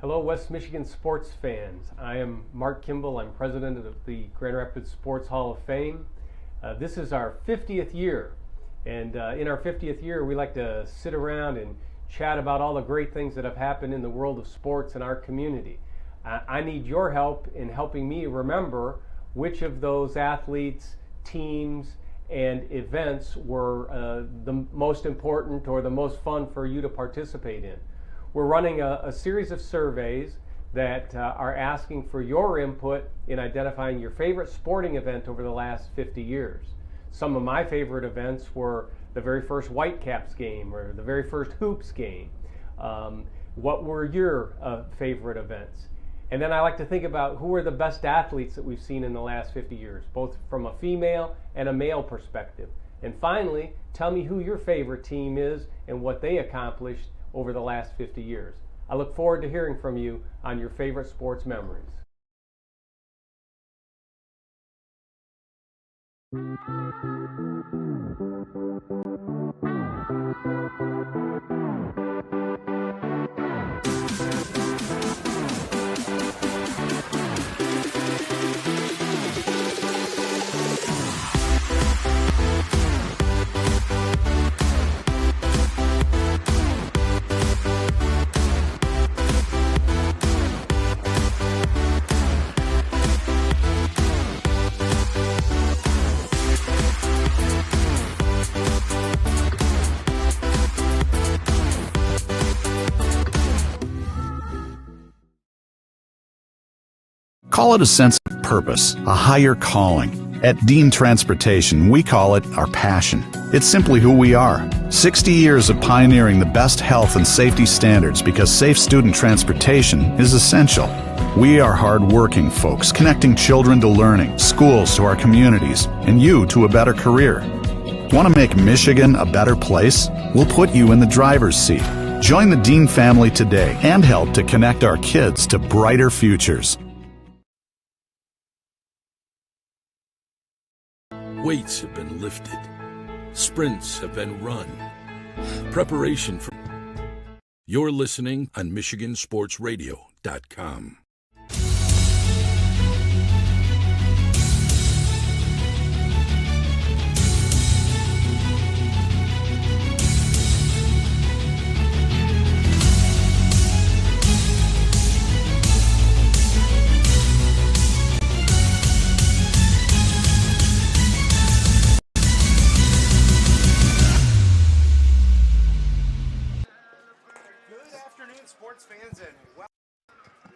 Hello, West Michigan sports fans. I am Mark Kimball. I'm president of the Grand Rapids Sports Hall of Fame. This is our 50th year, and in our 50th year, we like to sit around and chat about all the great things that have happened in the world of sports in our community. I need your help in helping me remember which of those athletes, teams, and events were the most important or the most fun for you to participate in. We're running a series of surveys that are asking for your input in identifying your favorite sporting event over the last 50 years. Some of my favorite events were the very first Whitecaps game or the very first Hoops game. What were your favorite events? And then I like to think about who are the best athletes that we've seen in the last 50 years, both from a female and a male perspective. And finally, tell me who your favorite team is and what they accomplished over the last 50 years. I look forward to hearing from you on your favorite sports memories. Call it a sense of purpose, a higher calling. At Dean Transportation, we call it our passion. It's simply who we are. 60 years of pioneering the best health and safety standards because safe student transportation is essential. We are hard-working folks, connecting children to learning, schools to our communities, and you to a better career. Want to make Michigan a better place? We'll put you in the driver's seat. Join the Dean family today and help to connect our kids to brighter futures. Weights have been lifted. Sprints have been run. Preparation for... You're listening on MichiganSportsRadio.com. Fans, and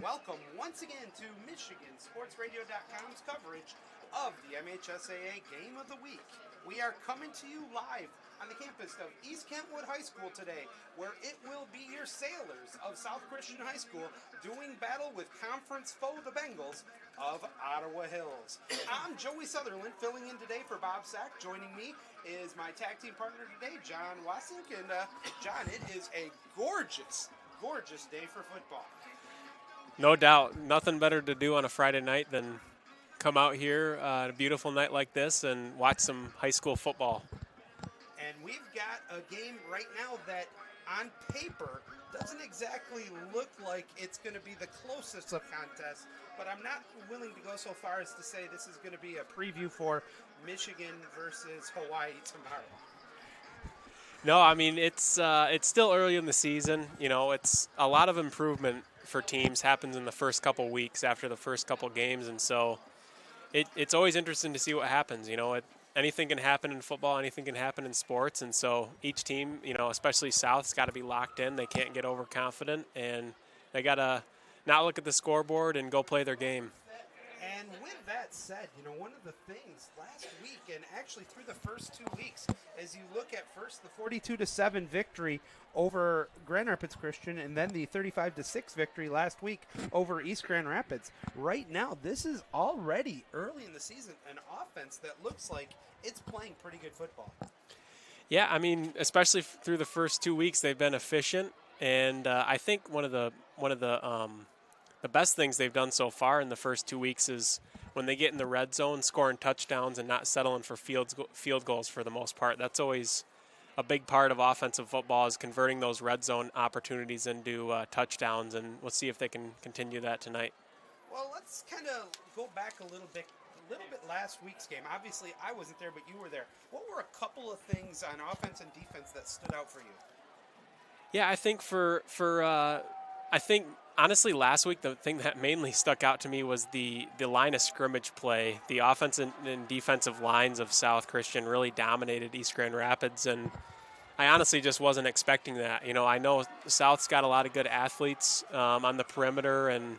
welcome once again to MichiganSportsRadio.com's coverage of the MHSAA Game of the Week. We are coming to you live on the campus of East Kentwood High School today, where it will be your Sailors of South Christian High School doing battle with conference foe the Bengals of Ottawa Hills. I'm Joey Sutherland, filling in today for Bob Sack. Joining me is my tag team partner today, John Wasink, and John, it is a gorgeous day for football. No doubt. Nothing better to do on a Friday night than come out here on a beautiful night like this and watch some high school football. And we've got a game right now that on paper doesn't exactly look like it's going to be the closest of contests, but I'm not willing to go so far as to say this is going to be a preview for Michigan versus Hawaii tomorrow. No, I mean, it's still early in the season. You know, it's a lot of improvement for teams happens in the first couple weeks after the first couple games, and so it's always interesting to see what happens. You know, anything can happen in football, anything can happen in sports, and so each team, you know, especially South's got to be locked in. They can't get overconfident, and they got to not look at the scoreboard and go play their game. And with that said, you know, one of the things last week and actually through the first 2 weeks, as you look at first the 42-7 victory over Grand Rapids Christian and then the 35-6 victory last week over East Grand Rapids. Right now, this is already early in the season an offense that looks like it's playing pretty good football. Yeah, I mean, especially through the first 2 weeks, they've been efficient, and I think one of the best things they've done so far in the first 2 weeks is when they get in the red zone, scoring touchdowns and not settling for field goals for the most part. That's always a big part of offensive football is converting those red zone opportunities into touchdowns, and we'll see if they can continue that tonight. Well, let's kind of go back a little bit last week's game. Obviously, I wasn't there, but you were there. What were a couple of things on offense and defense that stood out for you? Yeah, I think I think honestly last week the thing that mainly stuck out to me was the line of scrimmage play. The offensive and defensive lines of South Christian really dominated East Grand Rapids, and I honestly just wasn't expecting that. I know South's got a lot of good athletes on the perimeter, and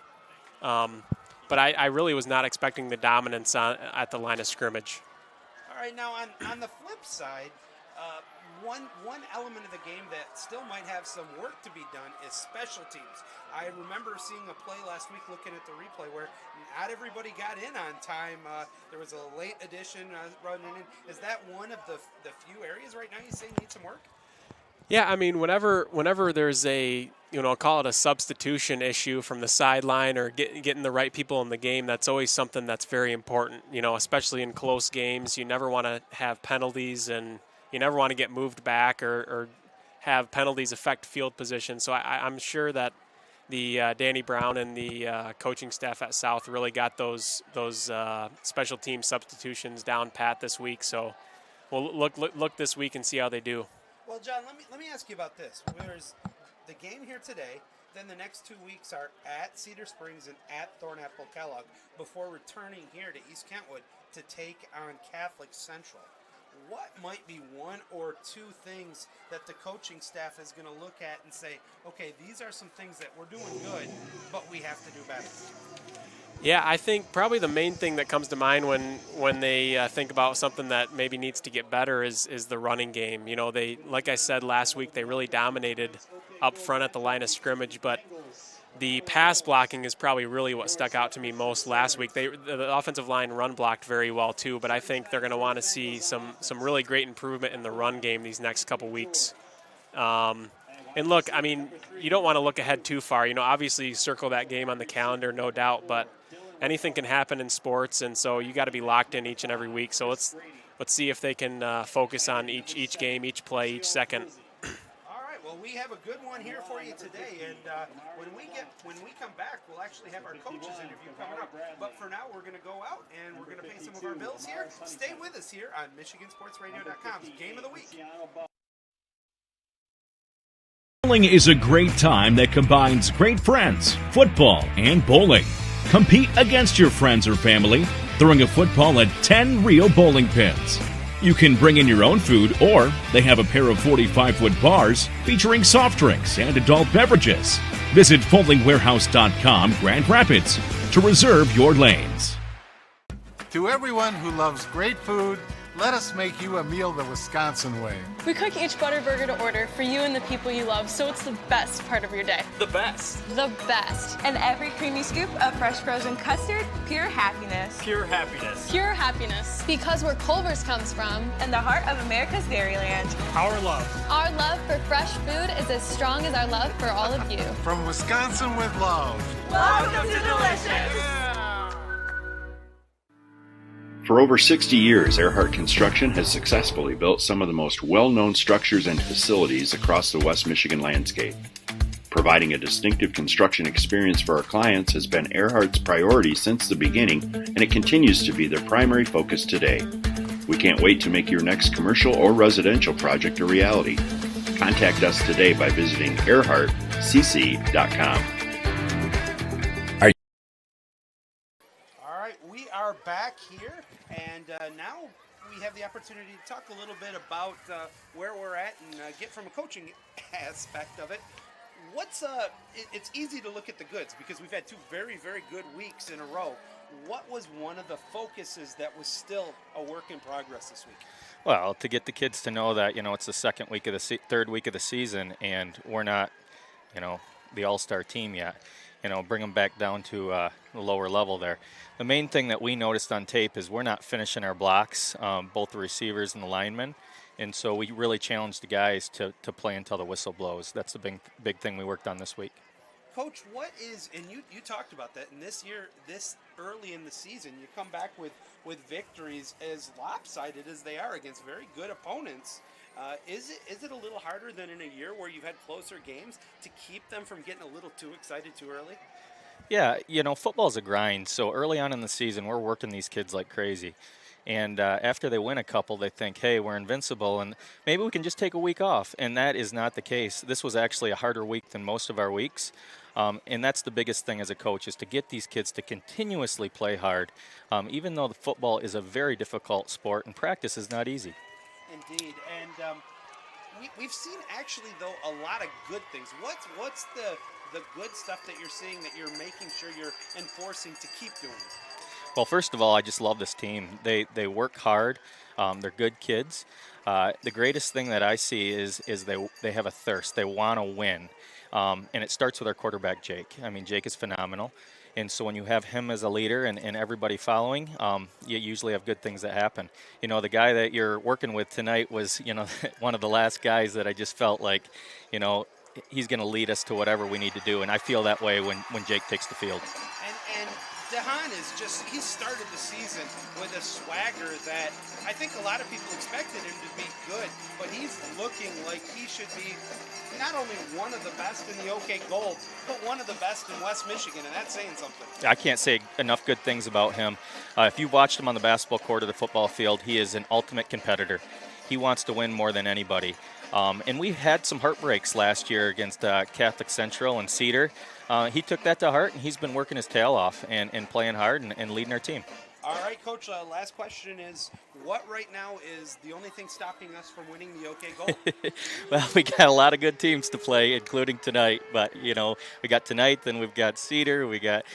but I really was not expecting the dominance at the line of scrimmage. All right, now on the flip side, one element of the game that still might have some work to be done is special teams. I remember seeing a play last week, looking at the replay, where not everybody got in on time. There was a late addition running in. Is that one of the few areas right now you say need some work? Yeah, I mean, whenever there's a, call it a substitution issue from the sideline or getting the right people in the game, that's always something that's very important, especially in close games. You never want to have penalties, and you never want to get moved back or have penalties affect field position. So I'm sure that the Danny Brown and the coaching staff at South really got those special team substitutions down pat this week. So we'll look this week and see how they do. Well, John, let me ask you about this. There's the game here today, then the next 2 weeks are at Cedar Springs and at Thornapple Kellogg before returning here to East Kentwood to take on Catholic Central. What might be one or two things that the coaching staff is going to look at and say, okay, these are some things that we're doing good, but we have to do better? Yeah, I think probably the main thing that comes to mind when they think about something that maybe needs to get better is the running game. They, like I said last week, they really dominated up front at the line of scrimmage, but the pass blocking is probably really what stuck out to me most last week. The offensive line run blocked very well too, but I think they're going to want to see some really great improvement in the run game these next couple weeks. And look, I mean, you don't want to look ahead too far. Obviously circle that game on the calendar, no doubt, but anything can happen in sports, and so you got to be locked in each and every week. So let's see if they can focus on each game, each play, each second. All right. Well, we have a good one here for you today, and when we come back, we'll actually have our coaches interview coming up. But for now, we're going to go out and we're going to pay some of our bills here. Stay with us here on MichiganSportsRadio.com's Game of the Week. Bowling is a great time that combines great friends, football, and bowling. Compete against your friends or family, throwing a football at 10 real bowling pins. You can bring in your own food, or they have a pair of 45-foot bars featuring soft drinks and adult beverages. Visit FoldingWarehouse.com, Grand Rapids, to reserve your lanes. To everyone who loves great food, let us make you a meal the Wisconsin way. We cook each butter burger to order for you and the people you love, so it's the best part of your day. The best. The best. And every creamy scoop of fresh frozen custard, pure happiness. Pure happiness. Pure happiness. Because where Culver's comes from. And the heart of America's Dairyland. Our love. Our love for fresh food is as strong as our love for all of you. From Wisconsin with love. Welcome to Delicious. For over 60 years, Earhart Construction has successfully built some of the most well-known structures and facilities across the West Michigan landscape. Providing a distinctive construction experience for our clients has been Earhart's priority since the beginning, and it continues to be their primary focus today. We can't wait to make your next commercial or residential project a reality. Contact us today by visiting earhartcc.com. All right, we are back here, and now we have the opportunity to talk a little bit about where we're at and get from a coaching aspect of it. It's easy to look at the goods because we've had two very, very good weeks in a row. What was one of the focuses that was still a work in progress this week? Well, to get the kids to know that, it's the third week of the season, and we're not, the all-star team yet. Bring them back down to the lower level there. The main thing that we noticed on tape is we're not finishing our blocks, both the receivers and the linemen. And so we really challenged the guys to play until the whistle blows. That's the big thing we worked on this week. Coach, what is, and you talked about that, and this year, this early in the season, you come back with victories as lopsided as they are against very good opponents. Is it a little harder than in a year where you've had closer games to keep them from getting a little too excited too early? Yeah, football's a grind. So early on in the season, we're working these kids like crazy. And after they win a couple, they think, hey, we're invincible, and maybe we can just take a week off. And that is not the case. This was actually a harder week than most of our weeks. And that's the biggest thing as a coach, is to get these kids to continuously play hard, even though the football is a very difficult sport and practice is not easy. Indeed. And we've seen, actually, though, a lot of good things. What's the good stuff that you're seeing that you're making sure you're enforcing to keep doing? Well, first of all, I just love this team. They work hard. They're good kids. The greatest thing that I see is they have a thirst. They want to win. And it starts with our quarterback, Jake. I mean, Jake is phenomenal. And so when you have him as a leader and everybody following, you usually have good things that happen. The guy that you're working with tonight was, one of the last guys that I just felt like, he's going to lead us to whatever we need to do. And I feel that way when Jake takes the field. And DeHaan he started the season with a swagger that I think a lot of people expected him to be good, but he's looking like he should be not only one of the best in the OK Gold, but one of the best in West Michigan, and that's saying something. I can't say enough good things about him. If you watched him on the basketball court or the football field, he is an ultimate competitor. He wants to win more than anybody. And we had some heartbreaks last year against Catholic Central and Cedar. He took that to heart, and he's been working his tail off and playing hard and leading our team. All right, Coach, last question is, what right now is the only thing stopping us from winning the OK Gold? Well, we got a lot of good teams to play, including tonight. But, we got tonight, then we've got Cedar, we got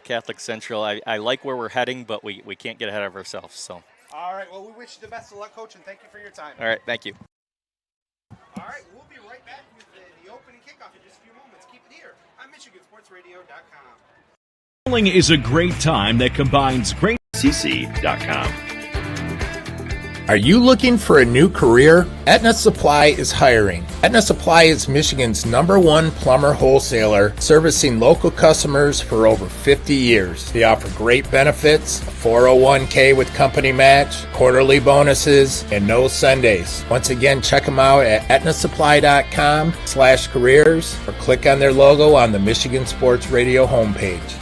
Catholic Central. I like where we're heading, but we can't get ahead of ourselves. So. All right, well, we wish you the best of luck, Coach, and thank you for your time. All right, thank you. All right, we'll be right back with the opening kickoff in just a few moments. Keep it here on MichiganSportsRadio.com. Bowling is a great time that combines great CC.com. Are you looking for a new career? Aetna Supply is hiring. Aetna Supply is Michigan's #1 plumber wholesaler, servicing local customers for over 50 years. They offer great benefits, a 401k with company match, quarterly bonuses, and no Sundays. Once again, check them out at aetnasupply.com/careers or click on their logo on the Michigan Sports Radio homepage.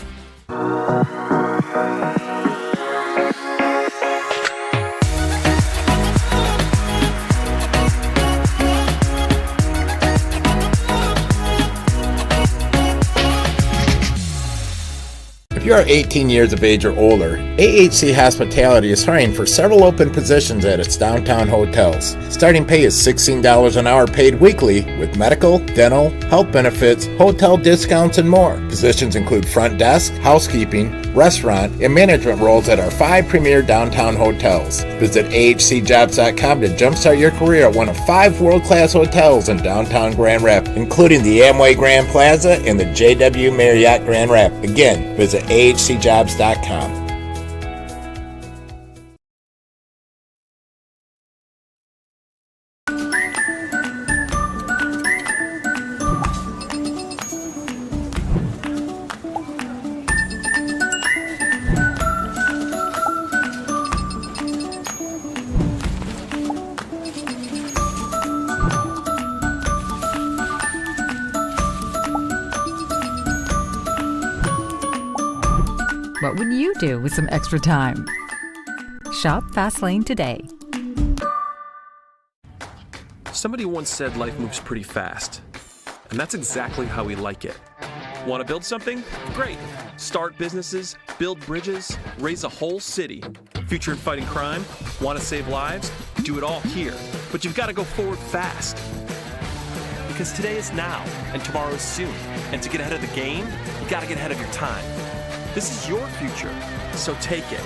If you are 18 years of age or older, AHC Hospitality is hiring for several open positions at its downtown hotels. Starting pay is $16 an hour paid weekly with medical, dental, health benefits, hotel discounts, and more. Positions include front desk, housekeeping, restaurant, and management roles at our 5 premier downtown hotels. Visit ahcjobs.com to jumpstart your career at one of 5 world-class hotels in downtown Grand Rapids, including the Amway Grand Plaza and the JW Marriott Grand Rapids. Again, visit ahcjobs.com. What would you do with some extra time? Shop Fastlane today. Somebody once said life moves pretty fast, and that's exactly how we like it. Want to build something? Great. Start businesses, build bridges, raise a whole city. Future in fighting crime? Want to save lives? Do it all here. But you've got to go forward fast. Because today is now, and tomorrow is soon. And to get ahead of the game, you got to get ahead of your time. This is your future, so take it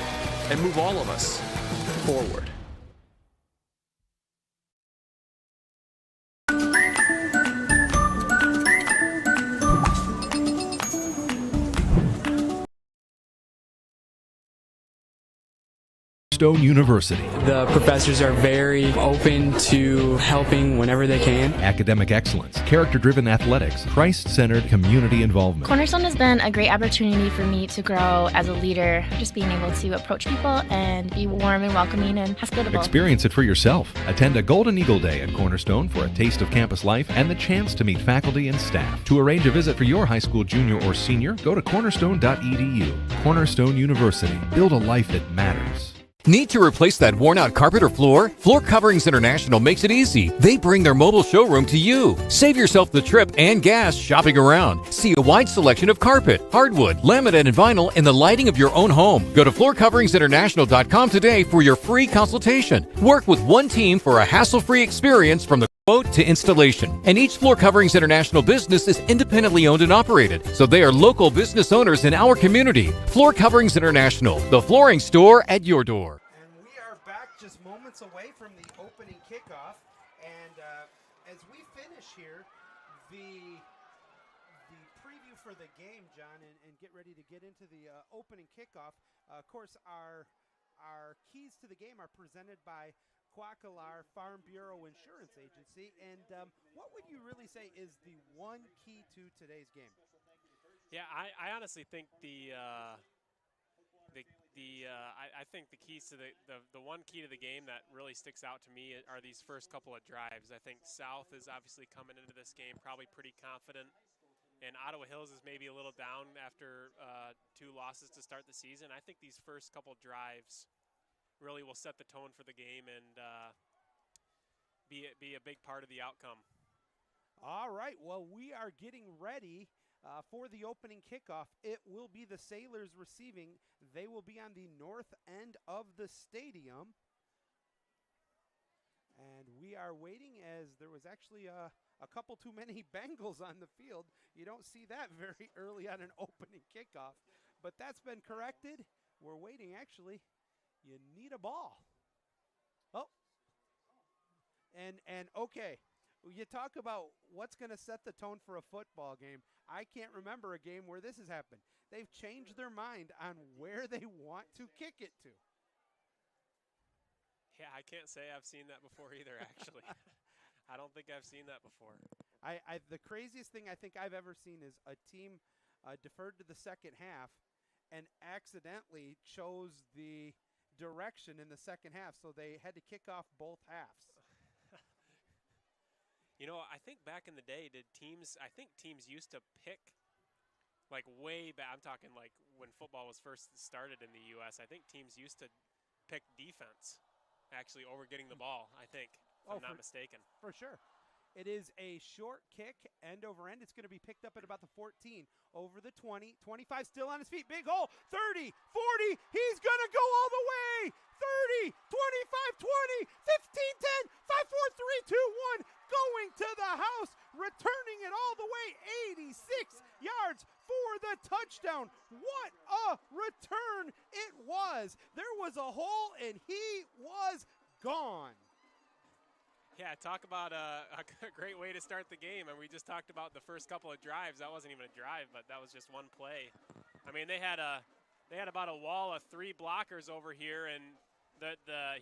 and move all of us forward. Cornerstone University. The professors are very open to helping whenever they can. Academic excellence, character-driven athletics, Christ-centered community involvement. Cornerstone has been a great opportunity for me to grow as a leader, just being able to approach people and be warm and welcoming and hospitable. Experience it for yourself. Attend a Golden Eagle Day at Cornerstone for a taste of campus life and the chance to meet faculty and staff. To arrange a visit for your high school junior or senior, go to cornerstone.edu. Cornerstone University. Build a life that matters. Need to replace that worn-out carpet or floor? Floor Coverings International makes it easy. They bring their mobile showroom to you. Save yourself the trip and gas shopping around. See a wide selection of carpet, hardwood, laminate, and vinyl in the lighting of your own home. Go to floorcoveringsinternational.com today for your free consultation. Work with one team for a hassle-free experience from the quote to installation. And each Floor Coverings International business is independently owned and operated, so they are local business owners in our community. Floor Coverings International, the flooring store at your door. And we are back just moments away from the opening kickoff. And as we finish here, the preview for the game, John, and get ready to get into the opening kickoff. Of course, our keys to the game are presented by Quackelar Farm Bureau Insurance Agency. And what would you really say is the one key to today's game? Yeah, I honestly think I think the keys to the one key to the game that really sticks out to me are these first couple of drives. I think South is obviously coming into this game probably pretty confident, and Ottawa Hills is maybe a little down after 2 losses to start the season. I think these first couple drives really will set the tone for the game and be a big part of the outcome. All right, well, we are getting ready for the opening kickoff. It will be the Sailors receiving. They will be on the north end of the stadium. And we are waiting as there was actually a couple too many Bengals on the field. You don't see that very early on an opening kickoff. But that's been corrected. We're waiting, actually. You need a ball. Oh. And okay, you talk about what's going to set the tone for a football game. I can't remember a game where this has happened. They've changed their mind on where they want to kick it to. Yeah, I can't say I've seen that before either, actually. I don't think I've seen that before. The craziest thing I think I've ever seen is a team deferred to the second half and accidentally chose the direction in the second half, so they had to kick off both halves. You know, I think back in the day, I think teams used to pick, like way back, I'm talking like when football was first started in the U.S., I think teams used to pick defense, actually, over getting the ball, I think, if I'm not mistaken. For sure. It is a short kick, end over end. It's going to be picked up at about the 14, over the 20, 25, still on his feet. Big hole, 30, 40. He's going to go all the way. 30, 25, 20, 15, 10, 5, 4, 3, 2, 1. Going to the house, returning it all the way, 86 yards for the touchdown. What a return it was. There was a hole, and he was gone. Yeah, talk about a great way to start the game. And we just talked about the first couple of drives. That wasn't even a drive, but that was just one play. I mean, they had about a wall of 3 blockers over here, and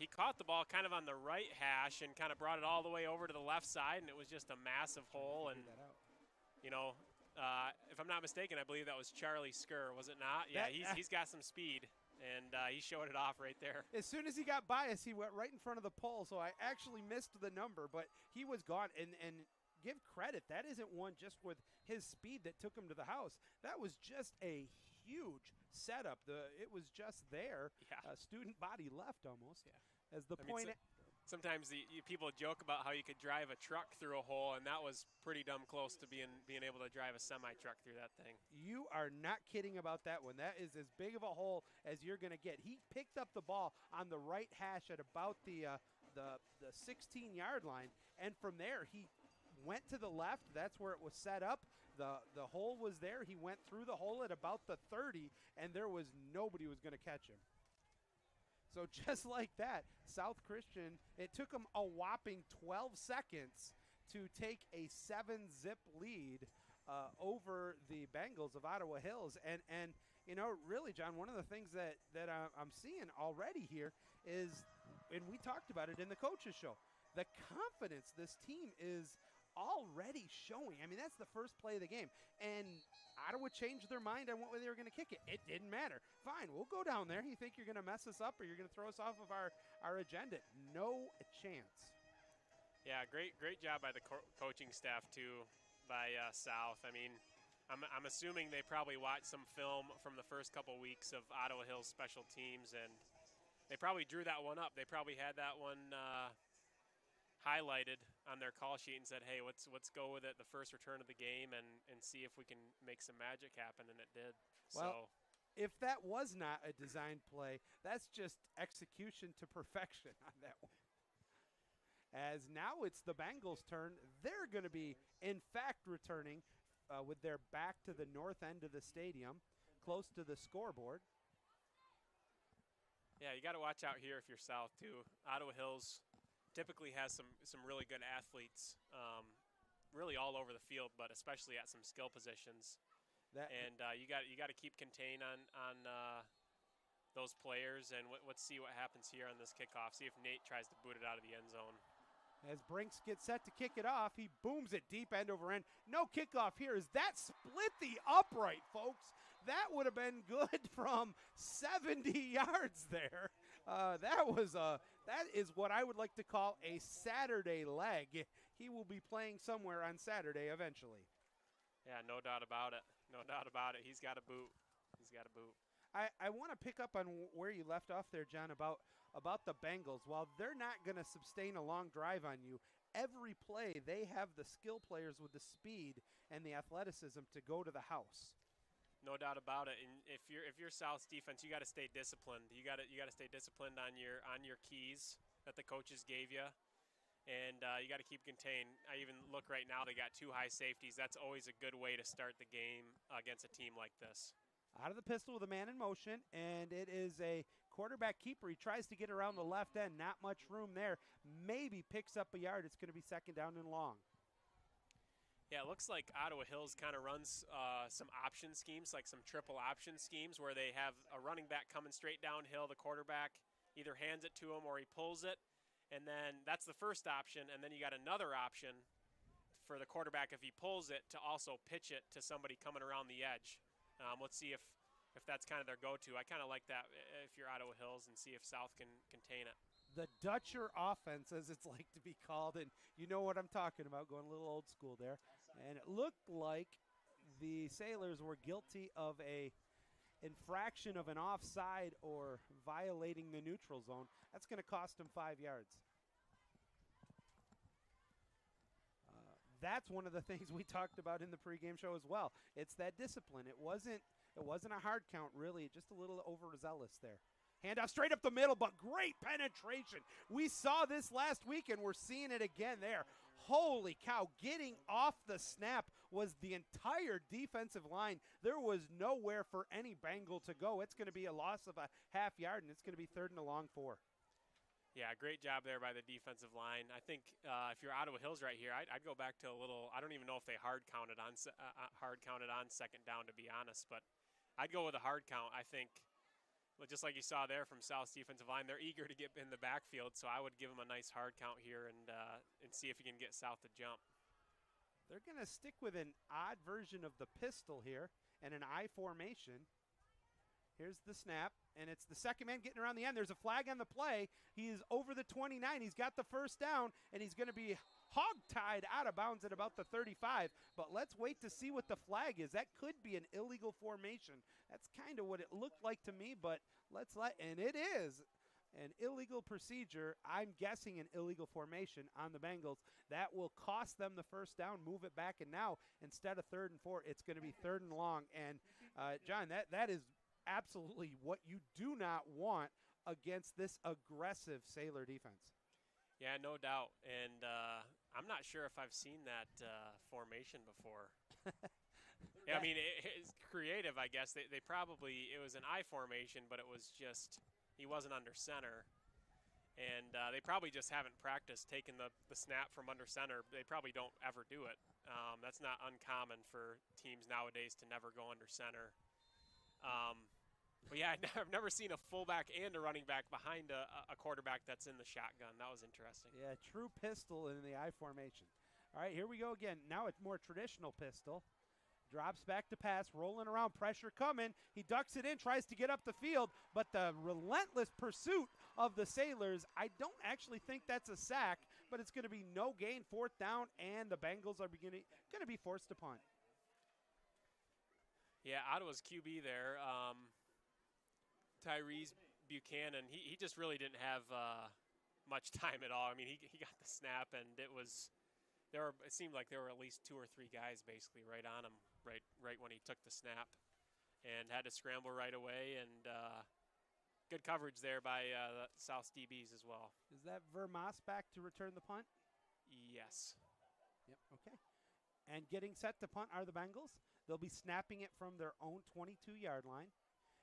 he caught the ball kind of on the right hash and kind of brought it all the way over to the left side, and it was just a massive hole. And you know, if I'm not mistaken, I believe that was Charlie Skur, was it not? Yeah, he's got some speed. And he showed it off right there. As soon as he got by us, he went right in front of the pole, so I actually missed the number, but he was gone. And give credit, that isn't one just with his speed that took him to the house. That was just a huge setup. It was just there. Yeah. Student body left almost. Yeah. As the point. Sometimes people joke about how you could drive a truck through a hole, and that was pretty dumb close to being able to drive a semi-truck through that thing. You are not kidding about that one. That is as big of a hole as you're going to get. He picked up the ball on the right hash at about the 16-yard line, and from there he went to the left. That's where it was set up. The hole was there. He went through the hole at about the 30, and there was nobody who was going to catch him. So just like that, South Christian, it took them a whopping 12 seconds to take a 7-zip lead over the Bengals of Ottawa Hills. And really, John, one of the things that I'm seeing already here is, and we talked about it in the coaches show, the confidence this team is already showing. I mean, that's the first play of the game. And Ottawa changed their mind on what way they were going to kick it. It didn't matter. Fine, we'll go down there. You think you're going to mess us up or you're going to throw us off of our agenda? No chance. Yeah, great job by the coaching staff, too, by South. I mean, I'm assuming they probably watched some film from the first couple weeks of Ottawa Hills special teams, and they probably drew that one up. They probably had that one highlighted on their call sheet and said, hey, let's go with it the first return of the game and see if we can make some magic happen, and it did. Well, if that was not a designed play, that's just execution to perfection on that one. As now it's the Bengals' turn. They're going to be, in fact, returning with their back to the north end of the stadium, close to the scoreboard. Yeah, you got to watch out here if you're South, too. Ottawa Hills typically has some really good athletes, really all over the field, but especially at some skill positions. And you got to keep contained on those players, and let's see what happens here on this kickoff. See if Nate tries to boot it out of the end zone. As Brinks gets set to kick it off, he booms it deep end over end. No kickoff here. Is that split the upright, folks? That would have been good from 70 yards there. That is what I would like to call a Saturday leg. He will be playing somewhere on Saturday eventually. Yeah, no doubt about it. No doubt about it. He's got a boot. He's got a boot. I want to pick up on where you left off there, John, about the Bengals. While they're not going to sustain a long drive on you, every play they have the skill players with the speed and the athleticism to go to the house. No doubt about it. And if you're South's defense, you got to stay disciplined. You got to stay disciplined on your keys that the coaches gave you, and you got to keep contained. I even look right now; they got 2 high safeties. That's always a good way to start the game against a team like this. Out of the pistol with a man in motion, and it is a quarterback keeper. He tries to get around the left end. Not much room there. Maybe picks up a yard. It's going to be second down and long. Yeah, it looks like Ottawa Hills kind of runs some option schemes, like some triple option schemes where they have a running back coming straight downhill. The quarterback either hands it to him or he pulls it, and then that's the first option, and then you got another option for the quarterback if he pulls it to also pitch it to somebody coming around the edge. Let's see if that's kind of their go-to. I kind of like that if you're Ottawa Hills, and see if South can contain it. The Dutcher offense, as it's like to be called, and you know what I'm talking about, going a little old school there. And it looked like the Sailors were guilty of a infraction of an offside or violating the neutral zone. That's going to cost them 5 yards. That's one of the things we talked about in the pregame show as well. It's that discipline. It wasn't a hard count, really, just a little overzealous there. Handoff straight up the middle, but great penetration. We saw this last week, and we're seeing it again there. Holy cow, getting off the snap was the entire defensive line. There was nowhere for any Bengal to go. It's going to be a loss of a half yard, and it's going to be third and a long 4. Yeah, great job there by the defensive line. I think if you're Ottawa Hills right here, I'd go back to a little. I don't even know if they hard counted on second down, to be honest, but I'd go with a hard count. I think, just like you saw there from South's defensive line, they're eager to get in the backfield, so I would give them a nice hard count here and see if you can get South to jump. They're going to stick with an odd version of the pistol here and an I formation. Here's the snap, and it's the second man getting around the end. There's a flag on the play. He is over the 29. He's got the first down, and he's going to be hog-tied out of bounds at about the 35. But let's wait to see what the flag is. That could be an illegal formation. That's kind of what it looked like to me, but and it is an illegal procedure. I'm guessing an illegal formation on the Bengals. That will cost them the first down, move it back, and now instead of 3rd and 4, it's going to be 3rd and long. And, John, that is absolutely what you do not want against this aggressive Sailor defense. Yeah, no doubt. And I'm not sure if I've seen that formation before. Yeah, I mean, it's creative, I guess. They probably – it was an I formation, but it was just – he wasn't under center. And they probably just haven't practiced taking the snap from under center. They probably don't ever do it. That's not uncommon for teams nowadays to never go under center. But yeah, I've never seen a fullback and a running back behind a quarterback that's in the shotgun. That was interesting. Yeah, true pistol in the I formation. All right, here we go again. Now it's more traditional pistol. Drops back to pass, rolling around, pressure coming. He ducks it in, tries to get up the field, but the relentless pursuit of the Sailors, I don't actually think that's a sack, but it's going to be no gain, 4th down, and the Bengals are going to be forced to punt. Yeah, Ottawa's QB there, Tyrese Buchanan, he just really didn't have much time at all. I mean, he got the snap, and it seemed like there were at least 2 or 3 guys basically right on him right when he took the snap, and had to scramble right away, and good coverage there by the South DBs as well. Is that Vermas back to return the punt? Yes. Yep, okay. And getting set to punt are the Bengals. They'll be snapping it from their own 22-yard line.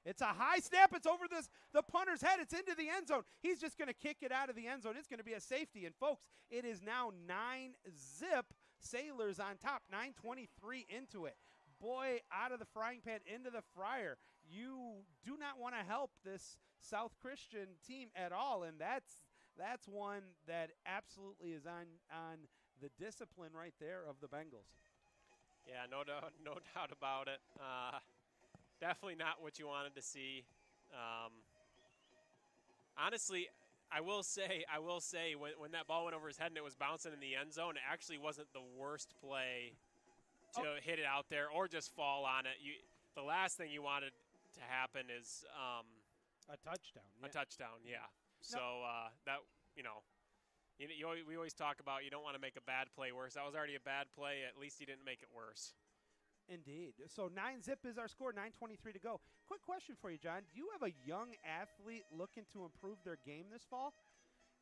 It's a high snap. It's over the punter's head. It's into the end zone. He's just going to kick it out of the end zone. It's going to be a safety. And, folks, it is now 9-zip. Sailors on top, 9:23 into it. Boy, out of the frying pan into the fryer. You do not want to help this South Christian team at all, and that's one that absolutely is on the discipline right there of the Bengals. Yeah, no doubt about it. Definitely not what you wanted to see. Honestly, I will say when that ball went over his head and it was bouncing in the end zone, it actually wasn't the worst play to hit it out there or just fall on it. The last thing you wanted to happen is a touchdown. Yeah. A touchdown, yeah. So that we always talk about you don't want to make a bad play worse. That was already a bad play. At least he didn't make it worse. Indeed. So 9-zip is our score, 9:23 to go. Quick question for you, John. Do you have a young athlete looking to improve their game this fall?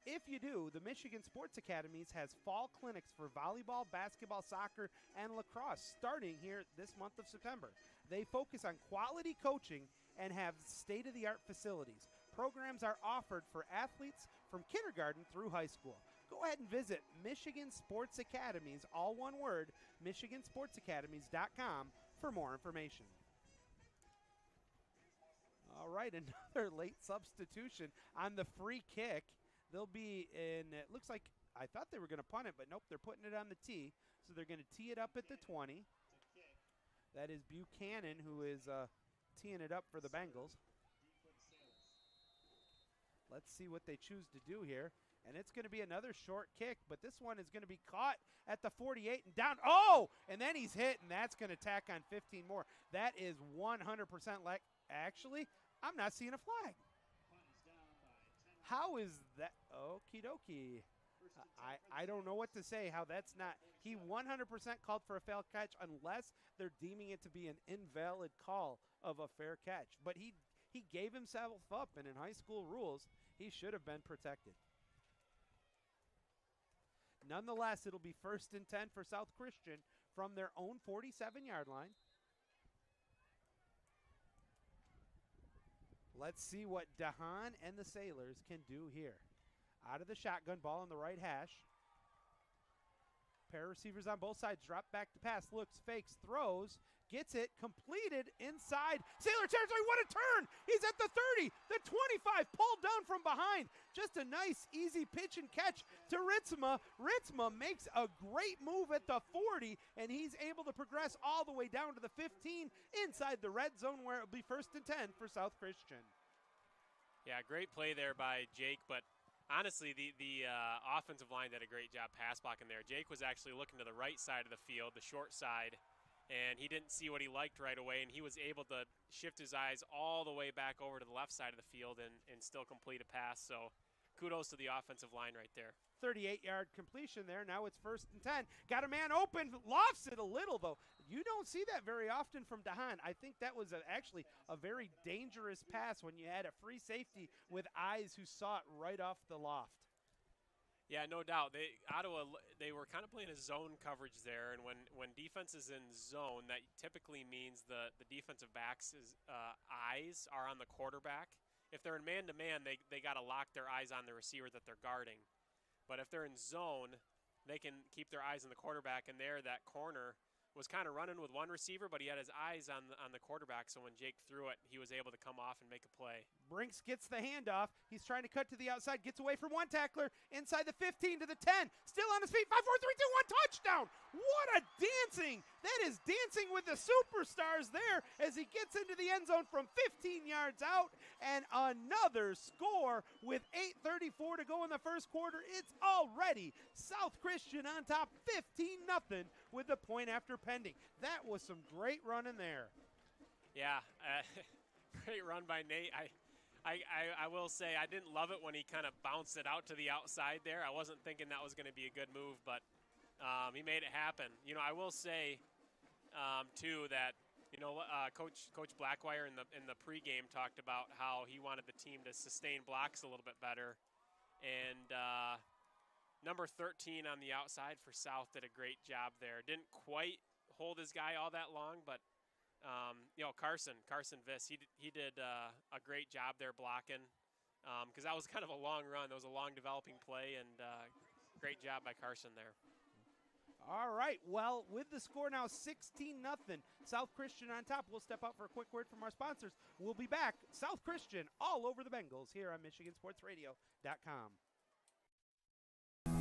If you do, the Michigan Sports Academies has fall clinics for volleyball, basketball, soccer, and lacrosse starting here this month of September. They focus on quality coaching and have state-of-the-art facilities. Programs are offered for athletes from kindergarten through high school. Go ahead and visit Michigan Sports Academies, all one word, michigansportsacademies.com for more information. All right, another late substitution on the free kick. They'll be in, it looks like, I thought they were going to punt it, but nope, they're putting it on the tee. So they're going to tee it up at the 20. That is Buchanan who is teeing it up for the Bengals. Let's see what they choose to do here. And it's going to be another short kick, but this one is going to be caught at the 48 and down. Oh, and then he's hit, and that's going to tack on 15 more. That is 100% like, actually, I'm not seeing a flag. How is that? Okie dokie. I don't know what to say how that's not. He 100% called for a fair catch unless they're deeming it to be an invalid call of a fair catch. But he gave himself up, and in high school rules, he should have been protected. Nonetheless, it'll be 1st and 10 for South Christian from their own 47-yard line. Let's see what Dahan and the Sailors can do here. Out of the shotgun, ball on the right hash. Pair of receivers on both sides, drop back to pass, looks, fakes, throws, gets it, completed inside Sailor territory. What a turn! He's at the 30, the 25, pulled down from behind. Just a nice, easy pitch and catch to Ritzma. Ritzma makes a great move at the 40, and he's able to progress all the way down to the 15 inside the red zone where it'll be 1st and 10 for South Christian. Yeah, great play there by Jake, but honestly, the offensive line did a great job pass blocking there. Jake was actually looking to the right side of the field, the short side, and he didn't see what he liked right away, and he was able to shift his eyes all the way back over to the left side of the field and still complete a pass. So kudos to the offensive line right there. 38-yard completion there. Now it's 1st and 10. Got a man open, lofts it a little, though. You don't see that very often from Dahan. I think that was actually a very dangerous pass when you had a free safety with eyes who saw it right off the loft. Yeah, no doubt. Ottawa, they were kind of playing a zone coverage there, and when defense is in zone, that typically means the defensive backs' eyes are on the quarterback, if they're in man-to-man, they got to lock their eyes on the receiver that they're guarding. But if they're in zone, they can keep their eyes on the quarterback, and there that corner was kind of running with one receiver, but he had his eyes on the quarterback, so when Jake threw it, he was able to come off and make a play. Brinks gets the handoff. He's trying to cut to the outside, gets away from one tackler, inside the 15 to the 10. Still on his feet, 5, 4, 3, 2, 1, touchdown! What a dancing! That is dancing with the superstars there as he gets into the end zone from 15 yards out, and another score with 8:34 to go in the first quarter. It's already South Christian on top 15-0 with the point after pending. That was some great running there. Yeah, great run by Nate. I will say I didn't love it when he kind of bounced it out to the outside there. I wasn't thinking that was going to be a good move, but he made it happen. You know, I will say too that Coach Blackwire in the pregame talked about how he wanted the team to sustain blocks a little bit better, and number 13 on the outside for South did a great job there. Didn't quite hold his guy all that long, but Carson Viss, he did a great job there blocking, because that was kind of a long run. That was a long developing play, and great job by Carson there. All right, well, with the score now 16-0, South Christian on top. We'll step out for a quick word from our sponsors. We'll be back. South Christian all over the Bengals here on MichiganSportsRadio.com.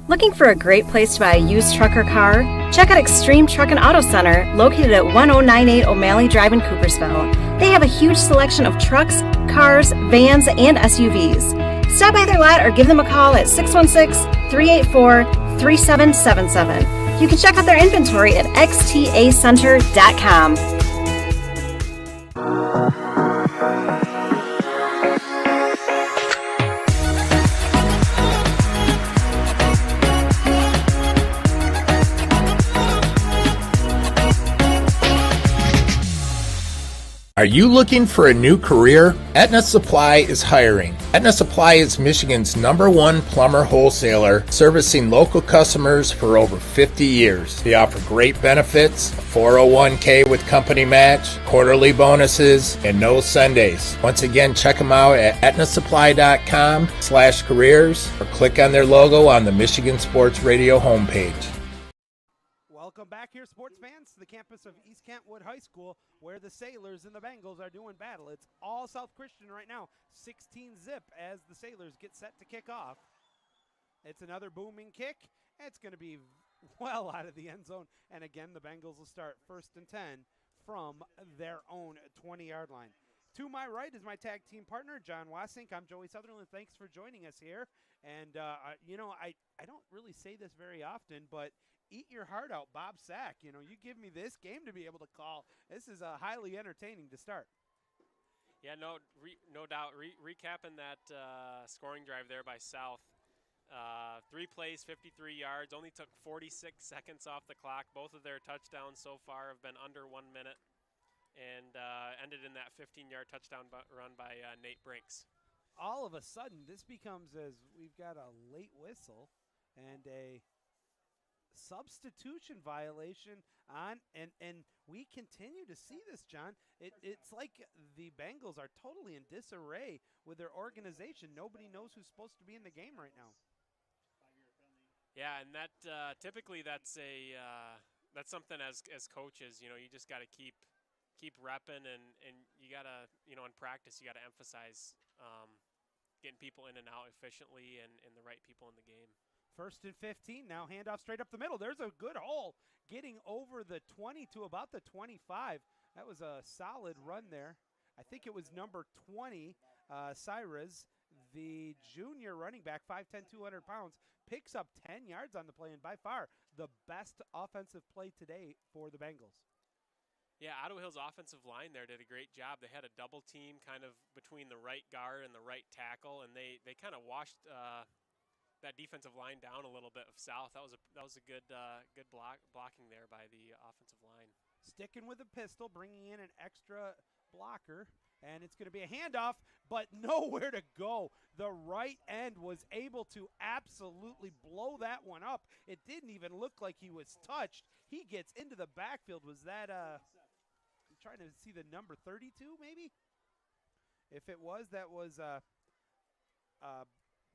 Looking for a great place to buy a used truck or car? Check out Extreme Truck and Auto Center, located at 1098 O'Malley Drive in Coopersville. They have a huge selection of trucks, cars, vans, and SUVs. Stop by their lot or give them a call at 616-384-3777. You can check out their inventory at xtacenter.com. Are you looking for a new career? Aetna Supply is hiring. Aetna Supply is Michigan's #1 plumber wholesaler, servicing local customers for over 50 years. They offer great benefits, a 401k with company match, quarterly bonuses, and no Sundays. Once again, check them out at aetnasupply.com/careers or click on their logo on the Michigan Sports Radio homepage. Welcome back here, sports fans, to the campus of East Kentwood High School, where the Sailors and the Bengals are doing battle. It's all South Christian right now, 16-0 as the Sailors get set to kick off. It's another booming kick. It's going to be well out of the end zone. And again, the Bengals will start 1st and 10 from their own 20-yard line. To my right is my tag team partner, John Wasink. I'm Joey Sutherland. Thanks for joining us here. And, I don't really say this very often, but eat your heart out, Bob Sack. You give me this game to be able to call. This is highly entertaining to start. Yeah, no doubt. Recapping that scoring drive there by South. 3 plays, 53 yards, only took 46 seconds off the clock. Both of their touchdowns so far have been under 1 minute, and ended in that 15-yard touchdown run by Nate Brinks. All of a sudden, this becomes as we've got a late whistle and a substitution violation on, and we continue to see this, John. It's like the Bengals are totally in disarray with their organization. Nobody knows who's supposed to be in the game right now. Yeah, and that typically that's something as coaches, you just got to keep repping, and you got to, in practice you got to emphasize getting people in and out efficiently and the right people in the game. 1st and 15, now handoff straight up the middle. There's a good hole getting over the 20 to about the 25. That was a solid run there. I think it was number 20, Cyrus, the junior running back, 5'10", 200 pounds, picks up 10 yards on the play, and by far the best offensive play today for the Bengals. Yeah, Ottawa Hill's offensive line there did a great job. They had a double team kind of between the right guard and the right tackle, and they kind of washed that defensive line down a little bit of South. That was a good blocking there by the offensive line. Sticking with the pistol, bringing in an extra blocker, and it's going to be a handoff, but nowhere to go. The right end was able to absolutely blow that one up. It didn't even look like he was touched. He gets into the backfield. Was that I'm trying to see the number 32 maybe? If it was, that was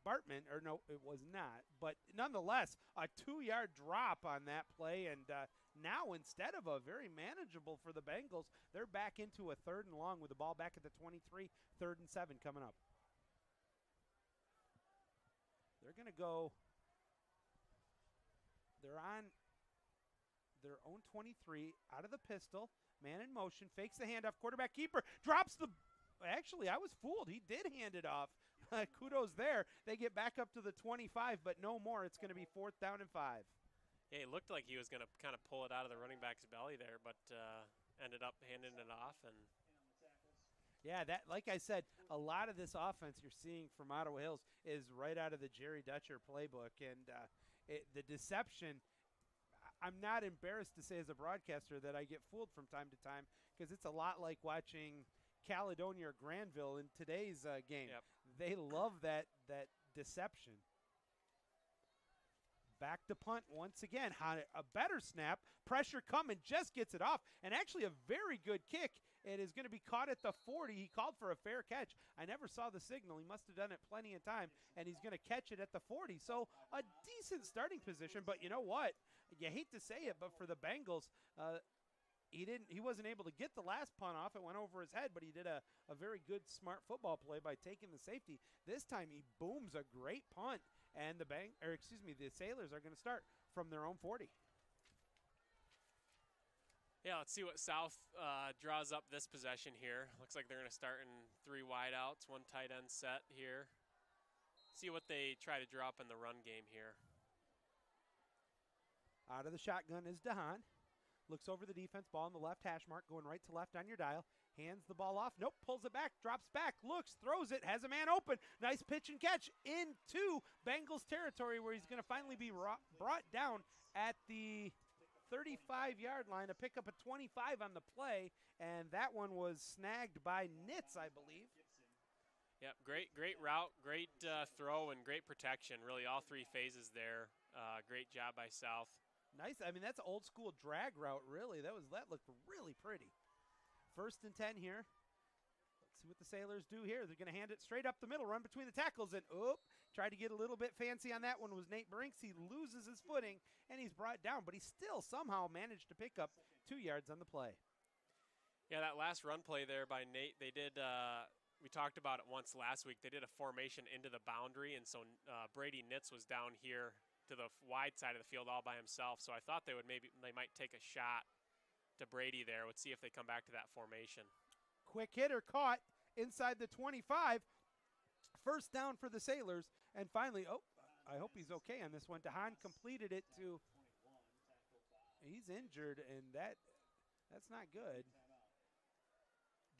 Bartman, or no, it was not. But nonetheless, a 2-yard drop on that play, and now instead of a very manageable for the Bengals, they're back into a 3rd and long with the ball back at the 23, 3rd and 7 coming up. They're going to go, they're on their own 23, out of the pistol, man in motion, fakes the handoff, quarterback keeper, drops the, actually, I was fooled. He did hand it off. Kudos there. They get back up to the 25, but no more. It's going to be 4th down and 5. Yeah, it looked like he was going to kind of pull it out of the running back's belly there, but ended up handing it off. And yeah, that, like I said, a lot of this offense you're seeing from Ottawa Hills is right out of the Jerry Dutcher playbook. And the deception, I'm not embarrassed to say as a broadcaster that I get fooled from time to time, because it's a lot like watching Caledonia or Granville in today's game. Yep. They love that deception. Back to punt once again. A better snap. Pressure coming. Just gets it off. And actually a very good kick. It is going to be caught at the 40. He called for a fair catch. I never saw the signal. He must have done it plenty of time. And he's going to catch it at the 40. So a decent starting position. But you know what? You hate to say it, but for the Bengals, he wasn't able to get the last punt off. It went over his head, but he did a very good, smart football play by taking the safety. This time he booms a great punt, and the Sailors are going to start from their own 40. yeah, let's see what South draws up this possession here. Looks like they're going to start in 3 wideouts, 1 tight end set here. See what they try to draw up in the run game here. Out of the shotgun is DeHaan. Looks over the defense, ball on the left hash mark, going right to left on your dial. Hands the ball off. Nope, pulls it back, drops back, looks, throws it, has a man open. Nice pitch and catch into Bengals territory, where he's going to finally be brought down at the 35-yard line. A pickup at 25 on the play, and that one was snagged by Nitz, I believe. Yep, great route, great throw, and great protection. Really, all 3 phases there. Great job by South. Nice. I mean, that's an old school drag route, really. That looked really pretty. 1st and 10 here. Let's see what the Sailors do here. They're going to hand it straight up the middle, run between the tackles, and tried to get a little bit fancy on that one was Nate Brinks. He loses his footing, and he's brought down, but he still somehow managed to pick up 2 yards on the play. Yeah, that last run play there by Nate, they did we talked about it once last week. They did a formation into the boundary, and so Brady Nitz was down here to the wide side of the field all by himself. So I thought they might take a shot to Brady there. Let's see if they come back to that formation. Quick hitter caught inside the 25. 1st down for the Sailors. And finally, I hope he's okay on this one. DeHaan completed it to, he's injured, and that's not good.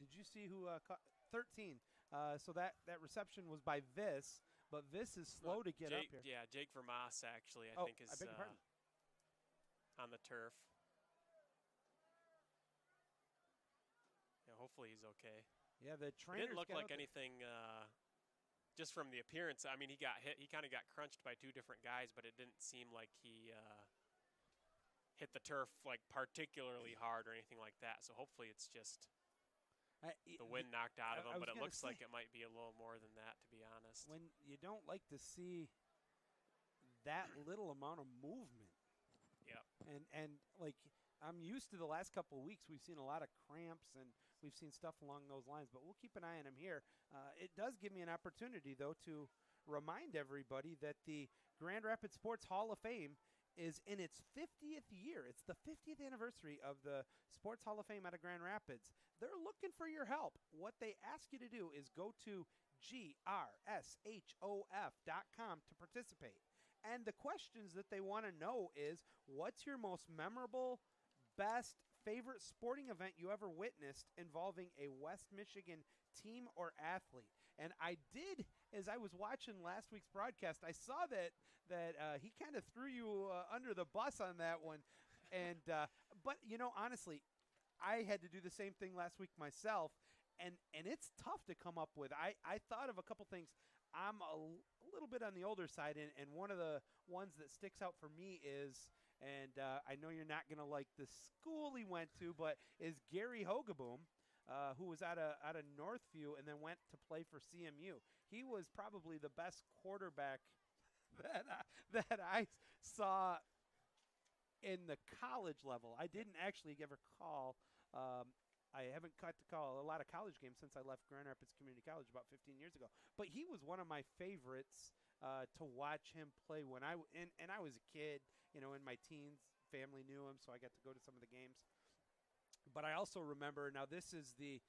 Did you see who caught? 13. So that reception was by Viss. But Viss is slow to get up here. Yeah, Jake Vermas, actually, I think is on the turf. Yeah, hopefully he's okay. Yeah, the trainer didn't look like anything just from the appearance. I mean, he got hit. He kind of got crunched by 2 different guys, but it didn't seem like he hit the turf like particularly hard or anything like that. So hopefully it's just the wind knocked out of him, but it looks like it might be a little more than that, to be honest. When you don't like to see that little amount of movement. Yep. And like, I'm used to the last couple of weeks. We've seen a lot of cramps, and we've seen stuff along those lines, but we'll keep an eye on him here. It does give me an opportunity, though, to remind everybody that the Grand Rapids Sports Hall of Fame is in its 50th year. It's the 50th anniversary of the Sports Hall of Fame out of Grand Rapids. They're looking for your help. What they ask you to do is go to GRSHOF.com to participate. And the questions that they want to know is, what's your most memorable, best, favorite sporting event you ever witnessed involving a West Michigan team or athlete? And I did, as I was watching last week's broadcast, I saw that he kind of threw you under the bus on that one. And but, you know, honestly, I had to do the same thing last week myself, and it's tough to come up with. I thought of a couple things. I'm a little bit on the older side, and one of the ones that sticks out for me is, and I know you're not going to like the school he went to, but is Gary Hogeboom. who was out of Northview and then went to play for CMU. He was probably the best quarterback that I saw in the college level. I didn't actually ever call. I haven't got to call a lot of college games since I left Grand Rapids Community College about 15 years ago. But he was one of my favorites to watch him play when I was a kid. In my teens, family knew him, so I got to go to some of the games. But I also remember, now this is the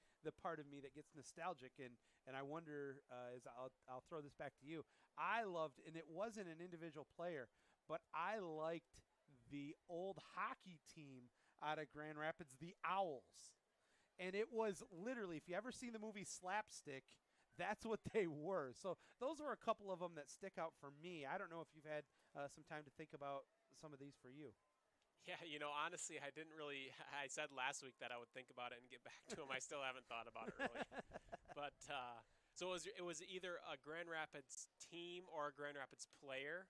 part of me that gets nostalgic, and I wonder, I'll throw this back to you. I loved, and it wasn't an individual player, but I liked the old hockey team out of Grand Rapids, the Owls. And it was literally, if you ever seen the movie Slapstick, that's what they were. So those were a couple of them that stick out for me. I don't know if you've had some time to think about some of these for you. Yeah, honestly, I didn't really – I said last week that I would think about it and get back to them. I still haven't thought about it really. But so it was either a Grand Rapids team or a Grand Rapids player.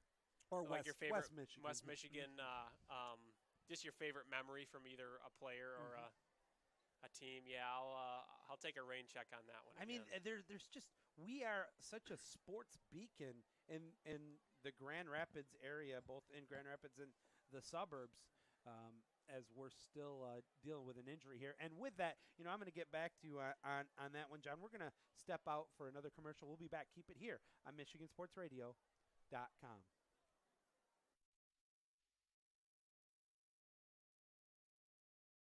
Or like your favorite West Michigan. West Michigan, just your favorite memory from either a player or a team. Yeah, I'll take a rain check on that one. I mean, there's just, we are such a sports beacon in the Grand Rapids area, both in Grand Rapids and the suburbs, as we're still dealing with an injury here. And with that, I'm going to get back to you on that one, John. We're going to step out for another commercial. We'll be back. Keep it here on MichiganSportsRadio.com.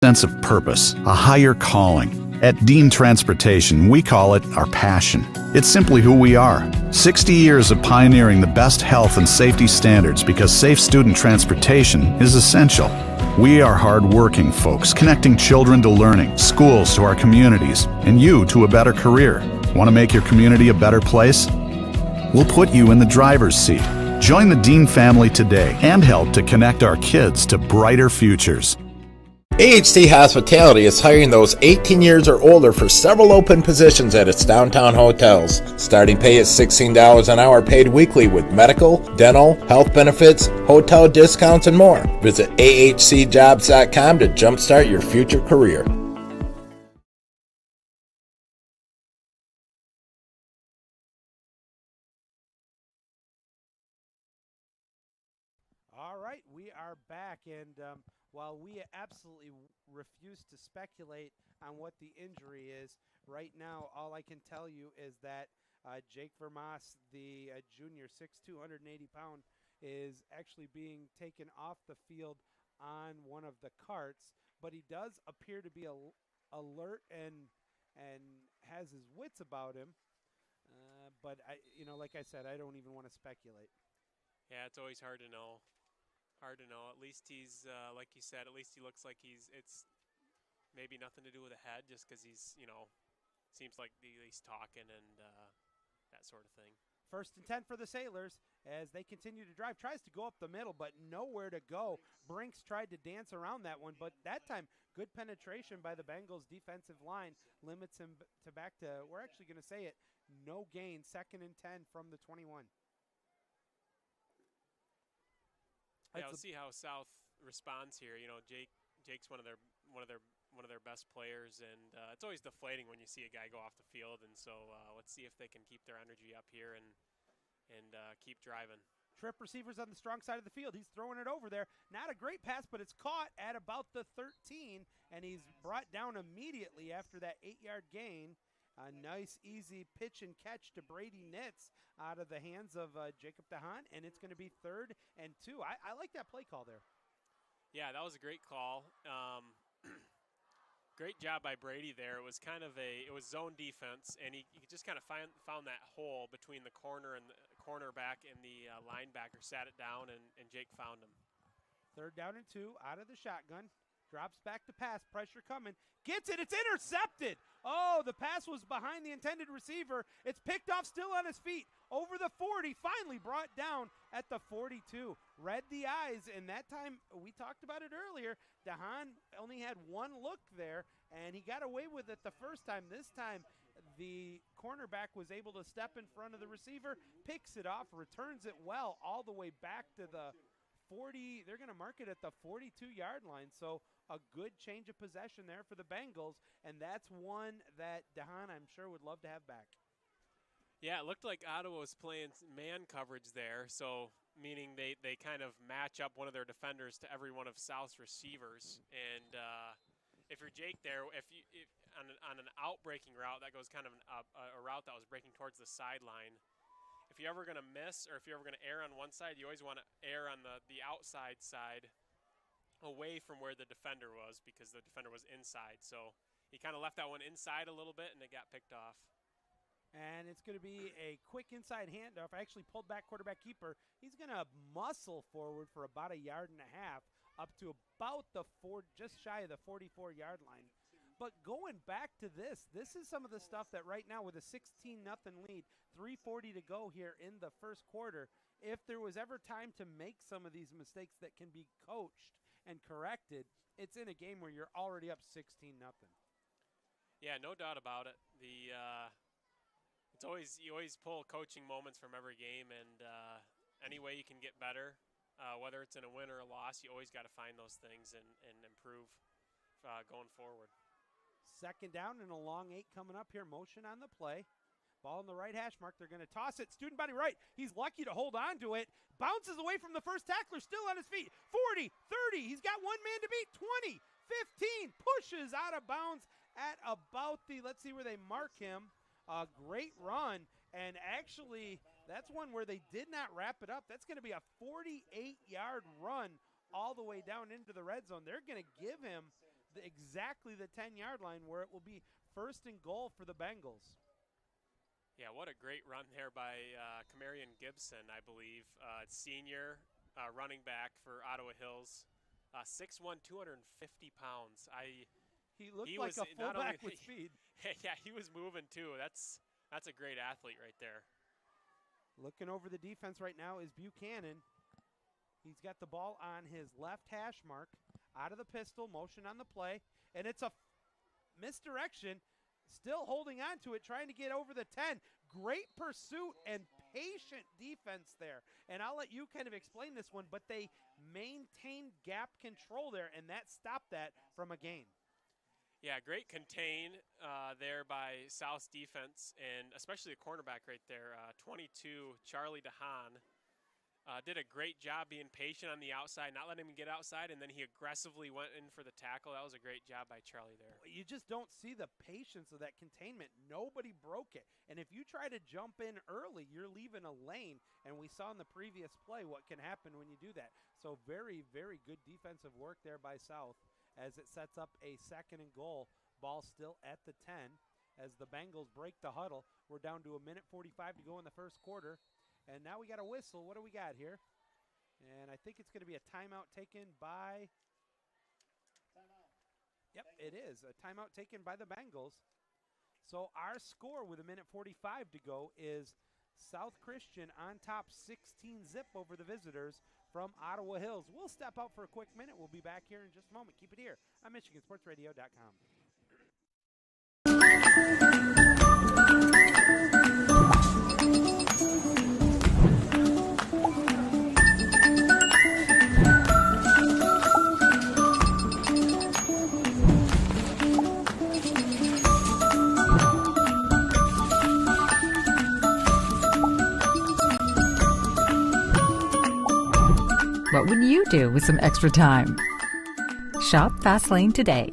Sense of purpose, a higher calling. At Dean Transportation, we call it our passion. It's simply who we are. 60 years of pioneering the best health and safety standards because safe student transportation is essential. We are hard-working folks, connecting children to learning, schools to our communities, and you to a better career. Want to make your community a better place? We'll put you in the driver's seat. Join the Dean family today and help to connect our kids to brighter futures. AHC Hospitality is hiring those 18 years or older for several open positions at its downtown hotels. Starting pay is $16 an hour paid weekly with medical, dental, health benefits, hotel discounts, and more. Visit ahcjobs.com to jumpstart your future career. All right, we are back, and while we absolutely refuse to speculate on what the injury is, right now all I can tell you is that Jake Vermas, the junior, 6'2", 180-pound, is actually being taken off the field on one of the carts, but he does appear to be alert and has his wits about him. But like I said, I don't even want to speculate. Yeah, it's always hard to know. At least he's, like you said, at least he looks like it's maybe nothing to do with the head, just because he's, seems like he's talking and that sort of thing. 1st and 10 for the Sailors as they continue to drive. Tries to go up the middle, but nowhere to go. Brinks tried to dance around that one, but that time good penetration by the Bengals defensive line limits him to back to, we're actually going to say it, no gain. 2nd and 10 from the 21. Yeah, we'll see how South responds here. Jake's one of their best players, and it's always deflating when you see a guy go off the field. And so let's see if they can keep their energy up here and keep driving. Trip receivers on the strong side of the field. He's throwing it over there. Not a great pass, but it's caught at about the 13, and he's brought down immediately after that 8-yard gain. A nice, easy pitch and catch to Brady Nitz out of the hands of Jacob DeHaan, and it's going to be 3rd and 2. I like that play call there. Yeah, that was a great call. Great job by Brady there. It was kind of it was zone defense, and he just kind of found that hole between the corner and the cornerback and the linebacker, sat it down, and Jake found him. 3rd down and 2 out of the shotgun. Drops back to pass, pressure coming, gets it, it's intercepted. Oh, the pass was behind the intended receiver. It's picked off, still on his feet, over the 40, finally brought down at the 42. Read the eyes, and that time, we talked about it earlier, DeHaan only had one look there, and he got away with it the first time. This time, the cornerback was able to step in front of the receiver, picks it off, returns it well all the way back to the 40. They're going to mark it at the 42-yard line. So a good change of possession there for the Bengals, and that's one that DeHaan, I'm sure, would love to have back. Yeah, it looked like Ottawa was playing man coverage there, so meaning they kind of match up one of their defenders to every one of South's receivers. And if you're Jake there, if on an out-breaking route, that goes kind of a route that was breaking towards the sideline, if you're ever going to miss or if you're ever going to err on one side, you always want to err on the outside side away from where the defender was, because the defender was inside. So he kind of left that one inside a little bit, and it got picked off. And it's going to be a quick inside handoff. Actually pulled back quarterback keeper. He's going to muscle forward for about 1.5 yards up to about just shy of the 44-yard line. But going back to this is some of the stuff that right now with a 16-0 lead, 3:40 to go here in the first quarter, if there was ever time to make some of these mistakes that can be coached and corrected, it's in a game where you're already up 16-0. Yeah, no doubt about it. You always pull coaching moments from every game, and any way you can get better, whether it's in a win or a loss, you always got to find those things and improve going forward. Second down and a long 8 coming up here. Motion on the play. Ball in the right hash mark. They're going to toss it. Student body right. He's lucky to hold on to it. Bounces away from the first tackler. Still on his feet. 40, 30. He's got one man to beat. 20, 15. Pushes out of bounds at about let's see where they mark him. A great run. And actually, that's one where they did not wrap it up. That's going to be a 48-yard run all the way down into the red zone. They're going to give him exactly the 10-yard line, where it will be 1st and goal for the Bengals. Yeah, what a great run there by Kamarion Gibson, I believe. Senior running back for Ottawa Hills. 6'1", 250 pounds. He looked like a fullback with speed. Yeah, he was moving too. That's a great athlete right there. Looking over the defense right now is Buchanan. He's got the ball on his left hash mark. Out of the pistol, motion on the play, and it's a misdirection. Still holding on to it, trying to get over the 10. Great pursuit and patient defense there. And I'll let you kind of explain this one, but they maintained gap control there, and that stopped that from a gain. Yeah, great contain there by South's defense, and especially the cornerback right there, 22, Charlie DeHaan. Did a great job being patient on the outside, not letting him get outside, and then he aggressively went in for the tackle. That was a great job by Charlie there. You just don't see the patience of that containment. Nobody broke it. And if you try to jump in early, you're leaving a lane, and we saw in the previous play what can happen when you do that. So very, very good defensive work there by South as it sets up a 2nd and goal. Ball still at the 10 as the Bengals break the huddle. We're down to 1:45 to go in the first quarter. And now we got a whistle. What do we got here? And I think it's going to be a timeout taken by... Yep, it is. A timeout taken by the Bengals. So our score with 1:45 to go is South Christian on top 16-zip over the visitors from Ottawa Hills. We'll step out for a quick minute. We'll be back here in just a moment. Keep it here on MichiganSportsRadio.com. What would you do with some extra time? Shop Fastlane today.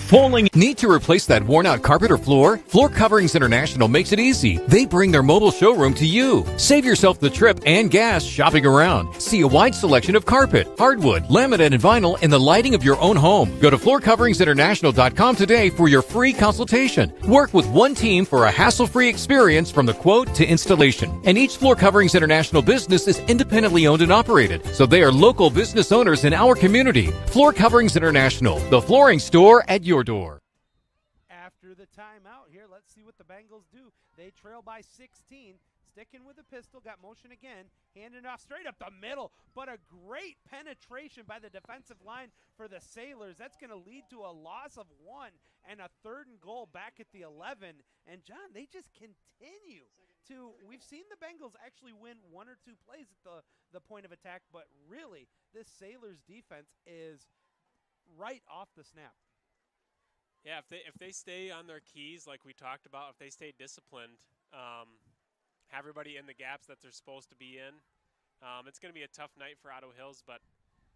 Falling. Need to replace that worn-out carpet or floor? Floor Coverings International makes it easy. They bring their mobile showroom to you. Save yourself the trip and gas shopping around. See a wide selection of carpet, hardwood, laminate, and vinyl in the lighting of your own home. Go to floorcoveringsinternational.com today for your free consultation. Work with one team for a hassle-free experience from the quote to installation. And each Floor Coverings International business is independently owned and operated, so they are local business owners in our community. Floor Coverings International, the flooring store at your door. After the timeout here, let's see what the Bengals do. They trail by 16, sticking with the pistol, got motion again, handing it off straight up the middle, but a great penetration by the defensive line for the Sailors. That's going to lead to a loss of 1 and a 3rd and goal back at the 11. And John, they just continue to, we've seen the Bengals actually win one or two plays at the point of attack, but really this Sailors defense is right off the snap. Yeah, if they stay on their keys like we talked about, if they stay disciplined, have everybody in the gaps that they're supposed to be in, it's going to be a tough night for Ottawa Hills, but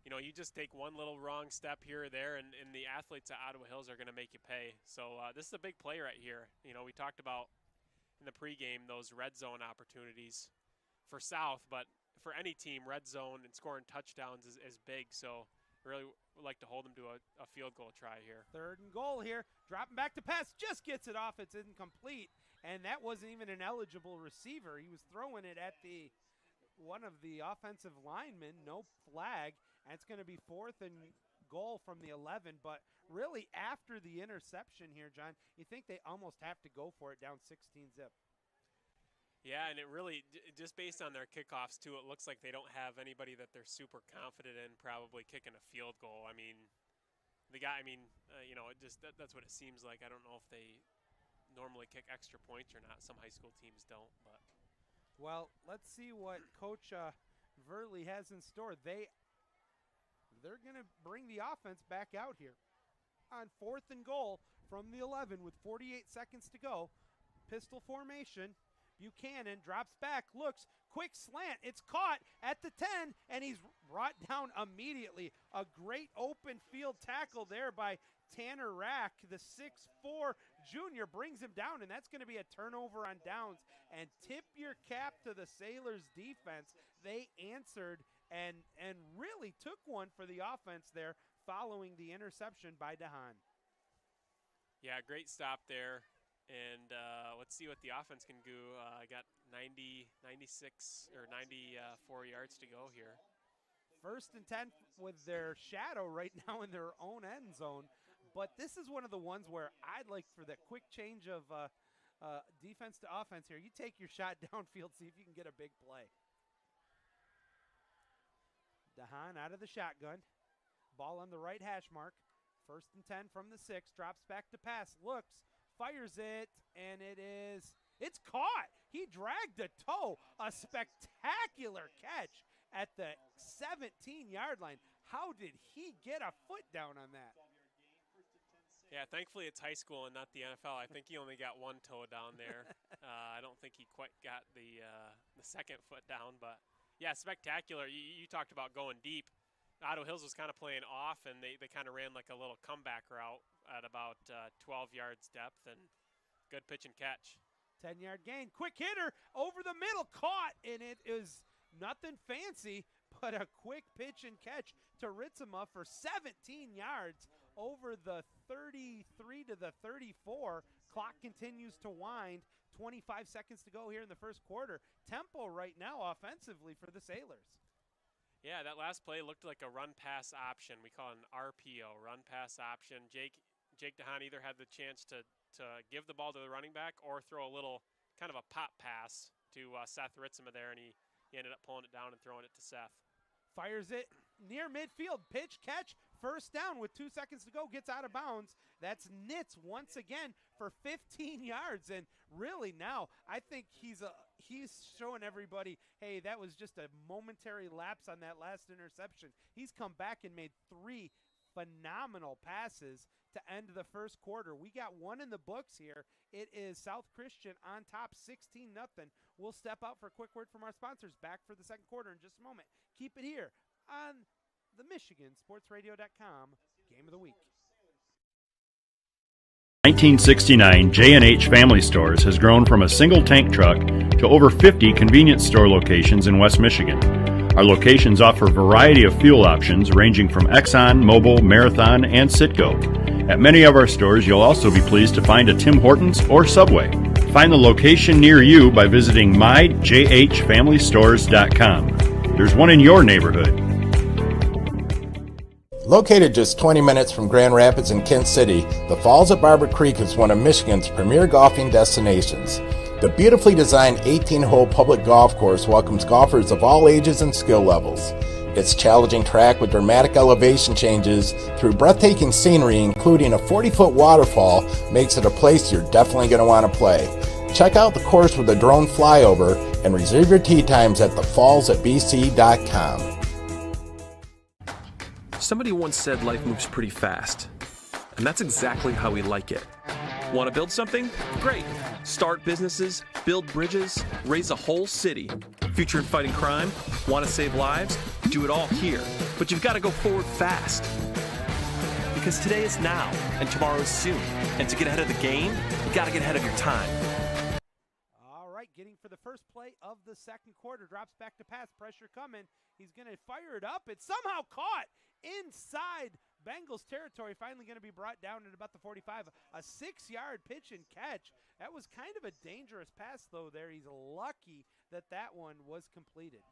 you just take one little wrong step here or there, and the athletes at Ottawa Hills are going to make you pay. So this is a big play right here. We talked about in the pregame those red zone opportunities for South, but for any team, red zone and scoring touchdowns is big. So really would like to hold them to a field goal try here. 3rd and goal here. Dropping back to pass. Just gets it off. It's incomplete. And that wasn't even an eligible receiver. He was throwing it at one of the offensive linemen. No flag. And it's going to be 4th and goal from the 11. But really, after the interception here, John, you think they almost have to go for it down 16-zip. Yeah, and it really, just based on their kickoffs, too, it looks like they don't have anybody that they're super confident in probably kicking a field goal. I mean, the guy, that's what it seems like. I don't know if they normally kick extra points or not. Some high school teams don't. But well, let's see what Coach Verley has in store. They're going to bring the offense back out here on 4th and goal from the 11 with 48 seconds to go. Pistol formation. Buchanan drops back, looks, quick slant. It's caught at the 10, and he's brought down immediately. A great open field tackle there by Tanner Rack. The 6'4" junior brings him down, and that's going to be a turnover on downs. And tip your cap to the Sailors defense. They answered and really took one for the offense there following the interception by DeHaan. Yeah, great stop there. And let's see what the offense can do. I got 96 or 94 yards to go here. 1st and 10 with their shadow right now in their own end zone. But this is one of the ones where I'd like for that quick change of defense to offense here. You take your shot downfield, see if you can get a big play. DeHaan out of the shotgun. Ball on the right hash mark. 1st and 10 from the 6. Drops back to pass. Looks. Fires it, and it's caught. He dragged a toe. A spectacular catch at the 17-yard line. How did he get a foot down on that? Yeah, thankfully it's high school and not the NFL. I think he only got one toe down there. I don't think he quite got the second foot down, but yeah, spectacular. You talked about going deep. Ottawa Hills was kind of playing off, and they kind of ran like a little comeback route at about 12 yards depth, and good pitch and catch. 10-yard gain. Quick hitter over the middle, caught, and it is nothing fancy, but a quick pitch and catch to Ritzema for 17 yards over the 33 to the 34. Clock continues to wind. 25 seconds to go here in the first quarter. Tempo right now offensively for the Sailors. Yeah, that last play looked like a run-pass option. We call it an RPO, run-pass option. Jake DeHaan either had the chance to give the ball to the running back or throw a little kind of a pop pass to Seth Ritzema there, and he ended up pulling it down and throwing it to Seth. Fires it near midfield. Pitch, catch, first down with 2 seconds to go. Gets out of bounds. That's Nitz once again for 15 yards. And really now I think he's showing everybody, hey, that was just a momentary lapse on that last interception. He's come back and made 3 phenomenal passes to end the first quarter. We got one in the books here. It is South Christian on top 16-0. We'll step out for a quick word from our sponsors. Back for the second quarter in just a moment. Keep it here on the MichiganSportsRadio.com Game of the Week. 1969, J&H Family Stores has grown from a single tank truck to over 50 convenience store locations in West Michigan. Our locations offer a variety of fuel options ranging from Exxon, Mobil, Marathon, and Citgo. At many of our stores, you'll also be pleased to find a Tim Hortons or Subway. Find the location near you by visiting myjhfamilystores.com. There's one in your neighborhood. Located just 20 minutes from Grand Rapids and Kent City, the Falls at Barber Creek is one of Michigan's premier golfing destinations. The beautifully designed 18-hole public golf course welcomes golfers of all ages and skill levels. Its challenging track with dramatic elevation changes through breathtaking scenery, including a 40-foot waterfall, makes it a place you're definitely going to want to play. Check out the course with a drone flyover and reserve your tee times at thefallsatbc.com. Somebody once said life moves pretty fast, and that's exactly how we like it. Want to build something? Great. Start businesses, build bridges, raise a whole city. Future in fighting crime? Want to save lives? Do it all here. But you've got to go forward fast. Because today is now, and tomorrow is soon. And to get ahead of the game, you got to get ahead of your time. All right, getting for the first play of the second quarter. Drops back to pass, pressure coming. He's going to fire it up. It's somehow caught inside Bengals territory. Finally going to be brought down at about the 45. A 6-yard pitch and catch. That was kind of a dangerous pass, though, there. He's lucky that that one was completed.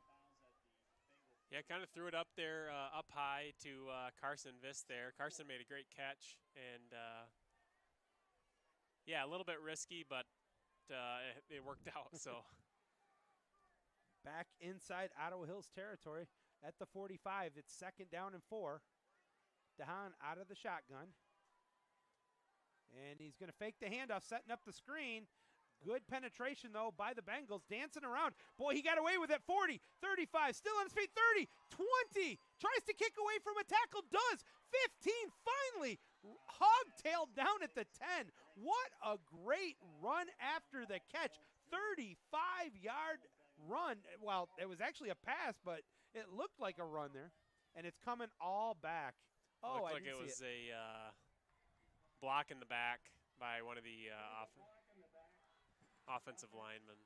Yeah, kind of threw it up there, up high to Carson Viss there. Carson made a great catch, and yeah, a little bit risky, but it worked out. So back inside Ottawa Hills territory at the 45. It's 2nd down and 4. DeHaan out of the shotgun. And he's going to fake the handoff, setting up the screen. Good penetration, though, by the Bengals. Dancing around. Boy, he got away with it. 40, 35, still on his feet. 30, 20. Tries to kick away from a tackle. Does. 15, finally. Hog-tailed down at the 10. What a great run after the catch. 35-yard run. Well, it was actually a pass, but it looked like a run there. And it's coming all back. Oh, looked like it was a block in the back by one of the offensive linemen.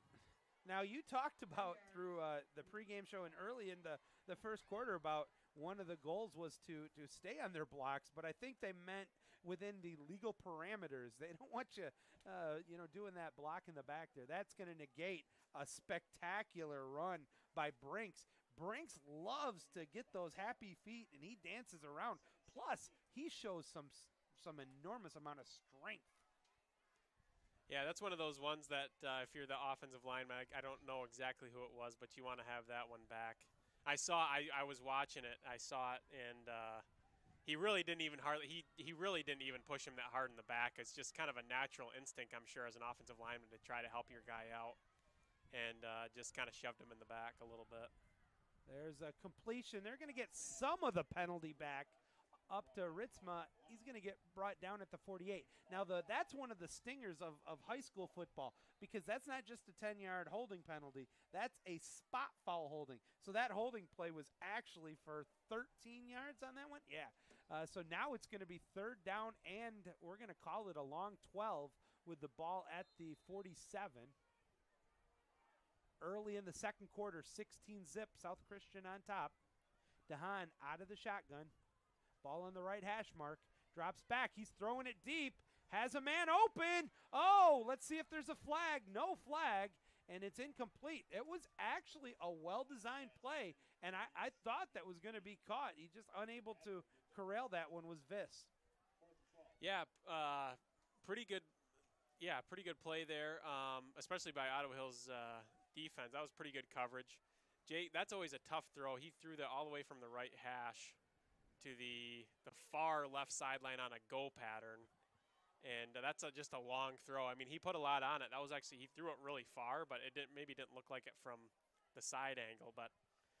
Now, you talked about through the pregame show and early in the first quarter about one of the goals was to stay on their blocks, but I think they meant within the legal parameters. They don't want you, doing that block in the back there. That's going to negate a spectacular run by Brinks. Brinks loves to get those happy feet, and he dances around. Plus, he shows some enormous amount of strength. Yeah, that's one of those ones that if you're the offensive lineman, I don't know exactly who it was, but you want to have that one back. I was watching it. I saw it, and he really didn't even push him that hard in the back. It's just kind of a natural instinct, I'm sure, as an offensive lineman to try to help your guy out, and just kind of shoved him in the back a little bit. There's a completion. They're going to get some of the penalty back up to Ritzma. He's going to get brought down at the 48. Now, that's one of the stingers of high school football, because that's not just a 10-yard holding penalty. That's a spot foul holding. So that holding play was actually for 13 yards on that one? Yeah. So now it's going to be 3rd down, and we're going to call it a long 12 with the ball at the 47. Early in the second quarter, 16-zip, South Christian on top. DeHaan out of the shotgun. Ball on the right hash mark. Drops back. He's throwing it deep. Has a man open. Oh, let's see if there's a flag. No flag, and it's incomplete. It was actually a well-designed play, and I thought that was going to be caught. He just unable to corral that one was Viss. Yeah, pretty good. Yeah, pretty good play there, especially by Ottawa Hills defense. That was pretty good coverage. Jay, that's always a tough throw. He threw that all the way from the right hash to the far left sideline on a go pattern, and that's just a long throw. I mean, he put a lot on it. That was actually, he threw it really far, but it maybe didn't look like it from the side angle, but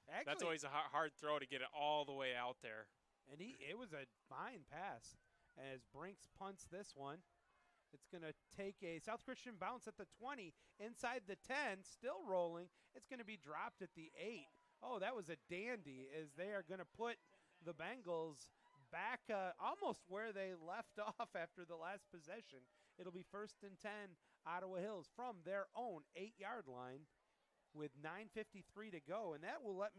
actually, that's always a hard throw to get it all the way out there. And it was a fine pass as Brinks punts this one. It's going to take a South Christian bounce at the 20, inside the 10, still rolling. It's going to be dropped at the 8. Oh, that was a dandy, as they are going to put the Bengals back almost where they left off after the last possession. It'll be 1st and 10, Ottawa Hills from their own 8-yard line with 9:53 to go. And that will let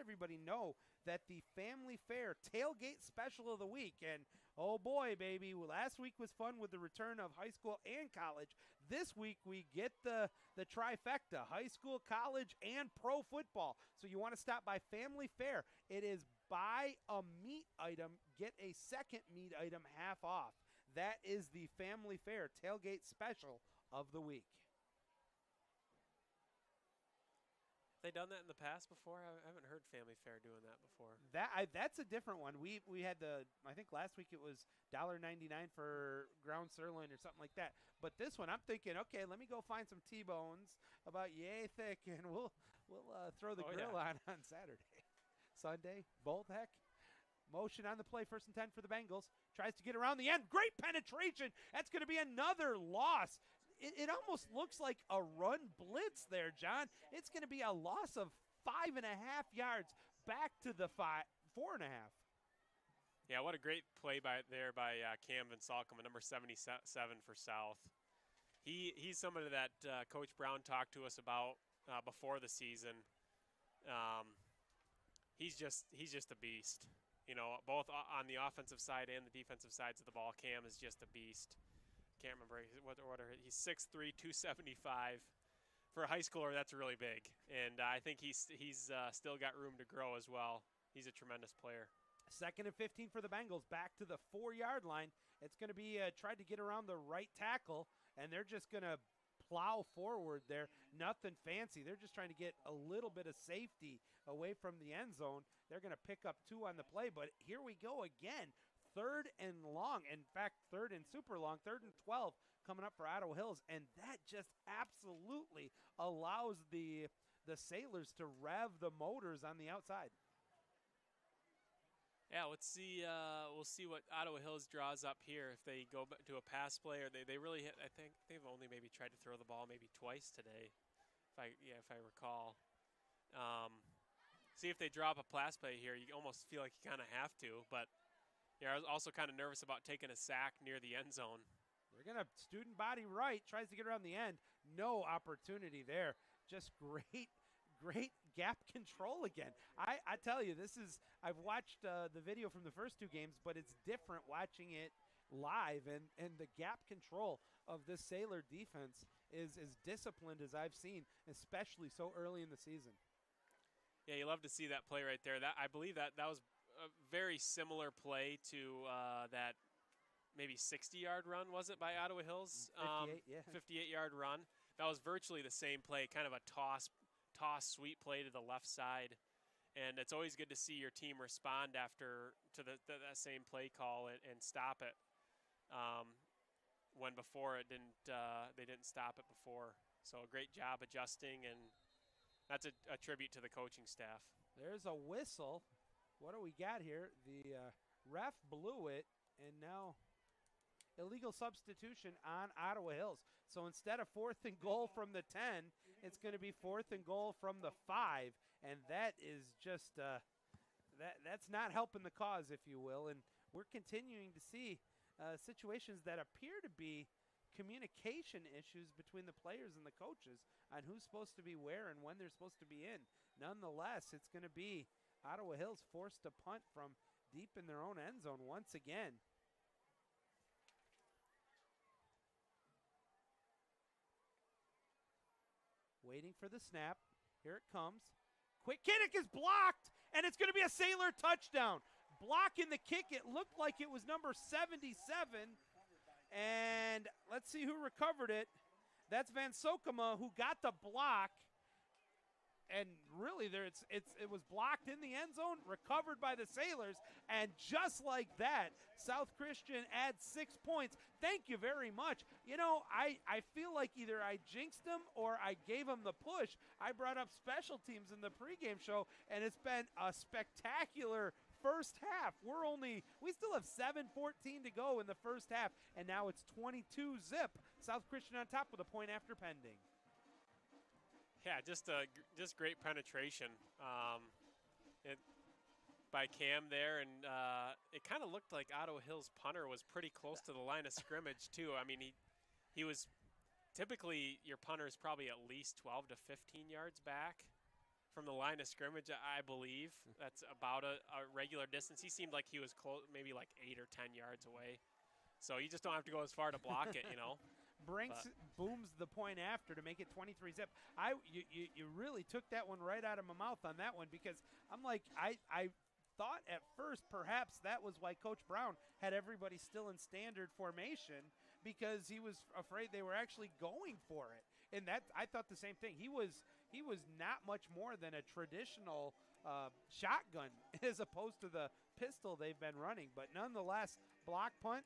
everybody know that the Family Fair Tailgate Special of the Week, and oh boy, baby, last week was fun with the return of high school and college. This week we get the trifecta, high school, college, and pro football. So you want to stop by Family Fair. It is buy a meat item, get a second meat item half off. That is the Family Fair Tailgate Special of the Week. They done that in the past before? I haven't heard Family Fare doing that before. That's a different one. We had I think last week it was $1.99 for ground sirloin or something like that. But this one, I'm thinking, okay, let me go find some T-bones about yay thick, and we'll throw the grill on Saturday. Sunday, both heck. Motion on the play, 1st and 10 for the Bengals. Tries to get around the end. Great penetration. That's going to be another loss. It almost looks like a run blitz there, John. It's going to be a loss of 5.5 yards back to the 4.5. Yeah, what a great play by Cam Van Salcombe, number 77 for South. He's somebody that Coach Brown talked to us about before the season. He's just a beast. Both on the offensive side and the defensive sides of the ball. Cam is just a beast. Can't remember he's 6'3", 275. For a high schooler, that's really big, and I think he's still got room to grow as well. He's a tremendous player. 2nd and 15 for the Bengals, back to the 4-yard line. It's going to be tried to get around the right tackle, and they're just going to plow forward there. Nothing fancy. They're just trying to get a little bit of safety away from the end zone. They're going to pick up 2 on the play, but here we go again. 3rd and long. In fact, 3rd and super long. 3rd and 12 coming up for Ottawa Hills, and that just absolutely allows the Sailors to rev the motors on the outside. Yeah, let's see. We'll see what Ottawa Hills draws up here. If they go to a pass play, or they really hit. I think they've only maybe tried to throw the ball maybe twice today, if I recall. See if they drop a pass play here. You almost feel like you kind of have to, but I was also kind of nervous about taking a sack near the end zone. They're going to student body right, tries to get around the end. No opportunity there. Just great gap control again. I tell you, I've watched the video from the first 2 games, but it's different watching it live, and the gap control of this Sailor defense is as disciplined as I've seen, especially so early in the season. Yeah, you love to see that play right there. I believe that was a very similar play to that maybe 60-yard run, was it, by Ottawa Hills? 58, yeah. 58-yard run. That was virtually the same play, kind of a toss sweep play to the left side. And it's always good to see your team respond to that same play call and stop it when before it didn't. They didn't stop it before. So a great job adjusting, and that's a tribute to the coaching staff. There's a whistle. What do we got here? The ref blew it, and now illegal substitution on Ottawa Hills. So instead of 4th and goal from the 10, it's going to be 4th and goal from the 5, and that is just that's not helping the cause, if you will. And we're continuing to see situations that appear to be communication issues between the players and the coaches on who's supposed to be where and when they're supposed to be in. Nonetheless, it's going to be Ottawa Hills forced to punt from deep in their own end zone once again. Waiting for the snap. Here it comes. Quick kick is blocked, and it's going to be a Sailor touchdown. Blocking the kick, it looked like it was number 77. And let's see who recovered it. That's Van Salcombe who got the block. And really, it was blocked in the end zone, recovered by the Sailors, and just like that, South Christian adds 6 points. Thank you very much. I feel like either I jinxed them or I gave them the push. I brought up special teams in the pregame show, and it's been a spectacular first half. We still have 7:14 to go in the first half, and now it's 22-zip. South Christian on top with a point after pending. Yeah, just great penetration by Cam there, and it kind of looked like Ottawa Hills' punter was pretty close to the line of scrimmage too. I mean, he was typically your punter is probably at least 12 to 15 yards back from the line of scrimmage. I believe that's about a regular distance. He seemed like he was close, maybe like 8 or 10 yards away. So you just don't have to go as far to block it, Brinks booms the point after to make it 23-zip. You really took that one right out of my mouth on that one, because I'm like, I thought at first perhaps that was why Coach Brown had everybody still in standard formation, because he was afraid they were actually going for it. And that I thought the same thing. He was he was not much more than a traditional shotgun as opposed to the pistol they've been running. But nonetheless, block punt,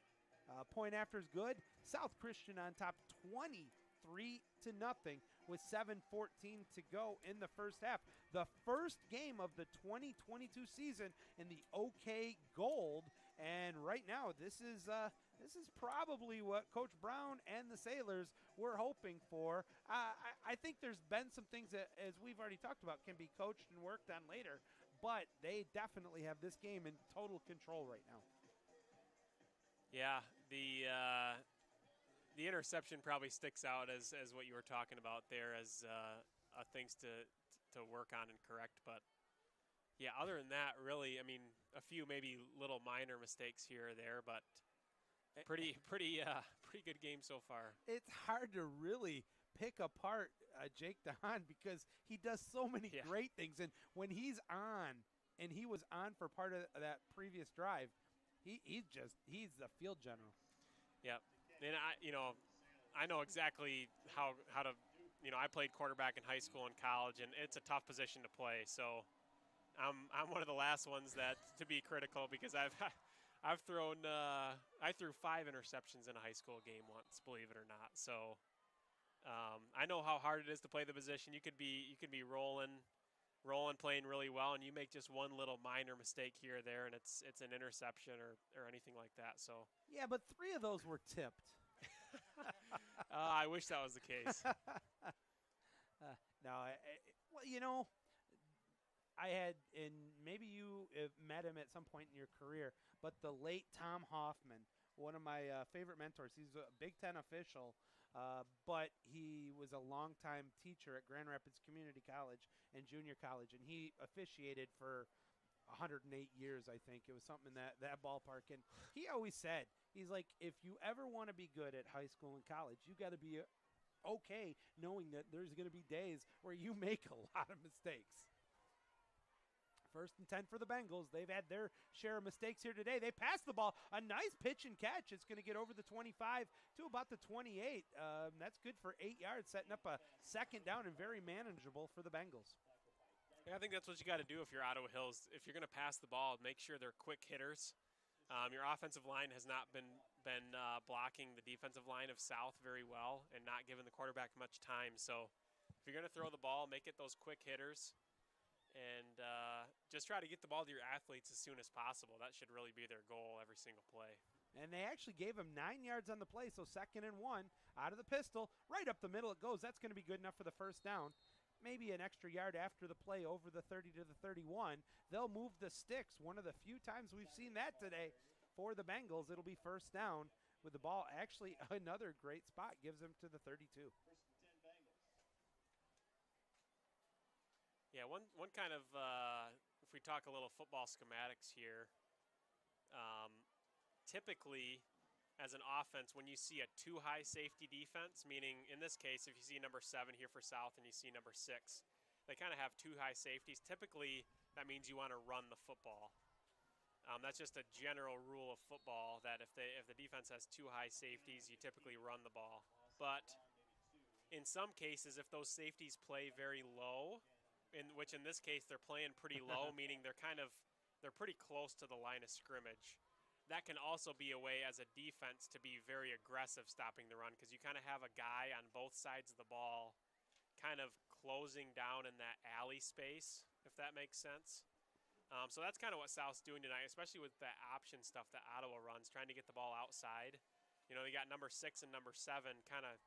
point after is good. South Christian on top 23-0 with 7:14 to go in the first half. The first game of the 2022 season in the OK Gold, and right now this is probably what Coach Brown and the Sailors were hoping for. I think there's been some things that, as we've already talked about, can be coached and worked on later, but they definitely have this game in total control right now. Yeah, the interception probably sticks out as what you were talking about there as things to work on and correct. But, yeah, other than that, really, I mean, a few maybe little minor mistakes here or there, but pretty good game so far. It's hard to really pick apart Jake DeHaan because he does so many great things. And when he's on, and he was on for part of that previous drive, he's the field general. Yep. And I know exactly how to, I played quarterback in high school and college, and it's a tough position to play. So I'm one of the last ones to be critical because I threw 5 interceptions in a high school game once, believe it or not. So I know how hard it is to play the position. You could be rolling, playing really well, and you make just one little minor mistake here or there, and it's an interception or anything like that. So yeah, but 3 of those were tipped. I wish that was the case. No, I had, and maybe you have met him at some point in your career, but the late Tom Hoffman, one of my favorite mentors. He's a Big Ten official, but he was a longtime teacher at Grand Rapids Community College and junior college, and he officiated for 108 years, I think. It was something in that ballpark. And he always said, he's like, if you ever want to be good at high school and college, you got to be okay knowing that there's going to be days where you make a lot of mistakes. 1st and 10 for the Bengals. They've had their share of mistakes here today. They passed the ball. A nice pitch and catch. It's going to get over the 25 to about the 28. That's good for 8 yards, setting up a 2nd down and very manageable for the Bengals. Yeah, I think that's what you got to do if you're Ottawa Hills. If you're going to pass the ball, make sure they're quick hitters. Your offensive line has not been blocking the defensive line of South very well and not giving the quarterback much time. So if you're going to throw the ball, make it those quick hitters. And just try to get the ball to your athletes as soon as possible. That should really be their goal every single play. And they actually gave him 9 yards on the play, so 2nd and 1 out of the pistol. Right up the middle it goes. That's going to be good enough for the 1st down. Maybe an extra yard after the play over the 30 to the 31. They'll move the sticks. One of the few times we've seen that today for the Bengals. It'll be 1st down with the ball. Actually, another great spot gives them to the 32. Yeah, one kind of, if we talk a little football schematics here, typically as an offense, when you see a too high safety defense, meaning in this case, if you see number 7 here for South and you see number 6, they kind of have too high safeties. Typically, that means you want to run the football. That's just a general rule of football that if the defense has too high safeties, you typically run the ball. But in some cases, if those safeties play very low, which in this case they're playing pretty low, meaning they're pretty close to the line of scrimmage. That can also be a way as a defense to be very aggressive stopping the run because you kind of have a guy on both sides of the ball kind of closing down in that alley space, if that makes sense. So that's kind of what South's doing tonight, especially with that option stuff that Ottawa runs, trying to get the ball outside. They got number 6 and number 7 kind of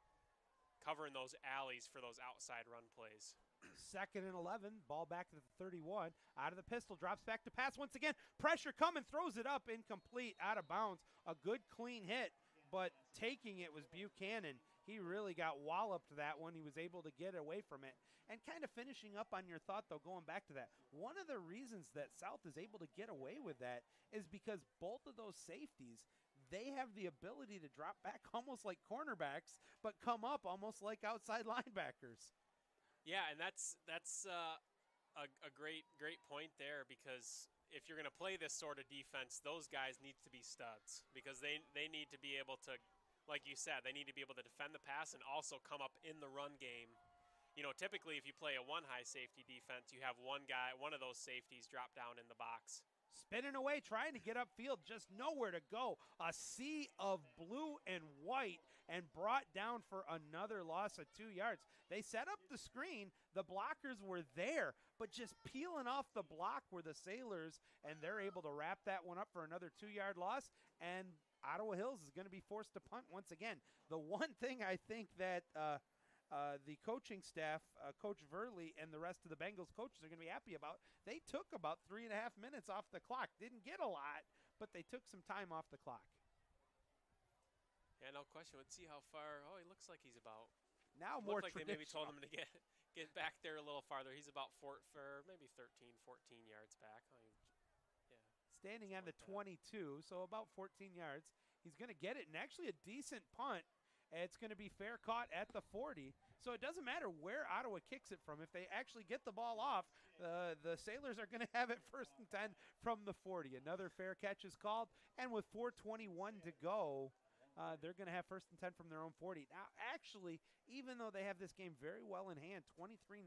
covering those alleys for those outside run plays. 2nd and 11, ball back to the 31. Out of the pistol, drops back to pass once again. Pressure coming, throws it up, incomplete, out of bounds. A good clean hit, but taking it was Buchanan. He really got walloped that one. He was able to get away from it. And kind of finishing up on your thought, though, going back to that, one of the reasons that South is able to get away with that is because both of those safeties, they have the ability to drop back almost like cornerbacks, but come up almost like outside linebackers. Yeah, and that's a great point there because if you're going to play this sort of defense, those guys need to be studs because they need to be able to, like you said, they need to be able to defend the pass and also come up in the run game typically if you play a one high safety defense, you have one of those safeties drop down in the box. Spinning away, trying to get upfield, just nowhere to go. A sea of blue and white, and brought down for another loss of 2 yards. They set up the screen. The blockers were there, but just peeling off the block were the Sailors, and they're able to wrap that one up for another 2-yard loss, and Ottawa Hills is going to be forced to punt once again. The one thing I think that the coaching staff, Coach Verley, and the rest of the Bengals coaches are going to be happy about, they took about 3.5 minutes off the clock. Didn't get a lot, but they took some time off the clock. Yeah, no question. Let's see how far. Oh, he looks like he's about. Now more like they maybe told him to get back there a little farther. He's about for maybe 13, 14 yards back. Yeah. Standing on the 22, so about 14 yards. He's going to get it, and actually a decent punt. It's going to be fair caught at the 40. So it doesn't matter where Ottawa kicks it from. If they actually get the ball off, the Sailors are going to have it 1st and 10 from the 40. Another fair catch is called, and with 4:21 to go, they're going to have 1st and 10 from their own 40. Now, actually, even though they have this game very well in hand, 23-0,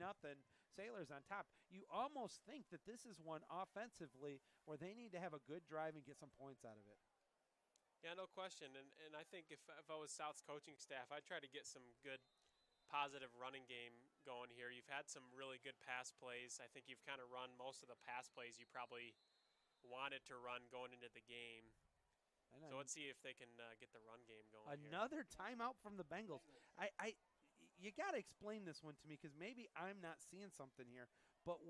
Sailors on top, you almost think that this is one offensively where they need to have a good drive and get some points out of it. Yeah, no question. And I think if I was South's coaching staff, I'd try to get some good positive running game going here. You've had some really good pass plays. I think you've kind of run most of the pass plays you probably wanted to run going into the game. So let's see if they can get the run game going. Another timeout from the Bengals. You got to explain this one to me, because maybe I'm not seeing something here, but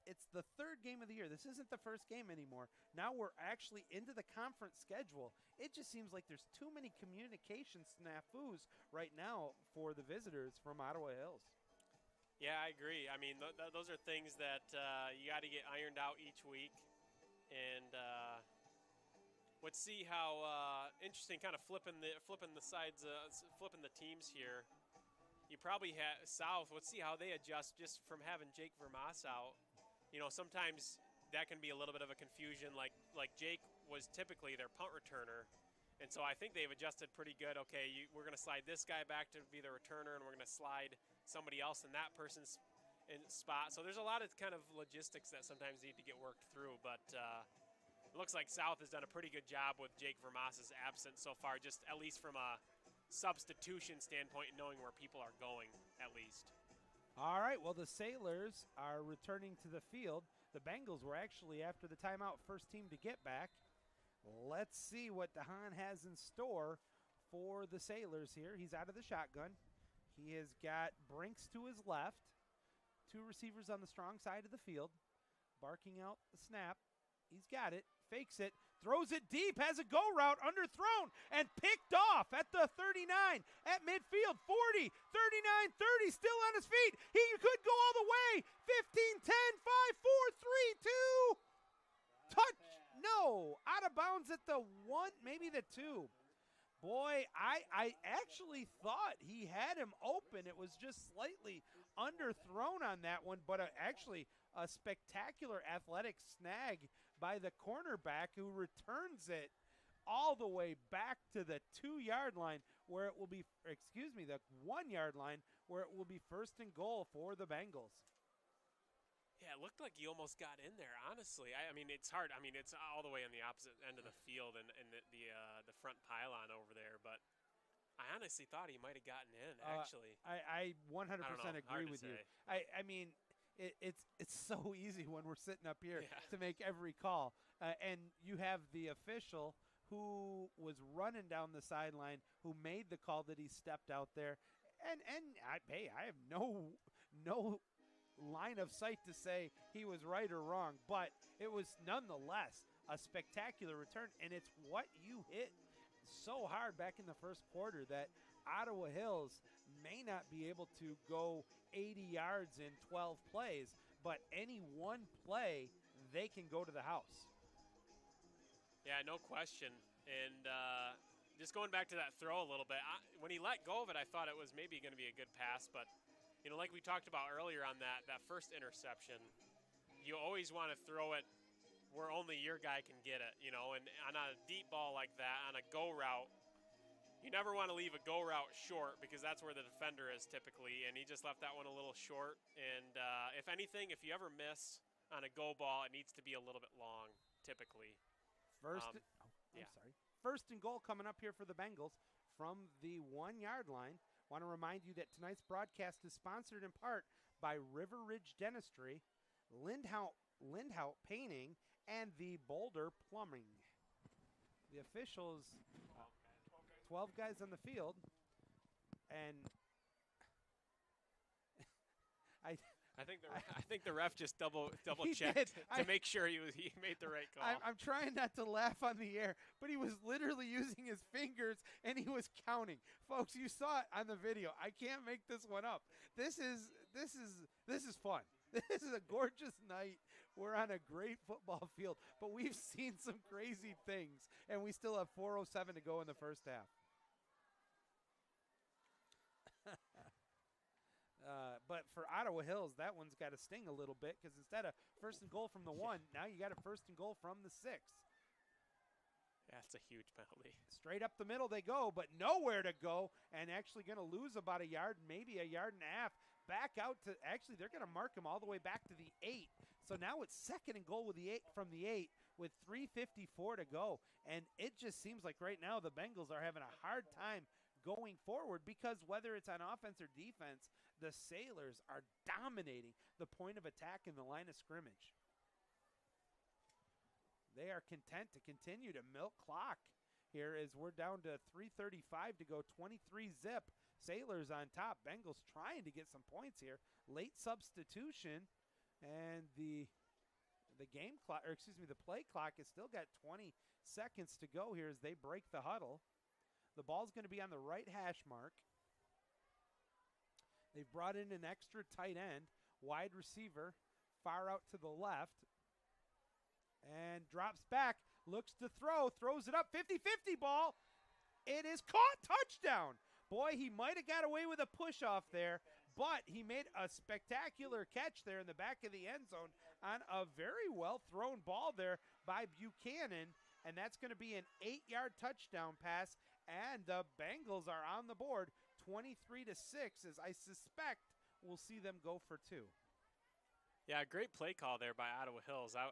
it's the 3rd game of the year. This isn't the first game anymore. Now we're actually into the conference schedule. It just seems like there's too many communication snafus right now for the visitors from Ottawa Hills. Yeah, I agree. I mean, those are things that you got to get ironed out each week. And let's see how interesting, kind of flipping the sides, flipping the teams here. You probably have South. Let's see how they adjust just from having Jake Vermas out. Sometimes that can be a little bit of a confusion. Like Jake was typically their punt returner, and so I think they've adjusted pretty good. Okay, we're going to slide this guy back to be the returner, and we're going to slide somebody else in that person's spot. So there's a lot of kind of logistics that sometimes need to get worked through, but it looks like South has done a pretty good job with Jake Vermas' absence so far, just at least from a substitution standpoint and knowing where people are going at least. All right, well, the Sailors are returning to the field. The Bengals were actually, after the timeout, first team to get back. Let's see what DeHaan has in store for the Sailors here. He's out of the shotgun. He has got Brinks to his left. 2 receivers on the strong side of the field. Barking out the snap. He's got it. Fakes it, throws it deep, has a go route, underthrown, and picked off at the 39, at midfield, 40, 39, 30, still on his feet. He could go all the way. 15, 10, 5, 4, 3, 2. Touch, no, out of bounds at the 1, maybe the 2. Boy, I actually thought he had him open. It was just slightly underthrown on that one, but actually a spectacular athletic snag by the cornerback, who returns it all the way back to the 2-yard line, where it will be, the 1-yard line, where it will be 1st and goal for the Bengals. Yeah, it looked like he almost got in there, honestly. I mean, it's hard. I mean, it's all the way on the opposite end of the field and the front pylon over there. But I honestly thought he might have gotten in, actually. I 100% agree with you. I mean, it's so easy when we're sitting up here to make every call. And you have the official who was running down the sideline, who made the call that he stepped out there. And I have no line of sight to say he was right or wrong, but it was nonetheless a spectacular return, and it's what you hit so hard back in the first quarter that Ottawa Hills may not be able to go 80 yards in 12 plays, but any one play, they can go to the house. Yeah, no question. And just going back to that throw a little bit, when he let go of it, I thought it was maybe going to be a good pass, but like we talked about earlier on that first interception, you always want to throw it where only your guy can get it, and on a deep ball like that, on a go route, you never want to leave a go route short because that's where the defender is typically, and he just left that one a little short. And if anything, if you ever miss on a go ball, it needs to be a little bit long typically. First and goal coming up here for the Bengals from the 1 yard line. Want to remind you that tonight's broadcast is sponsored in part by River Ridge Dentistry, Lindhout Painting, and the Boulder Plumbing. The officials, 12 guys on the field, and I think the ref just double checked to make sure he made the right call. I'm trying not to laugh on the air, but he was literally using his fingers and he was counting. Folks, you saw it on the video. I can't make this one up. This is fun. This is a gorgeous night. We're on a great football field, but we've seen some crazy things, and we still have 4:07 to go in the first half. But for Ottawa Hills, that one's got to sting a little bit because instead of first and goal from the 1, now you got a first and goal from the 6. Yeah, it's a huge penalty. Straight up the middle they go, but nowhere to go, and actually going to lose about a yard, maybe a yard and a half. Back out to, actually, they're going to mark him all the way back to the 8. So now it's second and goal with the 8 from the 8 with 3:54 to go. And it just seems like right now the Bengals are having a hard time going forward because whether it's on offense or defense, the Sailors are dominating the point of attack in the line of scrimmage. They are content to continue to milk clock here as we're down to 3:35 to go, 23-zip. Sailors on top. Bengals trying to get some points here. Late substitution, and the game clock, or excuse me, the play clock has still got 20 seconds to go here as they break the huddle. The ball's going to be on the right hash mark. They've brought in an extra tight end, wide receiver, far out to the left. And drops back, looks to throw, throws it up, 50-50 ball. It is caught, touchdown. Boy, he might have got away with a push-off there, but he made a spectacular catch there in the back of the end zone on a very well-thrown ball there by Buchanan, and that's going to be an 8-yard touchdown pass, and the Bengals are on the board 23-6, as I suspect we'll see them go for 2. Yeah, great play call there by Ottawa Hills. I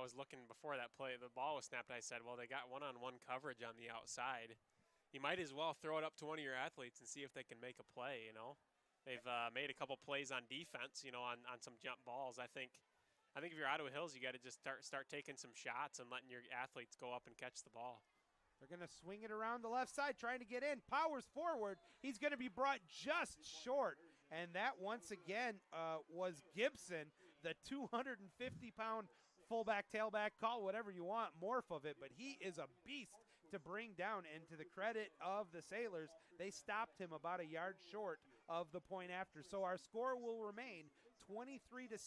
was looking before that play. The ball was snapped. I said, well, they got one-on-one coverage on the outside. You might as well throw it up to one of your athletes and see if they can make a play, They've made a couple plays on defense, on some jump balls. I think if you're Ottawa Hills, you got to just start taking some shots and letting your athletes go up and catch the ball. They're going to swing it around the left side, trying to get in. Powers forward. He's going to be brought just short. And that, once again, was Gibson, the 250-pound fullback, tailback, call whatever you want, morph of it. But he is a beast to bring down. And to the credit of the Sailors, they stopped him about a yard short of the point after. So our score will remain 23-6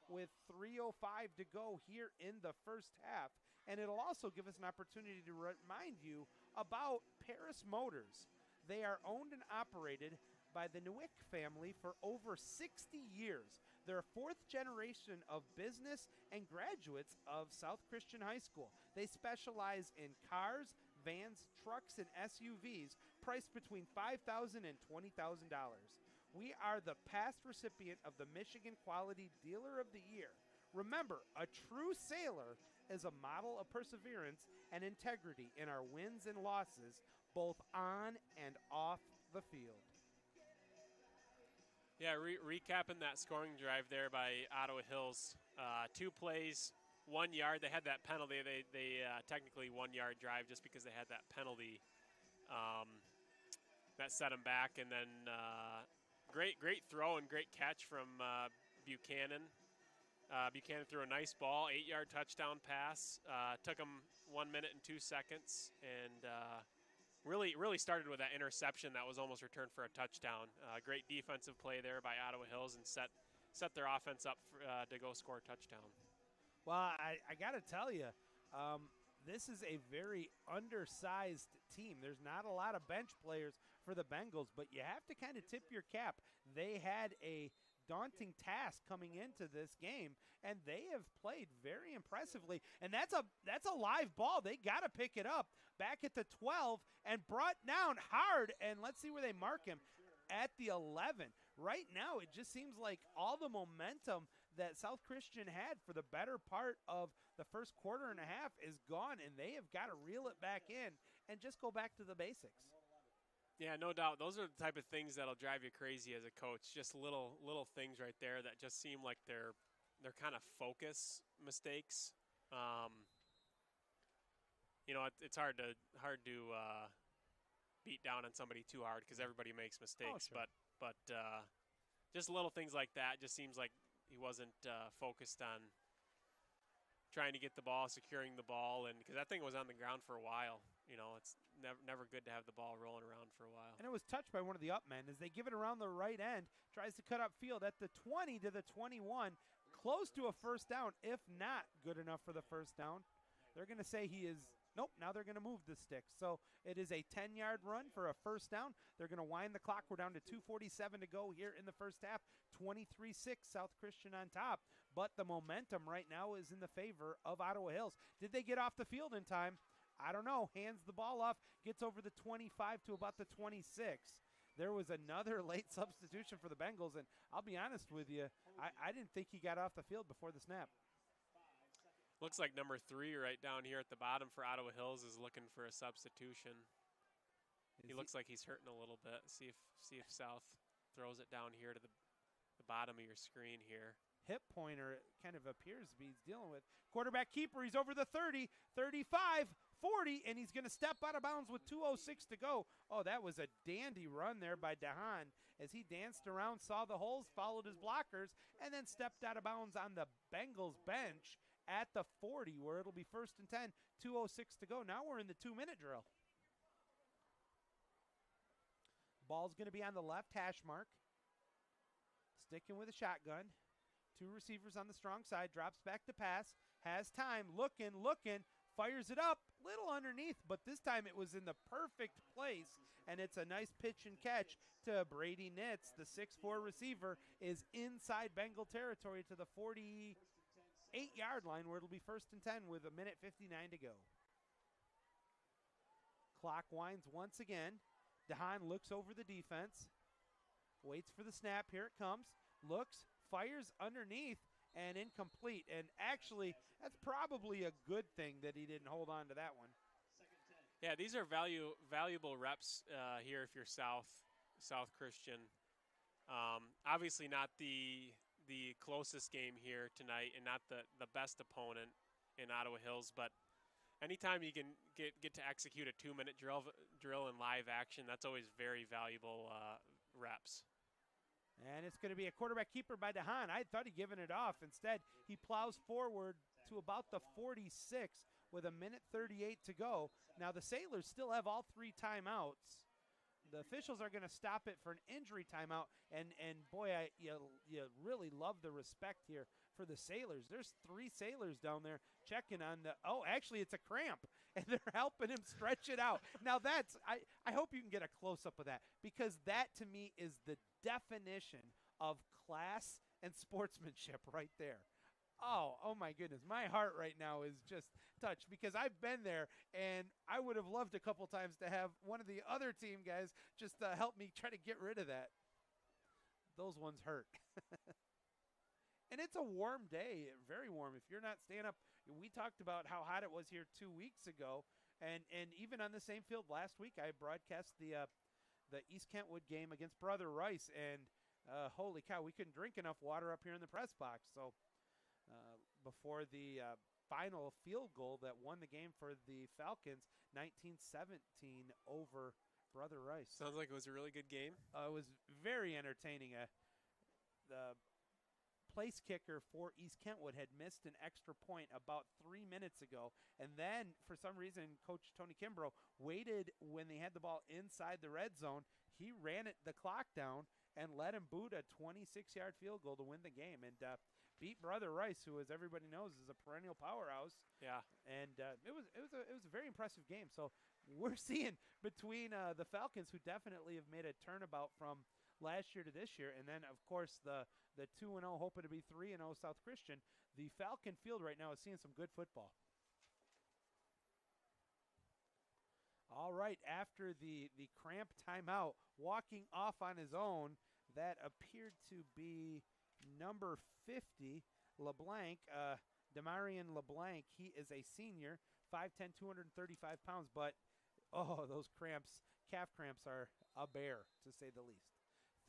with 3:05 to go here in the first half. And it'll also give us an opportunity to remind you about Paris Motors. They are owned and operated by the Newick family for over 60 years. They're a fourth generation of business and graduates of South Christian High School. They specialize in cars, vans, trucks, and SUVs priced between $5,000 and $20,000. We are the past recipient of the Michigan Quality Dealer of the Year. Remember, a true Sailor is a model of perseverance and integrity in our wins and losses, both on and off the field. Yeah, recapping that scoring drive there by Ottawa Hills. 2 plays, 1 yard. They had that penalty. They technically 1 yard drive just because they had that penalty that set them back. And then great throw and great catch from Buchanan. Buchanan threw a nice ball, 8-yard touchdown pass. Took him 1 minute and 2 seconds, and really started with that interception that was almost returned for a touchdown. Great defensive play there by Ottawa Hills and set their offense up to go score a touchdown. Well, I got to tell you, this is a very undersized team. There's not a lot of bench players for the Bengals, but you have to kind of tip your cap. They had a daunting task coming into this game, and they have played very impressively. And that's a live ball. They got to pick it up. back at the 12 and brought down hard. And let's see where they mark him at the 11. Right now, it just seems like all the momentum that South Christian had for the better part of the first quarter and a half is gone, and they have got to reel it back in and just go back to the basics. Yeah, no doubt. Those are the type of things that'll drive you crazy as a coach. Just little things right there that just seem like they're kind of focus mistakes. It's hard to beat down on somebody too hard because everybody makes mistakes. Oh, sure. But just little things like that just seems like he wasn't focused on trying to get the ball, securing the ball, and because that thing was on the ground for a while. It's never good to have the ball rolling around for a while. And it was touched by one of the up men as they give it around the right end, tries to cut up field at the 20 to the 21, close to a first down, if not good enough for the first down. They're going to say he is. Nope, now they're going to move the sticks. So it is a 10-yard run for a first down. They're going to wind the clock. We're down to 2:47 to go here in the first half. 23-6, South Christian on top. But the momentum right now is in the favor of Ottawa Hills. Did they get off the field in time? I don't know. Hands the ball off, gets over the 25 to about the 26. There was another late substitution for the Bengals, and I'll be honest with you, I didn't think he got off the field before the snap. Looks like number 3 right down here at the bottom for Ottawa Hills is looking for a substitution. He looks like he's hurting a little bit. See if South throws it down here to the bottom of your screen here. Hip pointer, it kind of appears to be he's dealing with. Quarterback keeper, he's over the 30, 35, 40, and he's going to step out of bounds with 2:06 to go. Oh, that was a dandy run there by DeHaan as he danced around, saw the holes, followed his blockers, and then stepped out of bounds on the Bengals bench at the 40, where it'll be first and 10, 2:06 to go. Now we're in the 2-minute drill. Ball's going to be on the left hash mark. Sticking with a shotgun. 2 receivers on the strong side, drops back to pass, has time, looking, fires it up, little underneath, but this time it was in the perfect place, and it's a nice pitch and catch to Brady Nitz. The 6'4 receiver is inside Bengal territory to the 48-yard line, where it'll be first and 10 with 1:59 to go. Clock winds once again. DeHaan looks over the defense, waits for the snap. Here it comes. Looks, fires underneath, and incomplete. And actually, that's probably a good thing that he didn't hold on to that one. Yeah, these are valuable reps here if you're South Christian. Obviously not the closest game here tonight and not the best opponent in Ottawa Hills, but anytime you can get to execute a 2-minute drill in live action, that's always very valuable reps. And it's going to be a quarterback keeper by DeHaan. I thought he'd given it off. Instead, he plows forward to about the 46 with 1:38 to go. Now, the Sailors still have all 3 timeouts. The officials are going to stop it for an injury timeout. And boy, you really love the respect here for the Sailors. There's 3 Sailors down there checking on the – oh, actually, it's a cramp. And they're helping him stretch it out. Now, that's – I hope you can get a close-up of that, because that, to me, is the definition of class and sportsmanship right there. Oh my goodness. My heart right now is just touched, because I've been there, and I would have loved a couple times to have one of the other team guys just help me try to get rid of that. Those ones hurt. And it's a warm day, very warm. If you're not staying up, we talked about how hot it was here 2 weeks ago, and even on the same field last week, I broadcast the East Kentwood game against Brother Rice, and holy cow, we couldn't drink enough water up here in the press box. So before the final field goal that won the game for the Falcons, 19-17 over Brother Rice. Sounds like it was a really good game. It was very entertaining. The place kicker for East Kentwood had missed an extra point about 3 minutes ago, and then for some reason Coach Tony Kimbrough waited when they had the ball inside the red zone. He ran the clock down and let him boot a 26-yard field goal to win the game, and beat Brother Rice, who, as everybody knows, is a perennial powerhouse. Yeah, and it was a very impressive game. So we're seeing between the Falcons, who definitely have made a turnabout from last year to this year, and then of course the 2-0 hoping to be 3-0 South Christian. The Falcon field right now is seeing some good football. All right, after the cramp timeout, walking off on his own, that appeared to be number 50, LeBlanc, Demarion LeBlanc. He is a senior, 5'10", 235 pounds, but, oh, those cramps, calf cramps are a bear, to say the least.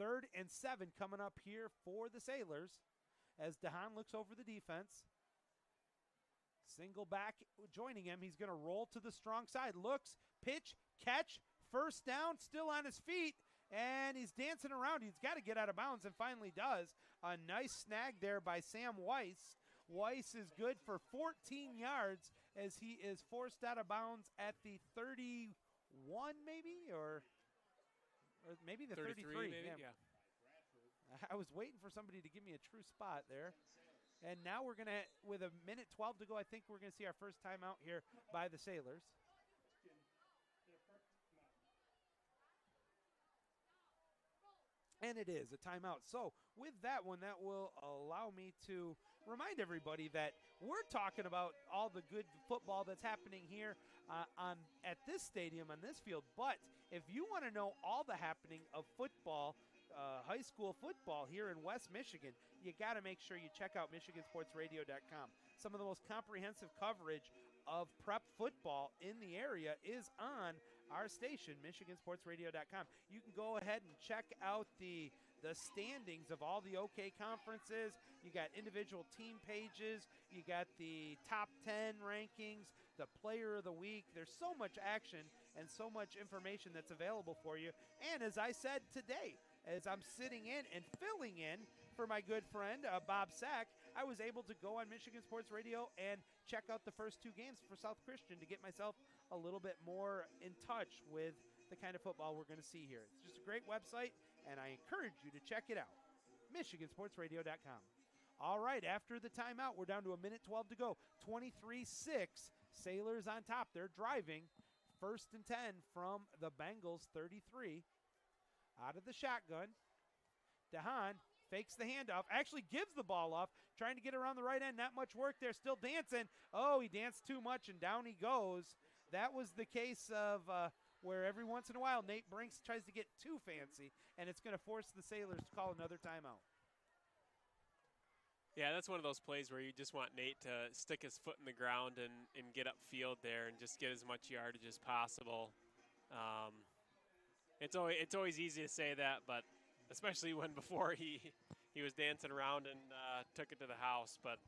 3rd and 7 coming up here for the Sailors as DeHaan looks over the defense. Single back joining him. He's going to roll to the strong side. Looks, pitch, catch, first down, still on his feet, and he's dancing around. He's got to get out of bounds and finally does. A nice snag there by Sam Weiss. Weiss is good for 14 yards as he is forced out of bounds at the 31 maybe, or maybe the 33. Maybe, yeah. I was waiting for somebody to give me a true spot there. And now we're going to, with a minute 12 to go, I think we're going to see our first timeout here by the Sailors. And it is a timeout. So with that one, that will allow me to remind everybody that we're talking about all the good football that's happening here at this stadium, on this field. But if you want to know all the happening of football, high school football here in West Michigan, you got to make sure you check out MichiganSportsRadio.com. Some of the most comprehensive coverage of prep football in the area is on our station, MichiganSportsRadio.com. You can go ahead and check out the standings of all the OK conferences. You got individual team pages. You got the top 10 rankings, the player of the week. There's so much action and so much information that's available for you. And as I said today, as I'm sitting in and filling in for my good friend, Bob Sack, I was able to go on Michigan Sports Radio and check out the first 2 games for South Christian to get myself a little bit more in touch with the kind of football we're going to see here. It's just a great website, and I encourage you to check it out, MichiganSportsRadio.com. All right, after the timeout, we're down to a minute 12 to go. 23-6, Sailors on top. They're driving. 1st and 10 from the Bengals 33. Out of the shotgun, DeHaan fakes the handoff, actually gives the ball off, trying to get around the right end. Not much work there, still dancing. Oh, he danced too much, and down he goes. That was the case of where every once in a while Nate Brinks tries to get too fancy, and it's going to force the Sailors to call another timeout. Yeah, that's one of those plays where you just want Nate to stick his foot in the ground and get upfield there and just get as much yardage as possible. It's always easy to say that, but especially when before he was dancing around and took it to the house. But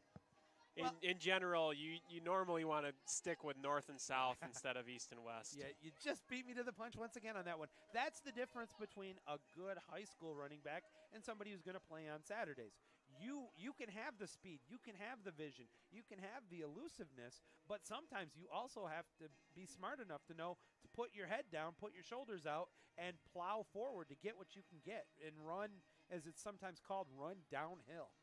in general, you normally want to stick with north and south instead of east and west. Yeah, you just beat me to the punch once again on that one. That's the difference between a good high school running back and somebody who's going to play on Saturdays. You can have the speed, you can have the vision, you can have the elusiveness, but sometimes you also have to be smart enough to know to put your head down, put your shoulders out, and plow forward to get what you can get and run, as it's sometimes called, run downhill.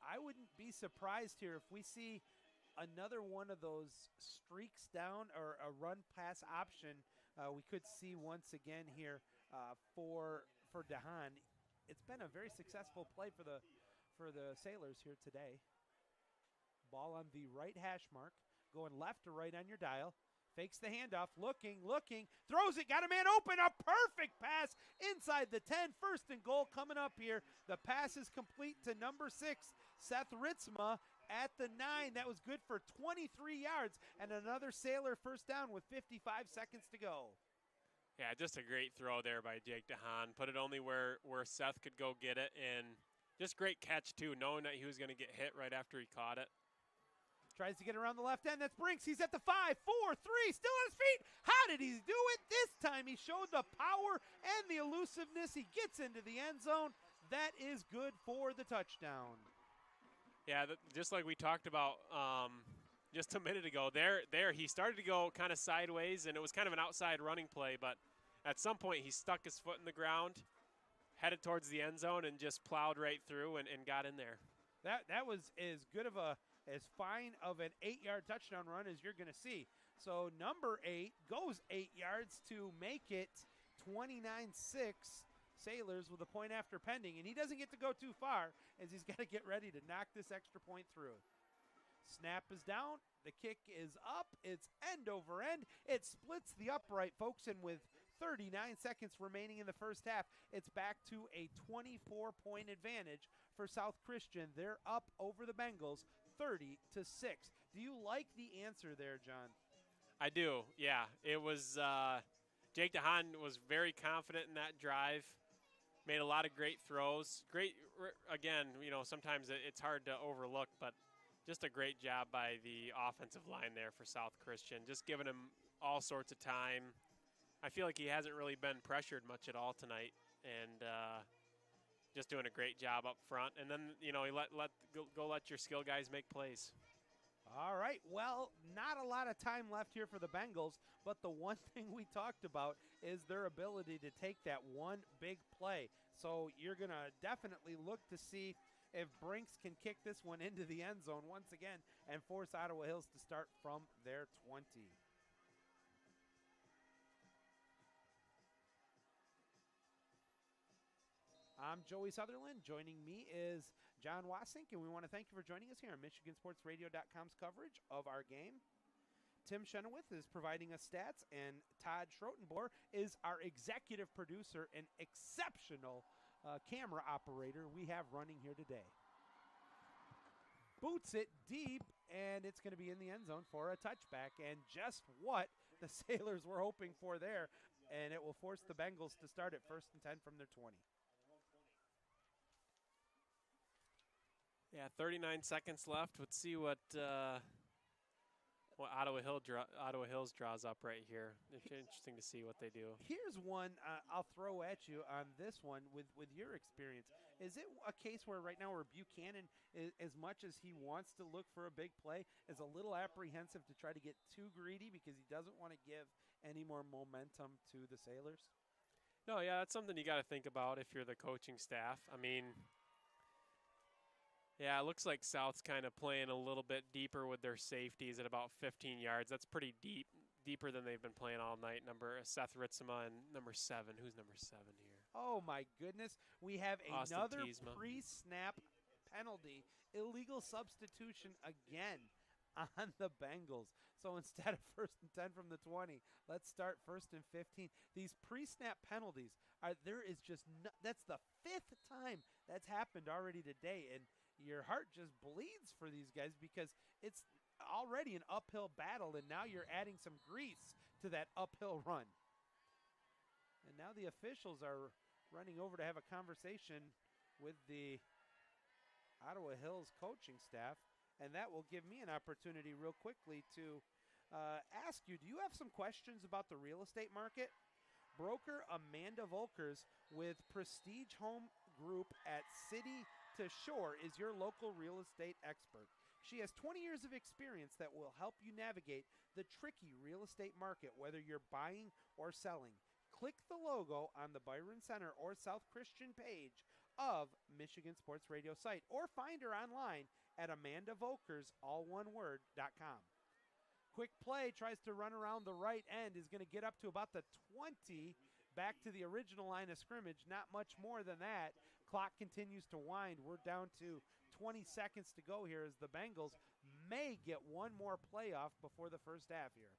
I wouldn't be surprised here if we see another one of those streaks down or a run pass option. We could see once again here for DeHaan. It's been a very successful play for the Sailors here today. Ball on the right hash mark, going left to right on your dial. Fakes the handoff, looking, throws it, got a man open, a perfect pass inside the 10, 1st and goal coming up here. The pass is complete to number 6, Seth Ritzma at the 9. That was good for 23 yards, and another Sailor first down with 55 seconds to go. Yeah, just a great throw there by Jake DeHaan. Put it only where Seth could go get it, and just great catch, too, knowing that he was going to get hit right after he caught it. Tries to get around the left end. That's Brinks. He's at the 5, 4, 3, still on his feet. How did he do it this time? He showed the power and the elusiveness. He gets into the end zone. That is good for the touchdown. Yeah, just like we talked about just a minute ago, there he started to go kind of sideways, and it was kind of an outside running play, but at some point he stuck his foot in the ground, headed towards the end zone, and just plowed right through and got in there. That was as good of as fine of an 8-yard touchdown run as you're going to see. So number 8 goes 8 yards to make it 29-6 Sailors with a point after pending. And he doesn't get to go too far as he's got to get ready to knock this extra point through. Snap is down. The kick is up. It's end over end. It splits the upright, folks, and with 39 seconds remaining in the first half, it's back to a 24-point advantage for South Christian. They're up over the Bengals 30-6. Do you like the answer there, John? I do, yeah. It was Jake DeHaan was very confident in that drive, made a lot of great throws. Great, again, sometimes it's hard to overlook, but just a great job by the offensive line there for South Christian, just giving him all sorts of time. I feel like he hasn't really been pressured much at all tonight, and just doing a great job up front. And then, he let your skill guys make plays. All right, well, not a lot of time left here for the Bengals, but the one thing we talked about is their ability to take that one big play. So you're going to definitely look to see if Brinks can kick this one into the end zone once again and force Ottawa Hills to start from their 20. I'm Joey Sutherland. Joining me is John Wasink, and we want to thank you for joining us here on MichiganSportsRadio.com's coverage of our game. Tim Chenoweth is providing us stats, and Todd Schrotenboer is our executive producer and exceptional camera operator we have running here today. Boots it deep, and it's going to be in the end zone for a touchback, and just what the Sailors were hoping for there, and it will force the Bengals to start at 1st and 10 from their 20. Yeah, 39 seconds left. Let's see what Ottawa Hills draws up right here. It's interesting to see what they do. Here's one I'll throw at you on this one with your experience. Is it a case where right now where Buchanan, as much as he wants to look for a big play, is a little apprehensive to try to get too greedy because he doesn't want to give any more momentum to the Sailors? No, yeah, that's something you got to think about if you're the coaching staff. I mean, yeah, it looks like South's kind of playing a little bit deeper with their safeties at about 15 yards. That's pretty deep, deeper than they've been playing all night. Seth Ritzema and number 7. Who's number 7 here? Oh, my goodness. We have Austin another Teasma. pre-snap penalty, illegal substitution again on the Bengals. So instead of 1st and 10 from the 20, let's start 1st and 15. These pre-snap penalties, that's the 5th time that's happened already today, and your heart just bleeds for these guys because it's already an uphill battle, and now you're adding some grease to that uphill run. And now the officials are running over to have a conversation with the Ottawa Hills coaching staff, and that will give me an opportunity real quickly to ask you, do you have some questions about the real estate market? Broker Amanda Volkers with Prestige Home Group at City to Shore is your local real estate expert. She has 20 years of experience that will help you navigate the tricky real estate market, whether you're buying or selling. Click the logo on the Byron Center or South Christian page of Michigan Sports Radio site, or find her online at amandavolkers.com. Quick play tries to run around the right end, is going to get up to about the 20, back to the original line of scrimmage, not much more than that. Clock continues to wind. We're down to 20 seconds to go here as the Bengals may get one more playoff before the first half here.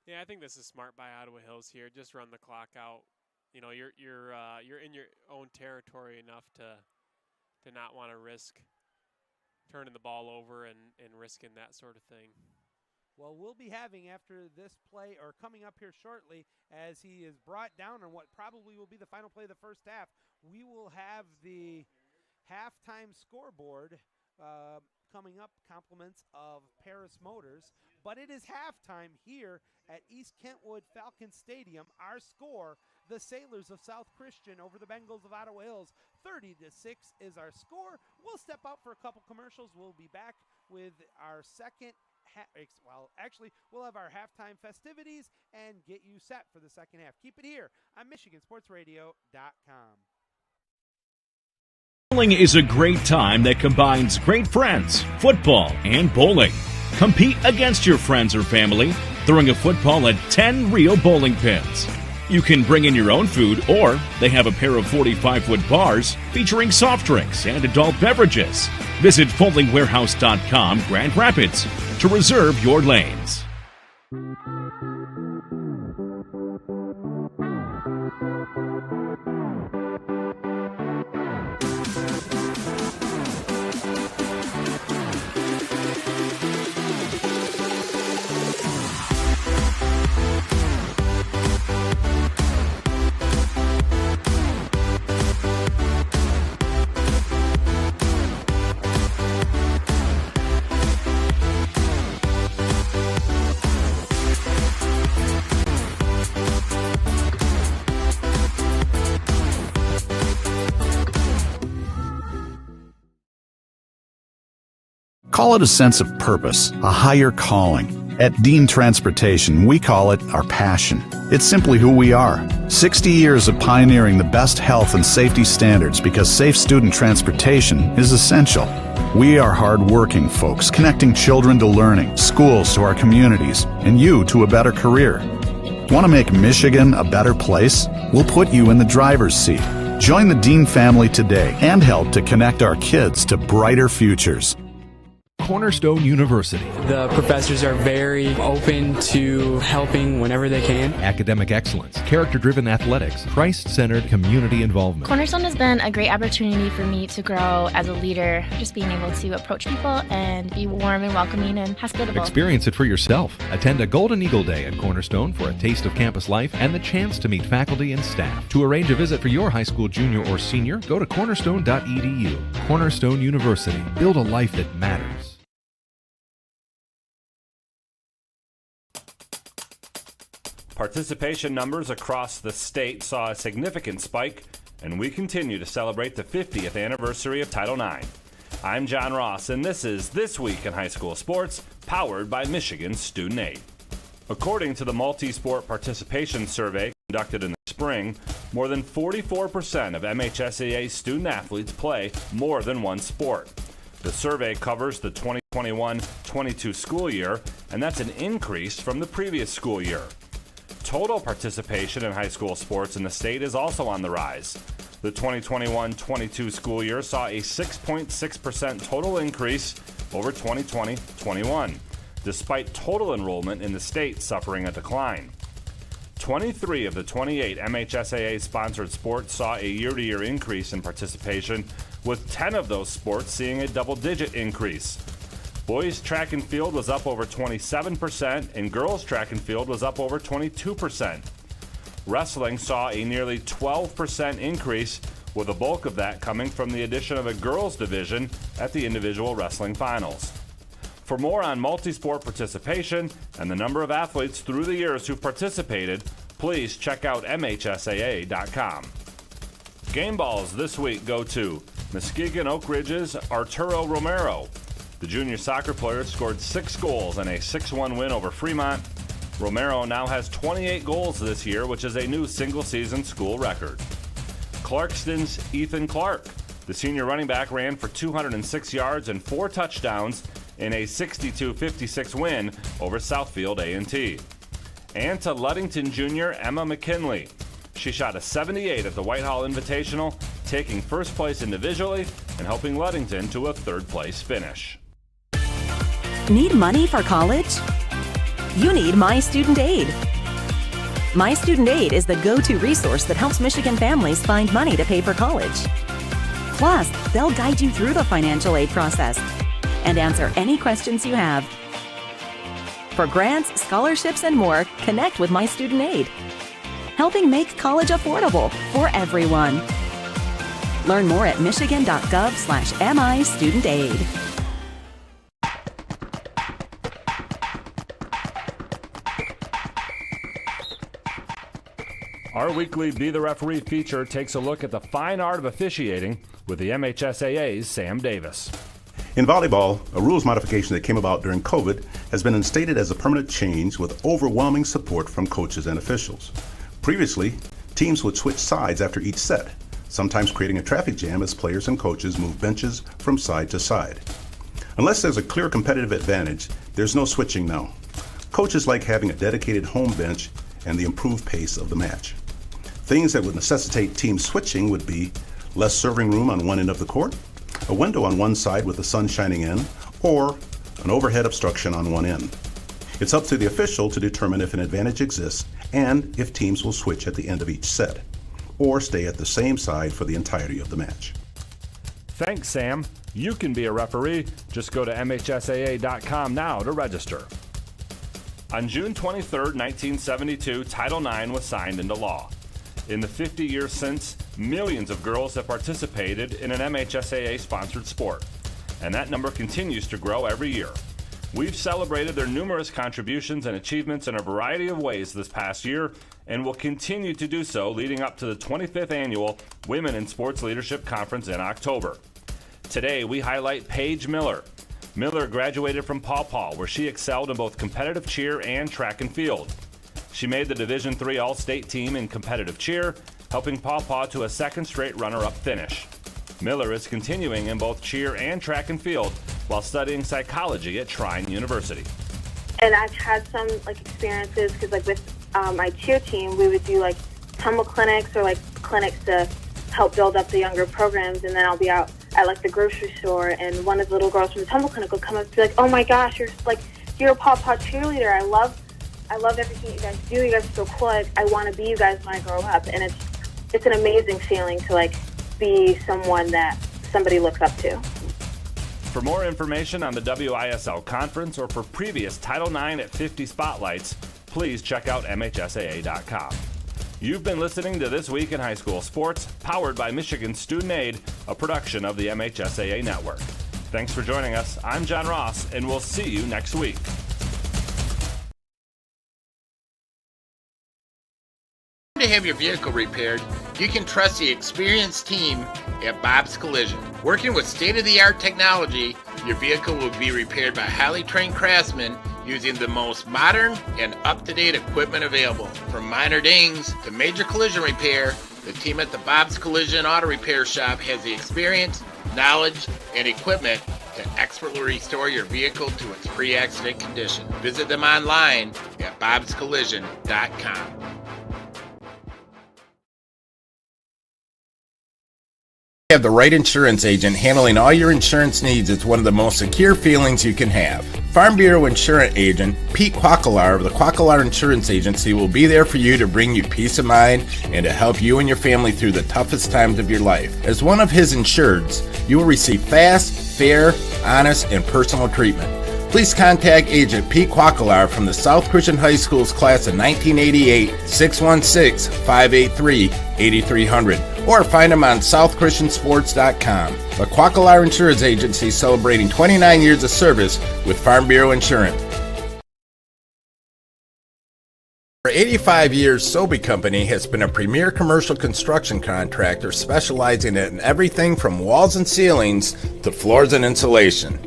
Yeah, I think this is smart by Ottawa Hills here. Just run the clock out. You're in your own territory enough to not want to risk turning the ball over and risking that sort of thing. Well, we'll be having after this play, or coming up here shortly, as he is brought down on what probably will be the final play of the first half, we will have the halftime scoreboard coming up, compliments of Paris Motors. But it is halftime here at East Kentwood Falcon Stadium. Our score, the Sailors of South Christian over the Bengals of Ottawa Hills, 30-6 is our score. We'll step out for a couple commercials. We'll be back with our second we'll have our halftime festivities and get you set for the second half. Keep it here on MichiganSportsRadio.com. Bowling is a great time that combines great friends, football, and bowling. Compete against your friends or family, throwing a football at 10 real bowling pins. You can bring in your own food, or they have a pair of 45-foot bars featuring soft drinks and adult beverages. Visit foldingwarehouse.com, Grand Rapids, to reserve your lanes. Call it a sense of purpose, a higher calling. At Dean Transportation, we call it our passion. It's simply who we are. 60 years of pioneering the best health and safety standards because safe student transportation is essential. We are hard-working folks, connecting children to learning, schools to our communities, and you to a better career. Want to make Michigan a better place? We'll put you in the driver's seat. Join the Dean family today and help to connect our kids to brighter futures. Cornerstone University. The professors are very open to helping whenever they can. Academic excellence, character-driven athletics, Christ-centered community involvement. Cornerstone has been a great opportunity for me to grow as a leader, just being able to approach people and be warm and welcoming and hospitable. Experience it for yourself. Attend a Golden Eagle Day at Cornerstone for a taste of campus life and the chance to meet faculty and staff. To arrange a visit for your high school junior or senior, go to cornerstone.edu. Cornerstone University. Build a life that matters. Participation numbers across the state saw a significant spike, and we continue to celebrate the 50th anniversary of Title IX. I'm John Ross, and this is This Week in High School Sports, powered by Michigan Student Aid. According to the Multi-Sport Participation Survey conducted in the spring, more than 44% of MHSAA student-athletes play more than one sport. The survey covers the 2021-22 school year, and that's an increase from the previous school year. Total participation in high school sports in the state is also on the rise. The 2021-22 school year saw a 6.6% total increase over 2020-21, despite total enrollment in the state suffering a decline. 23 of the 28 MHSAA-sponsored sports saw a year-to-year increase in participation, with 10 of those sports seeing a double-digit increase. Boys track and field was up over 27%, and girls track and field was up over 22%. Wrestling saw a nearly 12% increase, with a bulk of that coming from the addition of a girls division at the individual wrestling finals. For more on multi-sport participation and the number of athletes through the years who've participated, please check out MHSAA.com. Game balls this week go to Muskegon Oak Ridge's Arturo Romero. The junior soccer player scored 6 goals in a 6-1 win over Fremont. Romero now has 28 goals this year, which is a new single-season school record. Clarkston's Ethan Clark. The senior running back ran for 206 yards and 4 touchdowns in a 62-56 win over Southfield A&T. And to Ludington junior Emma McKinley. She shot a 78 at the Whitehall Invitational, taking first place individually and helping Ludington to a third-place finish. Need money for college? You need My Student Aid. My Student Aid is the go-to resource that helps Michigan families find money to pay for college. Plus, they'll guide you through the financial aid process and answer any questions you have. For grants, scholarships, and more, connect with My Student Aid, helping make college affordable for everyone. Learn more at michigan.gov/MIStudentAid. Our weekly Be the Referee feature takes a look at the fine art of officiating with the MHSAA's Sam Davis. In volleyball, a rules modification that came about during COVID has been instated as a permanent change with overwhelming support from coaches and officials. Previously, teams would switch sides after each set, sometimes creating a traffic jam as players and coaches move benches from side to side. Unless there's a clear competitive advantage, there's no switching now. Coaches like having a dedicated home bench, and the improved pace of the match. Things that would necessitate team switching would be less serving room on one end of the court, a window on one side with the sun shining in, or an overhead obstruction on one end. It's up to the official to determine if an advantage exists and if teams will switch at the end of each set, or stay at the same side for the entirety of the match. Thanks, Sam. You can be a referee. Just go to MHSAA.com now to register. On June 23, 1972, Title IX was signed into law. In the 50 years since, millions of girls have participated in an MHSAA-sponsored sport, and that number continues to grow every year. We've celebrated their numerous contributions and achievements in a variety of ways this past year, and will continue to do so leading up to the 25th Annual Women in Sports Leadership Conference in October. Today, we highlight Paige Miller. Miller graduated from Paw Paw, where she excelled in both competitive cheer and track and field. She made the Division III All-State team in competitive cheer, helping Paw Paw to a second straight runner-up finish. Miller is continuing in both cheer and track and field while studying psychology at Trine University. And I've had some experiences because with my cheer team, we would do tumble clinics or clinics to help build up the younger programs, and then I'll be out at the grocery store, and one of the little girls from the tumble clinic will come up and be like, "Oh my gosh, you're a Paw Paw cheerleader. I love everything you guys do. You guys are so cool. I want to be you guys when I grow up." And it's an amazing feeling to be someone that somebody looks up to. For more information on the WISL conference or for previous Title IX at 50 spotlights, please check out MHSAA.com. You've been listening to This Week in High School Sports, powered by Michigan Student Aid, a production of the MHSAA Network. Thanks for joining us. I'm John Ross, and we'll see you next week. To have your vehicle repaired, you can trust the experienced team at Bob's Collision. Working with state-of-the-art technology, your vehicle will be repaired by highly trained craftsmen using the most modern and up-to-date equipment available. From minor dings to major collision repair, the team at the Bob's Collision Auto Repair Shop has the experience, knowledge, and equipment to expertly restore your vehicle to its pre-accident condition. Visit them online at bobscollision.com. Have the right insurance agent handling all your insurance needs is one of the most secure feelings you can have. Farm Bureau Insurance Agent Pete Quacklar of the Quacklar Insurance Agency will be there for you to bring you peace of mind and to help you and your family through the toughest times of your life. As one of his insureds, you will receive fast, fair, honest, and personal treatment. Please contact Agent Pete Quacklar from the South Christian High School's class of 1988, 616-583-8300, or find him on southchristiansports.com. The Quacklar Insurance Agency celebrating 29 years of service with Farm Bureau Insurance. For 85 years, Sobey Company has been a premier commercial construction contractor specializing in everything from walls and ceilings to floors and insulation.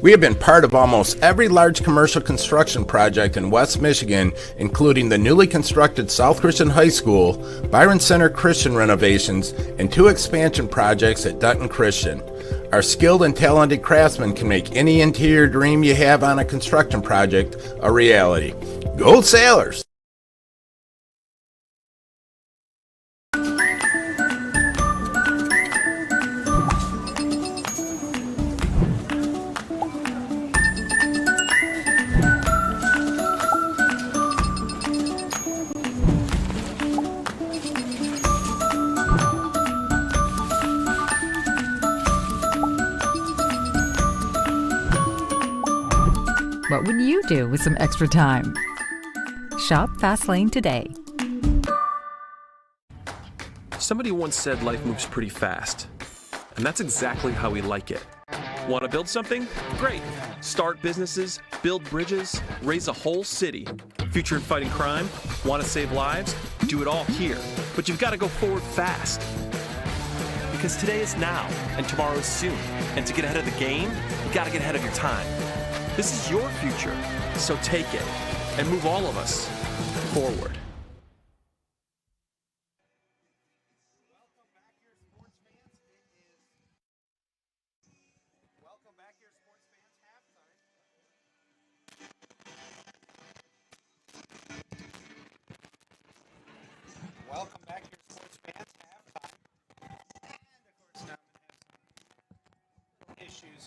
We have been part of almost every large commercial construction project in West Michigan, including the newly constructed South Christian High School, Byron Center Christian renovations, and 2 expansion projects at Dutton Christian. Our skilled and talented craftsmen can make any interior dream you have on a construction project a reality. Go Sailors! What would you do with some extra time? Shop Fastlane today. Somebody once said life moves pretty fast, and that's exactly how we like it. Want to build something? Great. Start businesses, build bridges, raise a whole city. Future in fighting crime? Want to save lives? Do it all here. But you've got to go forward fast. Because today is now, and tomorrow is soon. And to get ahead of the game, you got to get ahead of your time. This is your future, so take it and move all of us forward.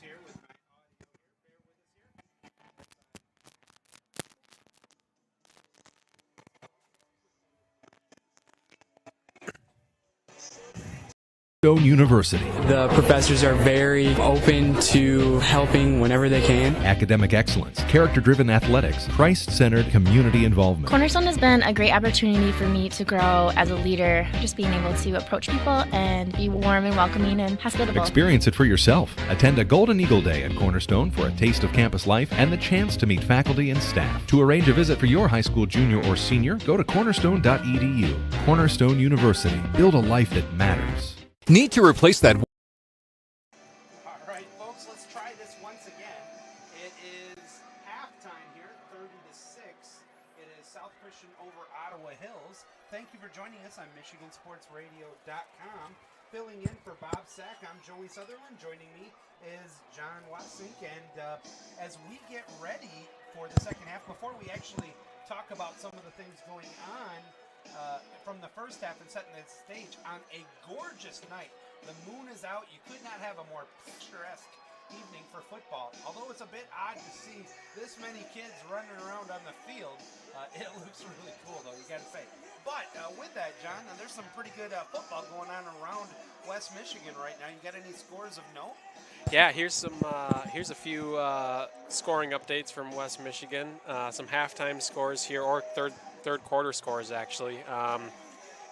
here with my audio here. Bear with us here. Cornerstone University. The professors are very open to helping whenever they can. Academic excellence, character-driven athletics, Christ-centered community involvement. Cornerstone has been a great opportunity for me to grow as a leader, just being able to approach people and be warm and welcoming and hospitable. Experience it for yourself. Attend a Golden Eagle Day at Cornerstone for a taste of campus life and the chance to meet faculty and staff. To arrange a visit for your high school junior or senior, go to cornerstone.edu. Cornerstone University. Build a life that matters. Need to replace that. All right, folks, let's try this once again. It is halftime here, 30-6. It is South Christian over Ottawa Hills. Thank you for joining us on MichiganSportsRadio.com. Filling in for Bob Sack, I'm Joey Sutherland. Joining me is John Watsink. And as we get ready for the second half, before we actually talk about some of the things going on from the first half and setting the stage on a gorgeous night. The moon is out. You could not have a more picturesque evening for football. Although it's a bit odd to see this many kids running around on the field, it looks really cool, though, you got to say. But with that, John, there's some pretty good football going on around West Michigan right now. You got any scores of note? Yeah, here's a few scoring updates from West Michigan. Some halftime scores here, or third quarter scores actually.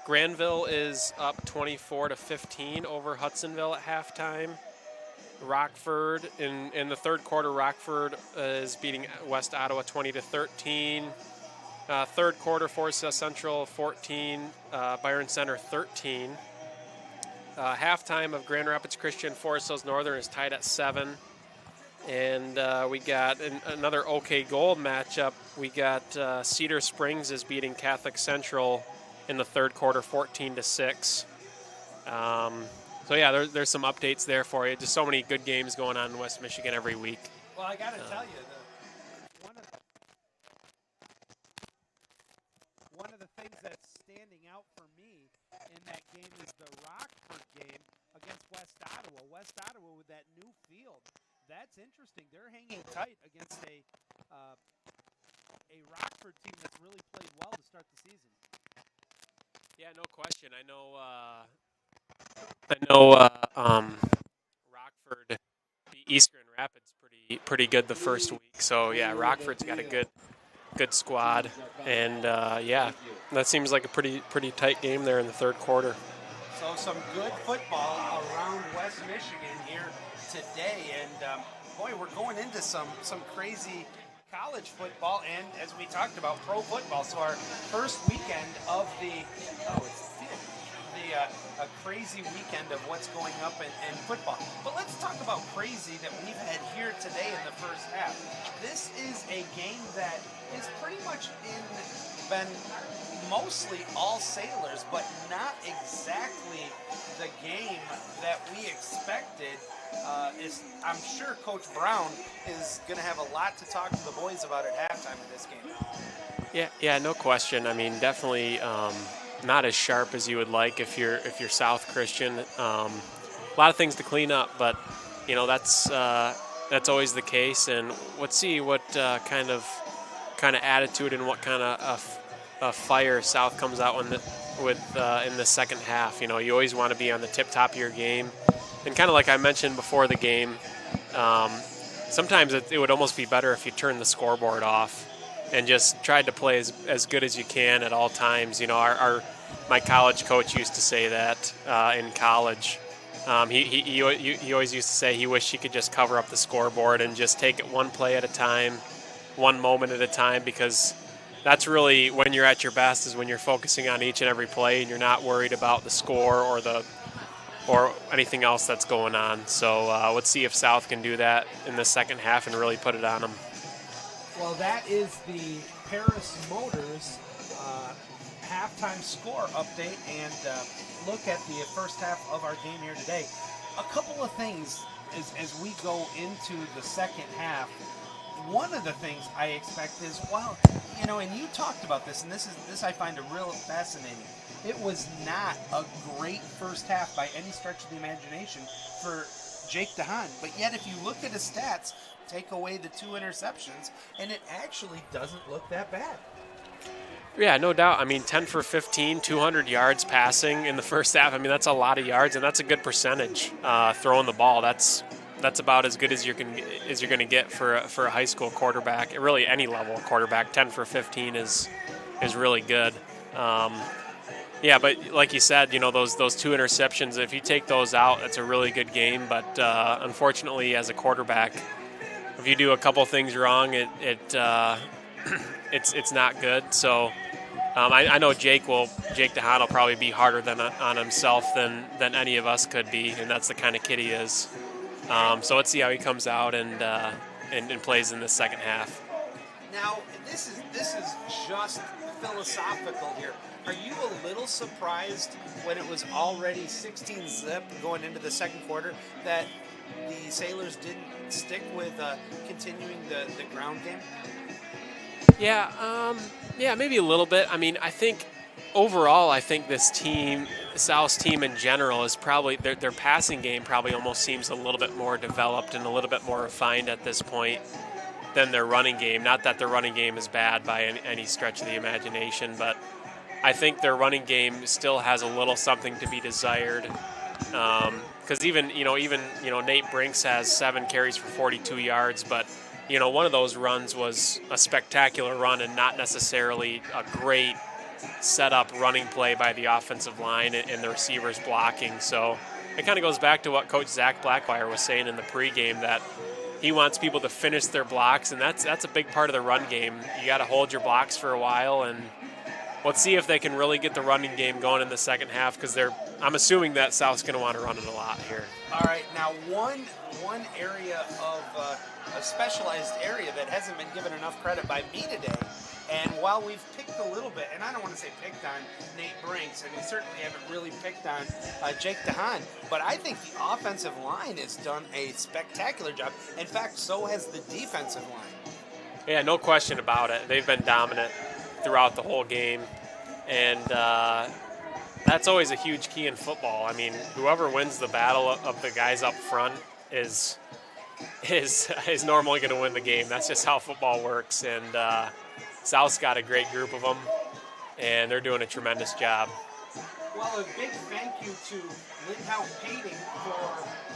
Granville is up 24-15 over Hudsonville at halftime. Rockford in the third quarter, Rockford is beating West Ottawa 20-13. Third quarter, Forest Central 14, Byron Center 13. Halftime of Grand Rapids Christian, Forest Hills Northern is tied at 7. And we got another OK Gold matchup. We got Cedar Springs is beating Catholic Central in the third quarter, 14-6. So yeah, there's some updates there for you. Just so many good games going on in West Michigan every week. Well, I got to tell you, one of the things that's standing out for me in that game is the Rockford game against West Ottawa. West Ottawa with that new field. That's interesting. They're hanging tight against a Rockford team that's really played well to start the season. Yeah, no question. I know. Rockford beat East Grand Rapids pretty good the first week. So yeah, Rockford's got a good squad, and yeah, that seems like a pretty tight game there in the third quarter. So some good football around West Michigan here today, and boy, we're going into some crazy college football, and as we talked about, pro football. So our first weekend of a crazy weekend of what's going up in football. But let's talk about crazy that we've had here today in the first half. This is a game that is pretty much been mostly all Sailors, but not exactly the game that we expected. I'm sure Coach Brown is going to have a lot to talk to the boys about at halftime of this game. Yeah, no question. I mean, definitely not as sharp as you would like if you're South Christian. A lot of things to clean up, but you know that's always the case. And let's see what kind of attitude and what kind of fire South comes out with in the second half. You know, you always want to be on the tip-top of your game. And kind of like I mentioned before the game, sometimes it would almost be better if you turned the scoreboard off and just tried to play as good as you can at all times. You know, my college coach used to say that in college. He always used to say he wished he could just cover up the scoreboard and just take it one play at a time, one moment at a time, because that's really when you're at your best, is when you're focusing on each and every play and you're not worried about the score or anything else that's going on. So let's see if South can do that in the second half and really put it on them. Well, that is the Paris Motors halftime score update, and look at the first half of our game here today. A couple of things as we go into the second half. One of the things I expect is, well, you know, and you talked about this, and this I find a real fascinating. It was not a great first half by any stretch of the imagination for Jake DeHaan. But yet, if you look at his stats, take away the 2 interceptions, and it actually doesn't look that bad. Yeah, no doubt. I mean, 10 for 15, 200 yards passing in the first half. I mean, that's a lot of yards, and that's a good percentage throwing the ball. That's about as good as you're going to get for a high school quarterback. Really, any level quarterback. 10 for 15 is really good. Yeah, but like you said, you know, those 2 interceptions. If you take those out, that's a really good game. But unfortunately, as a quarterback, if you do a couple things wrong, it's not good. So I know Jake DeHaan will probably be harder on himself than any of us could be, and that's the kind of kid he is. So let's see how he comes out and plays in the second half. Now, this is just philosophical here. Are you a little surprised when it was already 16-zip going into the second quarter that the Sailors didn't stick with continuing the ground game? Yeah, maybe a little bit. I mean, I think overall, this team, South's team in general, is probably their passing game probably almost seems a little bit more developed and a little bit more refined at this point than their running game. Not that their running game is bad by any stretch of the imagination, but I think their running game still has a little something to be desired. Because even Nate Brinks has 7 carries for 42 yards, but one of those runs was a spectacular run and not necessarily a great set-up running play by the offensive line and the receivers blocking. So it kind of goes back to what Coach Zach Blackwire was saying in the pregame, that he wants people to finish their blocks, and that's a big part of the run game. You got to hold your blocks for a while, and let's see if they can really get the running game going in the second half, because I'm assuming that South's going to want to run it a lot here. All right, now one area of a specialized area that hasn't been given enough credit by me today, and while we've picked a little bit, and I don't want to say picked on Nate Brinks, and we certainly haven't really picked on Jake DeHaan, but I think the offensive line has done a spectacular job. In fact, so has the defensive line. Yeah, no question about it. They've been dominant throughout the whole game, and that's always a huge key in football. I mean, whoever wins the battle of the guys up front is normally going to win the game. That's just how football works, and South's got a great group of them, and they're doing a tremendous job. Well, a big thank you to Lindhout Painting for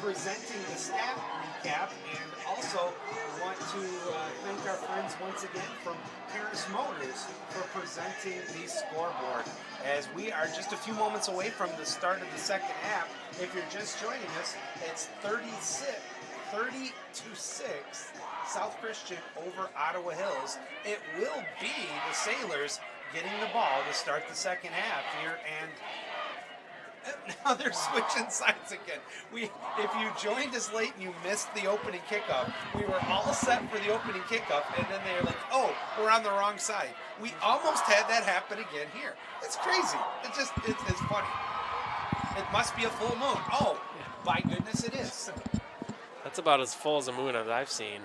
presenting the stat recap, and also want to thank our friends once again from Paris Motors for presenting the scoreboard. As we are just a few moments away from the start of the second half, if you're just joining us, it's 30-6 South Christian over Ottawa Hills. It will be the Sailors getting the ball to start the second half here, and now they're switching sides again. If you joined us late and you missed the opening kickoff, we were all set for the opening kickoff, and then they were like, oh, we're on the wrong side. We almost had that happen again here. It's crazy. It's funny. It must be a full moon. Oh, by goodness it is. That's about as full as a moon as I've seen.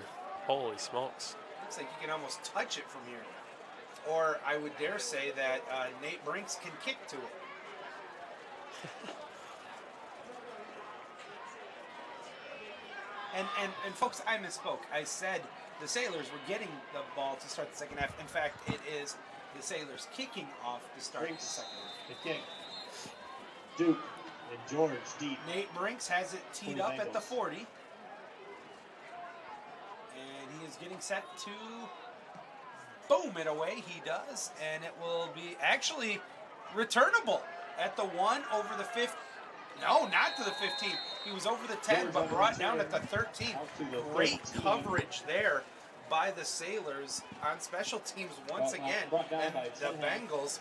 Holy smokes. Looks like you can almost touch it from here. Or I would dare say that Nate Brinks can kick to it. And folks, I misspoke. I said the Sailors were getting the ball to start the second half. In fact, it is the Sailors kicking off to start the second half. The kick. Duke and George deep. Nate Brinks has it teed up at the 40. And he is getting set to boom it away. He does. And it will be actually returnable at the 1 over the 5th. No, not to the 15. He was over the 10, but brought down at the 13. Great coverage there by the Sailors on special teams once again. And the Bengals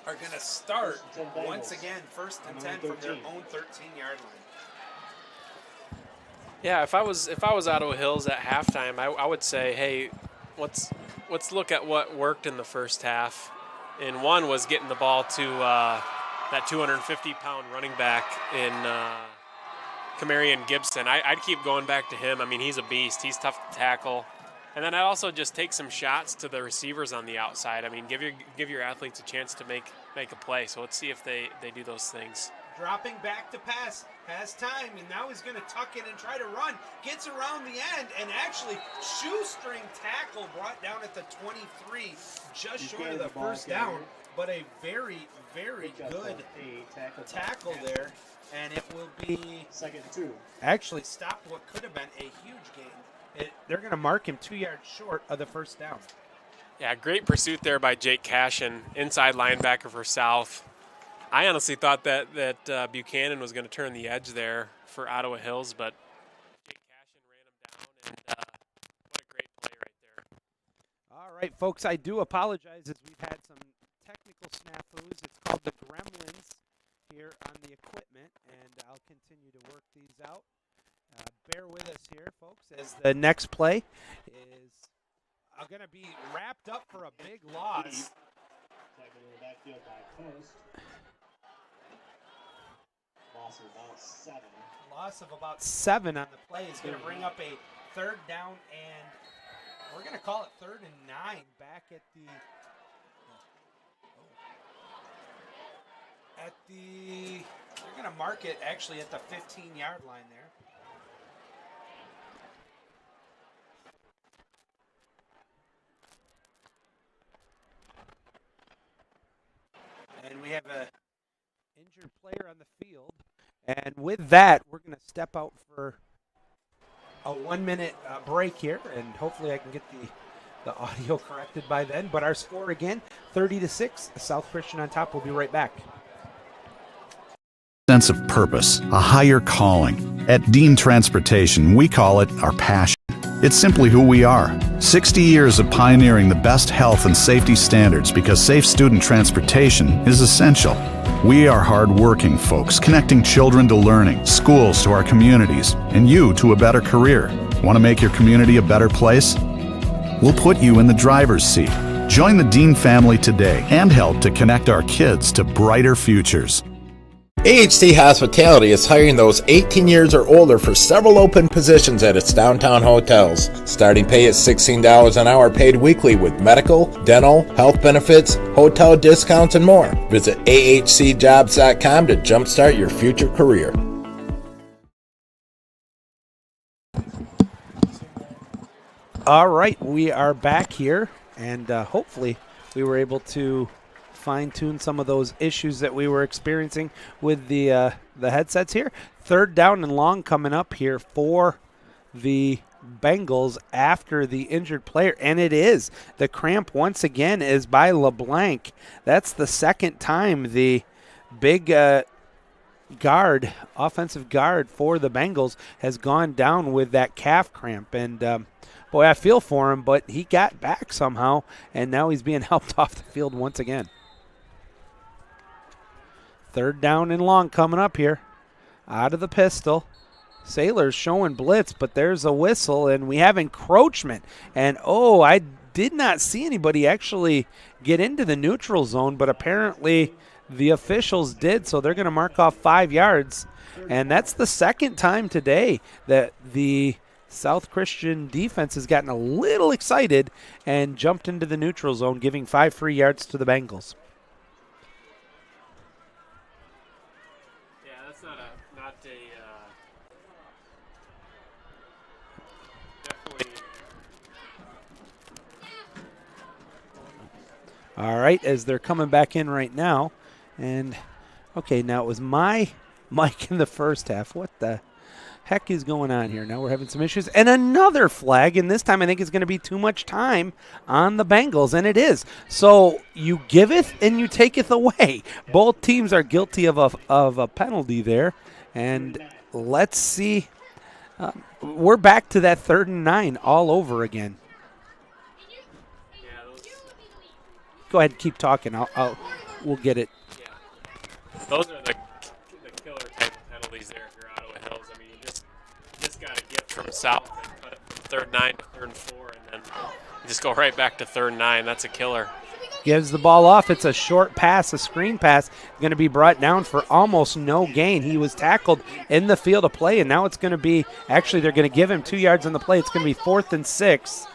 are going to start once again, 1st and 10 from their own 13-yard line. Yeah, if I was Ottawa Hills at halftime, I would say, hey, let's look at what worked in the first half. And one was getting the ball to that 250-pound running back in Camarion Gibson. I'd keep going back to him. I mean, he's a beast. He's tough to tackle. And then I'd also just take some shots to the receivers on the outside. I mean, give your athletes a chance to make a play. So let's see if they do those things. dropping back to pass, has time, and now he's going to tuck it and try to run. Gets around the end, and actually shoestring tackle brought down at the 23, just short of the first down, but a very, very good tackle there, and it will be second and 2. Actually stopped what could have been a huge gain. They're going to mark him 2 yards short of the first down. Yeah, great pursuit there by Jake Cashin, inside linebacker for South. I honestly thought that Buchanan was going to turn the edge there for Ottawa Hills, but Jake Cashin ran him down, and what a great play right there. All right, folks, I do apologize as we've had some technical snafus. It's called the Gremlins here on the equipment, and I'll continue to work these out. Bear with us here, folks, as the next play is going to be wrapped up for a big loss. Tackled in the backfield by Post. Loss of about 7. Loss of about 7 on the play is going to bring up a third down, and we're going to call it 3rd and 9 back at they're going to mark it actually at the 15-yard line there. And we have a injured player on the field. And with that, we're going to step out for a 1-minute break here, and hopefully I can get the audio corrected by then. But our score again, 30-6. South Christian on top. We'll be right back. Sense of purpose, a higher calling. At Dean Transportation, we call it our passion. It's simply who we are. 60 years of pioneering the best health and safety standards because safe student transportation is essential. We are hard-working folks, connecting children to learning, schools to our communities, and you to a better career. Want to make your community a better place? We'll put you in the driver's seat. Join the Dean family today and help to connect our kids to brighter futures. AHC Hospitality is hiring those 18 years or older for several open positions at its downtown hotels. Starting pay is $16 an hour paid weekly with medical, dental, health benefits, hotel discounts, and more. Visit ahcjobs.com to jumpstart your future career. All right, we are back here, and hopefully we were able to fine-tune some of those issues that we were experiencing with the headsets here. 3rd down and long coming up here for the Bengals after the injured player, and it is. The cramp once again is by LeBlanc. That's the second time the big offensive guard for the Bengals has gone down with that calf cramp, and boy, I feel for him, but he got back somehow, and now he's being helped off the field once again. 3rd down and long coming up here. Out of the pistol. Sailors showing blitz, but there's a whistle, and we have encroachment. And, I did not see anybody actually get into the neutral zone, but apparently the officials did, so they're going to mark off 5 yards. And that's the second time today that the South Christian defense has gotten a little excited and jumped into the neutral zone, giving 5 free yards to the Bengals. All right, as they're coming back in right now. And, okay, now it was my mic in the first half. What the heck is going on here? Now we're having some issues. And another flag, and this time I think it's going to be too much time on the Bengals, and it is. So you giveth and you taketh away. Both teams are guilty of a penalty there. And let's see. We're back to that 3rd and 9 all over again. Go ahead and keep talking. We'll get it. Yeah. Those are the killer type of penalties there if you're Ottawa Hills. I mean, you just got to get from South and cut it from 3rd 9 to 3rd 4, and then you just go right back to 3rd 9. That's a killer. Gives the ball off. It's a short pass, a screen pass, going to be brought down for almost no gain. He was tackled in the field of play, and now it's going to be, actually they're going to give him 2 yards on the play. It's going to be 4th and 6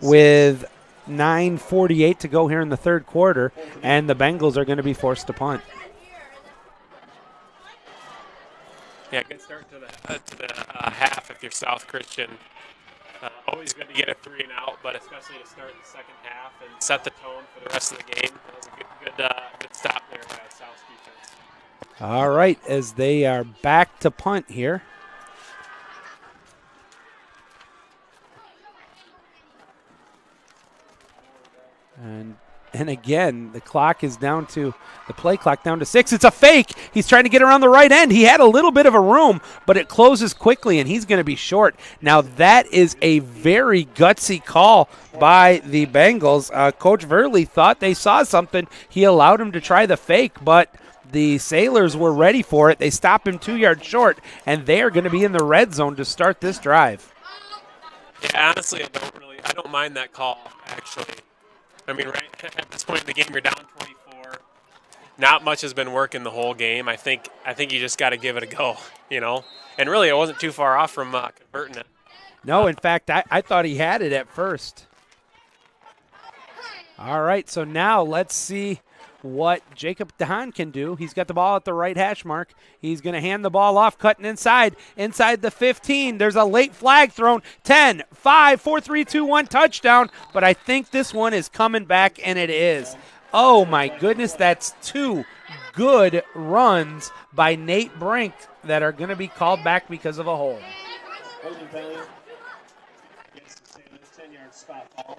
with 9:48 to go here in the 3rd quarter, and the Bengals are going to be forced to punt. Yeah, good start to the half if you're South Christian. Always good to get a 3 and out, but especially to start the second half and set the tone for the rest of the game. That was a good stop there by South's defense. All right, as they are back to punt here. And again, the play clock down to 6. It's a fake. He's trying to get around the right end. He had a little bit of a room, but it closes quickly, and he's going to be short. Now, that is a very gutsy call by the Bengals. Coach Verley thought they saw something. He allowed him to try the fake, but the Sailors were ready for it. They stopped him 2 yards short, and they are going to be in the red zone to start this drive. Yeah, honestly, I don't mind that call, actually. I mean, right at this point in the game, you're down 24. Not much has been working the whole game. I think you just got to give it a go, you know. And really, it wasn't too far off from converting it. No, in fact, I thought he had it at first. All right, so now let's see what Jacob DeHaan can do. He's got the ball at the right hash mark. He's going to hand the ball off, cutting inside the 15. There's a late flag thrown. 10, 5, 4, 3, 2, 1, touchdown. But I think this one is coming back, and it is. Oh, my goodness, that's 2 good runs by Nate Brink that are going to be called back because of a hold. Holding penalty against the Sailors, 10-yard spot foul.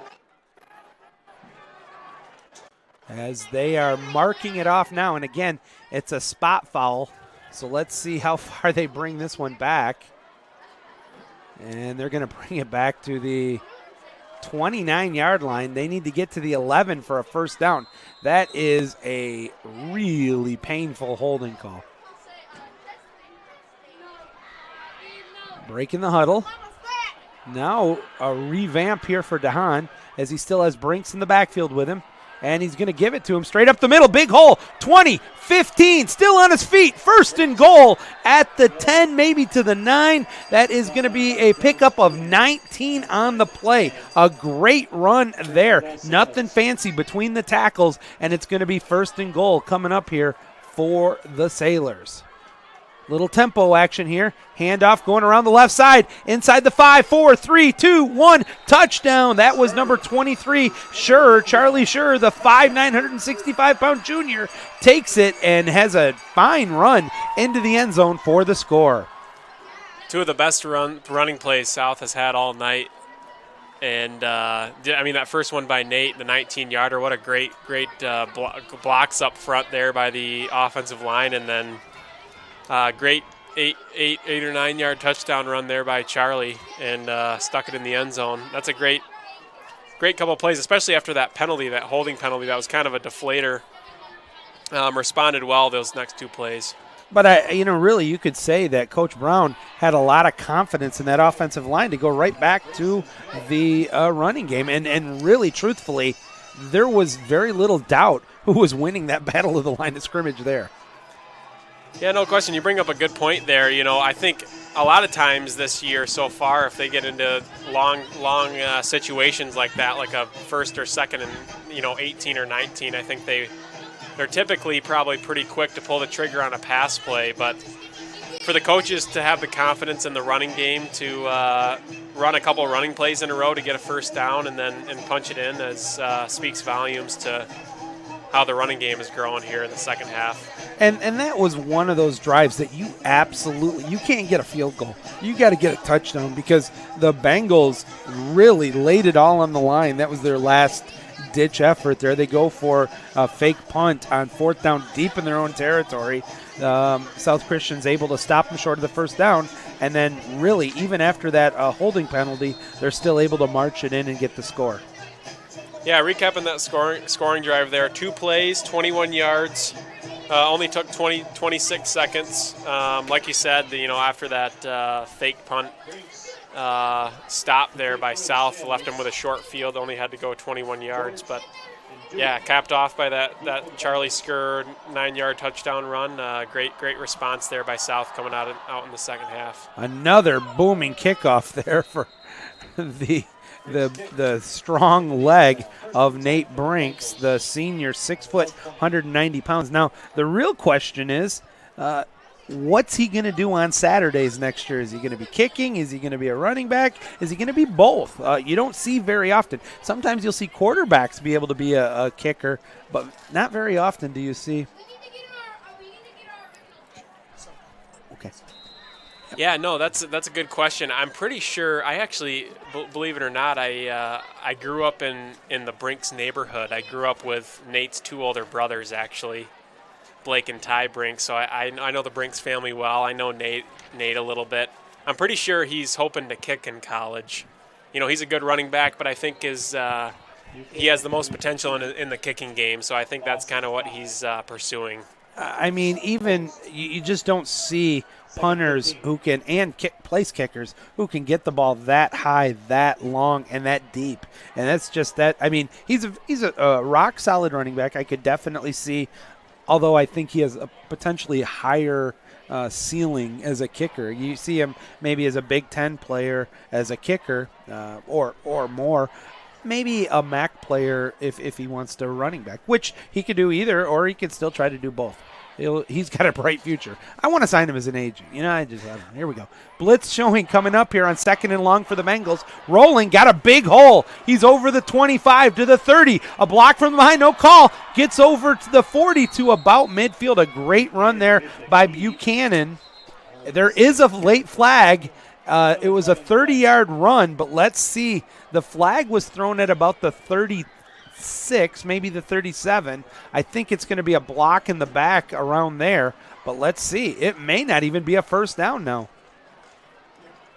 As they are marking it off now. And again, it's a spot foul. So let's see how far they bring this one back. And they're going to bring it back to the 29-yard line. They need to get to the 11 for a first down. That is a really painful holding call. Breaking the huddle. Now a revamp here for DeHaan as he still has Brinks in the backfield with him. And he's going to give it to him straight up the middle. Big hole. 20, 15, still on his feet. First and goal at the 10, maybe to the 9. That is going to be a pickup of 19 on the play. A great run there. Nothing fancy between the tackles, and it's going to be first and goal coming up here for the Sailors. Little tempo action here. Handoff going around the left side. Inside the 5, 4, 3, 2, 1. Touchdown. That was number 23, Charlie Scher, the 965-pound junior, takes it and has a fine run into the end zone for the score. 2 of the best running plays South has had all night. And, I mean, that first one by Nate, the 19-yarder, what a great blocks up front there by the offensive line. And then great 8 or 9 yard touchdown run there by Charlie and stuck it in the end zone. That's a great couple of plays, especially after that penalty, that holding penalty. That was kind of a deflator. Responded well those next 2 plays. But, really you could say that Coach Brown had a lot of confidence in that offensive line to go right back to the running game. And really, truthfully, there was very little doubt who was winning that battle of the line of scrimmage there. Yeah, no question. You bring up a good point there. I think a lot of times this year so far, if they get into long situations like that, like a first or second and 18 or 19, I think they're typically probably pretty quick to pull the trigger on a pass play. But for the coaches to have the confidence in the running game to run a couple running plays in a row to get a first down and punch it in speaks volumes to how the running game is growing here in the second half. And that was one of those drives that you can't get a field goal. You got to get a touchdown because the Bengals really laid it all on the line. That was their last ditch effort there. They go for a fake punt on 4th down deep in their own territory. South Christian's able to stop them short of the first down. And then really, even after that holding penalty, they're still able to march it in and get the score. Yeah, recapping that scoring drive there. 2 plays, 21 yards. Only took 26 seconds. Like you said, after that fake punt stop there by South, left him with a short field, only had to go 21 yards. But, yeah, capped off by that Charlie Scher 9-yard touchdown run. Great response there by South coming out in the second half. Another booming kickoff there for the strong leg of Nate Brinks, the senior, 6 foot, 190 pounds. Now, the real question is, what's he going to do on Saturdays next year? Is he going to be kicking? Is he going to be a running back? Is he going to be both? You don't see very often. Sometimes you'll see quarterbacks be able to be a kicker, but not very often do you see. Okay. Yeah, no, that's a good question. I'm pretty sure. I actually, believe it or not, I grew up in the Brinks neighborhood. I grew up with Nate's 2 older brothers, actually, Blake and Ty Brinks. So I know the Brinks family well. I know Nate a little bit. I'm pretty sure he's hoping to kick in college. He's a good running back, but I think he has the most potential in the kicking game. So I think that's kind of what he's pursuing. I mean, even you just don't see punters who can, and place kickers who can get the ball that high, that long, and that deep. And that's just that. I mean, he's a rock solid running back. I could definitely see, although I think he has a potentially higher ceiling as a kicker. You see him maybe as a Big Ten player as a kicker, or more. Maybe a MAC player if he wants to running back, which he could do either, or he could still try to do both. He's got a bright future. I want to sign him as an agent. Here we go. Blitz showing coming up here on 2nd and long for the Bengals. Rolling, got a big hole. He's over the 25 to the 30. A block from behind, no call. Gets over to the 40 to about midfield. A great run there by Buchanan. There is a late flag. It was a 30-yard run, but let's see. The flag was thrown at about the 36, maybe the 37. I think it's going to be a block in the back around there, but let's see. It may not even be a first down now.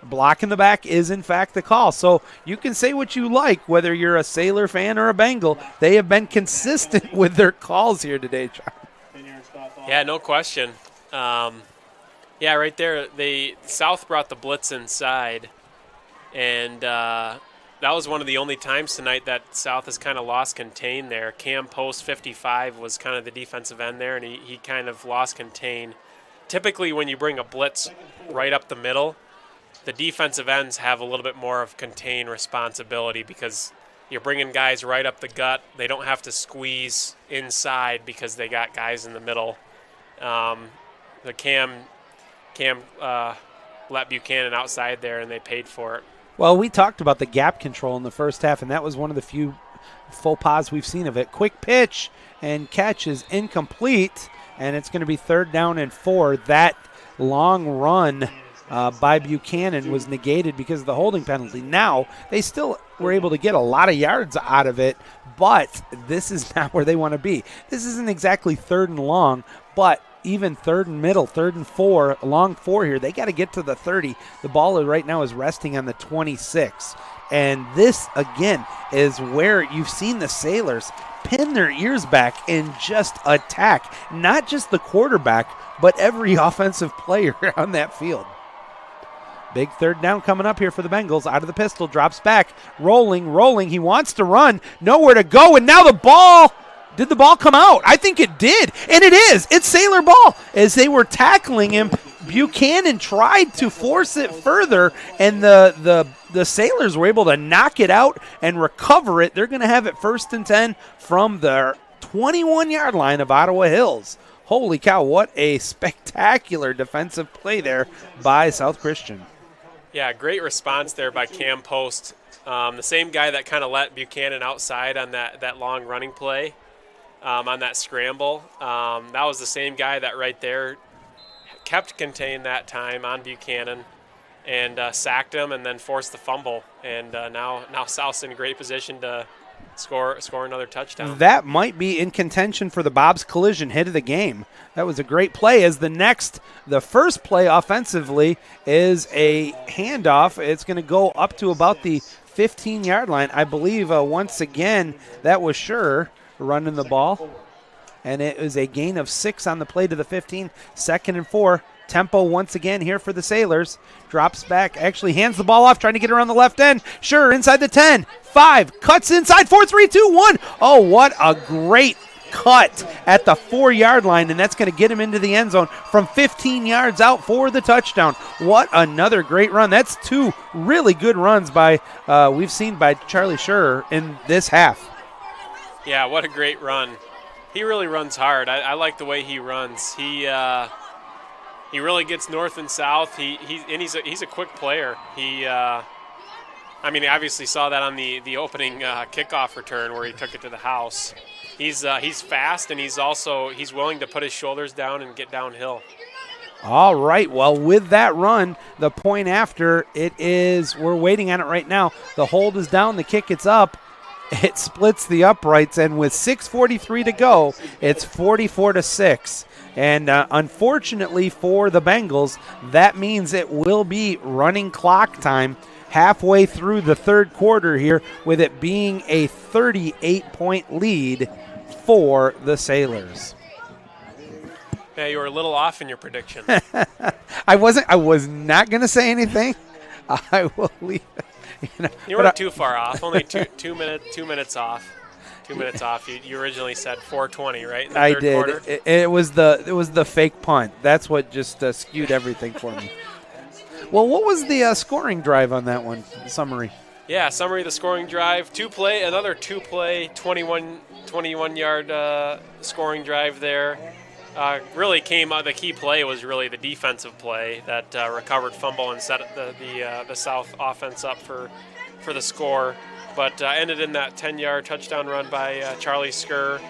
Block in the back is, in fact, the call. So you can say what you like, whether you're a Sailor fan or a Bengal. They have been consistent with their calls here today, John. Yeah, no question. Yeah, right there, South brought the blitz inside, and that was one of the only times tonight that South has kind of lost contain there. Cam Post 55 was kind of the defensive end there, and he kind of lost contain. Typically, when you bring a blitz right up the middle, the defensive ends have a little bit more of contain responsibility because you're bringing guys right up the gut. They don't have to squeeze inside because they got guys in the middle. The Cam let Buchanan outside there, and they paid for it. Well, we talked about the gap control in the first half, and that was one of the few faux pas we've seen of it. Quick pitch and catch is incomplete, and it's going to be 3rd down and 4. That long run by Buchanan was negated because of the holding penalty. Now, they still were able to get a lot of yards out of it, but this is not where they want to be. This isn't exactly 3rd and long, but even 3rd and middle, 3rd and 4, long 4 here. They got to get to the 30. The ball right now is resting on the 26. And this, again, is where you've seen the Sailors pin their ears back and just attack. Not just the quarterback, but every offensive player on that field. Big 3rd down coming up here for the Bengals. Out of the pistol, drops back. Rolling. He wants to run. Nowhere to go. And now the ball. Did the ball come out? I think it did, and it is. It's Sailor ball. As they were tackling him, Buchanan tried to force it further, and the Sailors were able to knock it out and recover it. They're going to have it 1st and 10 from their 21-yard line of Ottawa Hills. Holy cow, what a spectacular defensive play there by South Christian. Yeah, great response there by Cam Post. The same guy that kind of let Buchanan outside on that long running play. On that scramble. That was the same guy that right there kept contained that time on Buchanan and sacked him and then forced the fumble. And now South's in a great position to score another touchdown. That might be in contention for the Bob's Collision hit of the game. That was a great play. As the first play offensively is a handoff. It's going to go up to about the 15-yard line. I believe once again that was Sure running the ball, and it was a gain of 6 on the play to the 15. 2nd and 4. Tempo once again here for the Sailors. Drops back, actually hands the ball off, trying to get around the left end. Sure, inside the 10. 5, cuts inside, 4, 3, 2, 1. Oh, what a great cut at the 4-yard line, and that's going to get him into the end zone from 15 yards out for the touchdown. What another great run. That's 2 really good runs we've seen by Charlie Sure in this half. Yeah, what a great run. He really runs hard. I like the way he runs. he really gets north and south. He's a quick player. He I mean, he obviously saw that on the opening kickoff return where he took it to the house. He's fast, and he's willing to put his shoulders down and get downhill. All right, well, with that run, the point after, we're waiting on it right now. The hold is down, the kick is up. It splits the uprights, and with 6:43 to go, it's 44-6. And unfortunately for the Bengals, that means it will be running clock time halfway through the third quarter here, with it being a 38-point lead for the Sailors. Yeah, you were a little off in your prediction. I was not going to say anything. I will leave. You weren't too far off. Only two minutes off. 2 minutes off. You originally said 4:20, right? In the I third did. Quarter? It was the fake punt. That's what just skewed everything for me. Well, what was the scoring drive on that one? Summary. Yeah, summary of the scoring drive. Another two-play, 21-yard scoring drive there. The key play was really the defensive play that recovered fumble and set the South offense up for the score, but ended in that 10-yard touchdown run by Charlie Skur.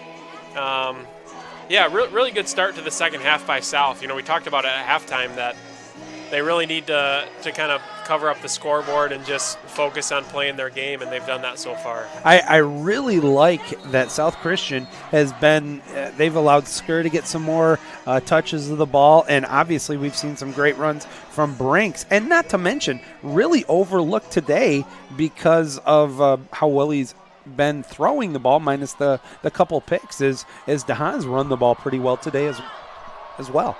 Really good start to the second half by South. We talked about at halftime that they really need to kind of cover up the scoreboard and just focus on playing their game, and they've done that so far. I really like that South Christian has been they've allowed Skur to get some more touches of the ball, and obviously we've seen some great runs from Brinks, and not to mention really overlooked today because of how well he's been throwing the ball, minus the couple picks, is DeHaan's run the ball pretty well today as well.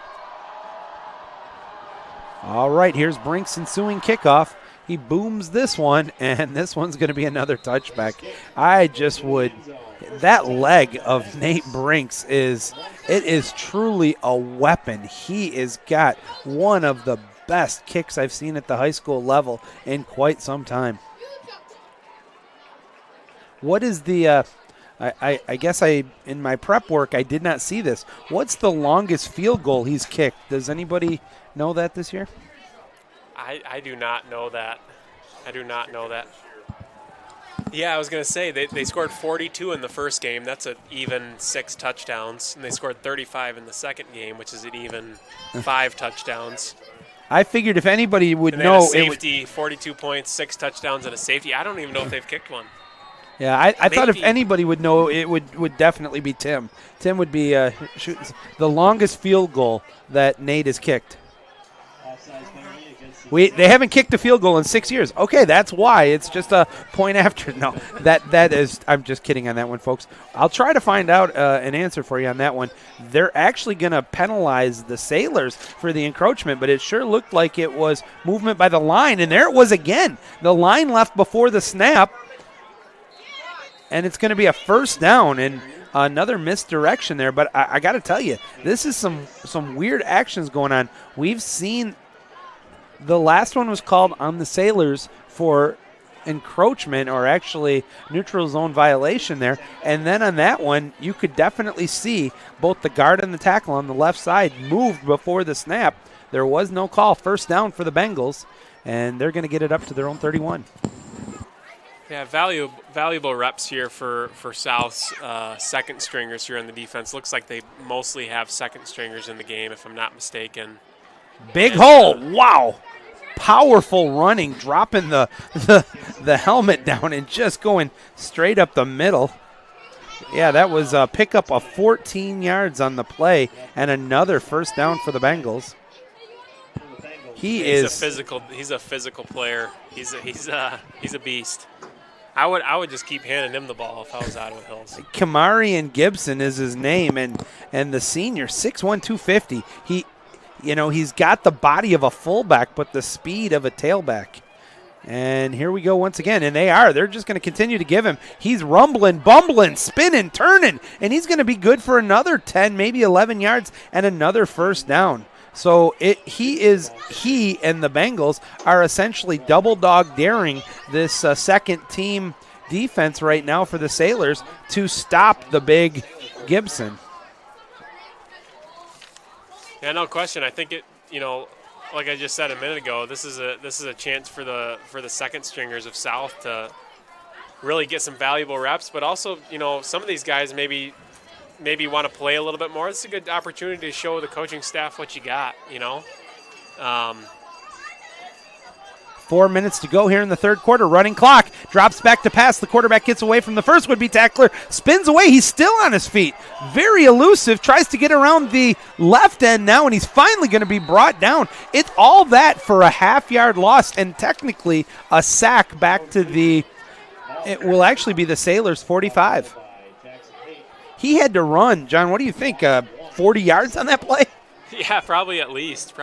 All right, here's Brink's ensuing kickoff. He booms this one, and this one's going to be another touchback. That leg of Nate Brinks is truly a weapon. He has got one of the best kicks I've seen at the high school level in quite some time. What is the I guess in my prep work I did not see this. What's the longest field goal he's kicked? Does anybody know that this year? I do not know that. Yeah, I was going to say they scored 42 in the first game. That's an even 6 touchdowns. And they scored 35 in the second game, which is an even 5 touchdowns. I figured if anybody would and know, a safety, 42 points, 6 touchdowns, and a safety. I don't even know if they've kicked one. Yeah, I thought if anybody would know, it would definitely be Tim. Tim would be shooting the longest field goal that Nate has kicked. They haven't kicked a field goal in 6 years. Okay, that's why. It's just a point after. No, that is. I'm just kidding on that one, folks. I'll try to find out an answer for you on that one. They're actually going to penalize the Sailors for the encroachment, but it sure looked like it was movement by the line, and there it was again. The line left before the snap. And it's going to be a first down and another misdirection there. But I got to tell you, this is some weird actions going on. We've seen the last one was called on the Sailors for encroachment, or actually neutral zone violation there. And then on that one, you could definitely see both the guard and the tackle on the left side moved before the snap. There was no call. First down for the Bengals, and they're going to get it up to their own 31. Yeah, valuable reps here for South's second stringers here on the defense. Looks like they mostly have second stringers in the game, if I'm not mistaken. Big hole! Wow, powerful running, dropping the helmet down and just going straight up the middle. Yeah, that was a pickup of 14 yards on the play and another first down for the Bengals. He's a physical player. He's a beast. I would just keep handing him the ball if I was Ottawa Hills. Kamarian Gibson is his name, and the senior, 6'1", 250. He's got the body of a fullback, but the speed of a tailback. And here we go once again, and they're just going to continue to give him. He's rumbling, bumbling, spinning, turning, and he's going to be good for another 10, maybe 11 yards and another first down. So he and the Bengals are essentially double dog daring this second team defense right now for the Sailors to stop the big Gibson. Yeah, no question. I think like I just said a minute ago, this is a chance for the second stringers of South to really get some valuable reps, but also, some of these guys maybe want to play a little bit more. It's a good opportunity to show the coaching staff what you got, 4 minutes to go here in the third quarter. Running clock. Drops back to pass. The quarterback gets away from the first would-be tackler. Spins away. He's still on his feet. Very elusive. Tries to get around the left end now, and he's finally going to be brought down. It's all that for a half-yard loss and technically a sack back to it will actually be the Sailors' 45. He had to run. John, what do you think? 40 yards on that play? Yeah, probably at least. If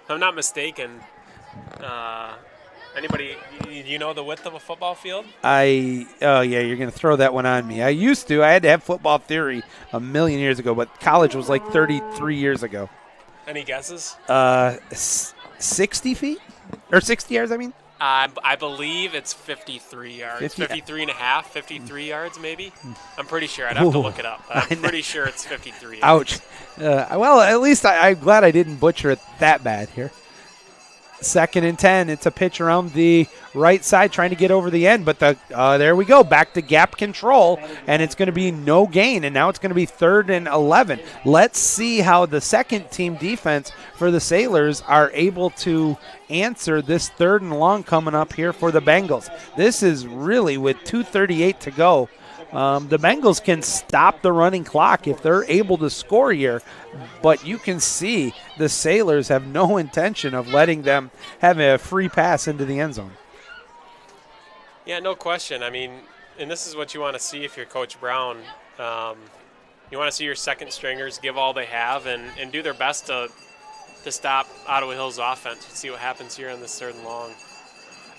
I'm not mistaken. Anybody, you know the width of a football field? You're going to throw that one on me. I had to have football theory a million years ago, but college was like 33 years ago. Any guesses? 60 feet? Or 60 yards, I mean? I believe it's 53 yards. 53 and a half, 53 yards maybe. I'm pretty sure. I'd have to look it up. I'm pretty sure it's 53 yards. Ouch. Well, at least I'm glad I didn't butcher it that bad here. 2nd and 10. It's a pitch around the right side trying to get over the end, but there we go. Back to gap control, and it's going to be no gain, and now it's going to be 3rd and 11. Let's see how the second team defense for the Sailors are able to answer this 3rd and long coming up here for the Bengals. This is really with 2:38 to go. The Bengals can stop the running clock if they're able to score here, but you can see the Sailors have no intention of letting them have a free pass into the end zone. Yeah, no question. I mean, and this is what you want to see if you're Coach Brown. You want to see your second stringers give all they have and do their best to stop Ottawa Hill's offense. See what happens here on this 3rd and long.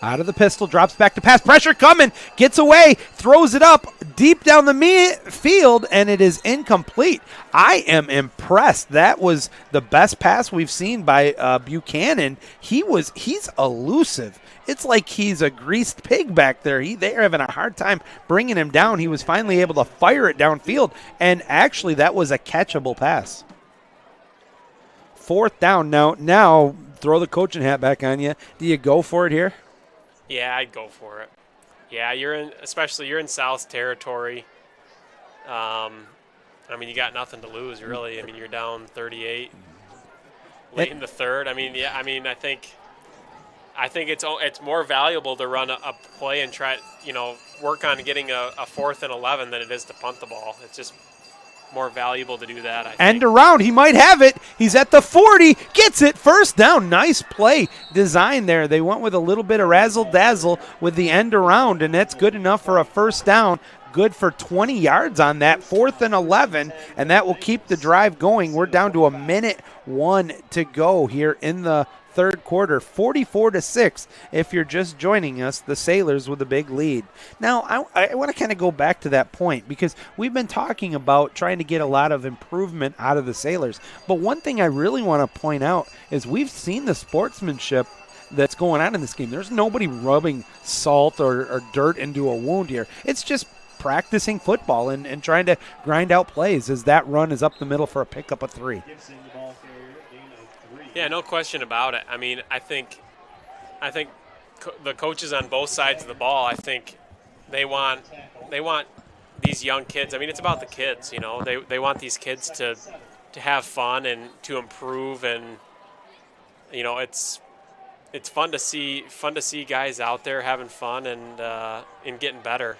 Out of the pistol, drops back to pass. Pressure coming, gets away, throws it up deep down the field, and it is incomplete. I am impressed. That was the best pass we've seen by Buchanan. He's elusive. It's like he's a greased pig back there. They're having a hard time bringing him down. He was finally able to fire it downfield, and actually that was a catchable pass. 4th down now. Throw the coaching hat back on you. Do you go for it here? Yeah, I'd go for it. Yeah, you're in South territory. I mean, you got nothing to lose, really. I mean, you're down 38 late in the 3rd. I think it's more valuable to run a play and try, work on getting a 4th and 11 than it is to punt the ball. It's just more valuable to do that, I think. End around. He might have it. He's at the 40. Gets it. 1st down. Nice play design there. They went with a little bit of razzle-dazzle with the end around, and that's good enough for a 1st down. Good for 20 yards on that. 4th and 11, and that will keep the drive going. We're down to a minute 1 to go here in the 3rd quarter, 44-6. If you're just joining us, the Sailors with a big lead. Now, I want to kind of go back to that point because we've been talking about trying to get a lot of improvement out of the Sailors. But one thing I really want to point out is we've seen the sportsmanship that's going on in this game. There's nobody rubbing salt or dirt into a wound here. It's just practicing football and trying to grind out plays as that run is up the middle for a pickup of 3. Yeah, no question about it. I mean, I think the coaches on both sides of the ball, I think they want these young kids. I mean, it's about the kids, They want these kids to have fun and to improve, and it's fun to see guys out there having fun and getting better.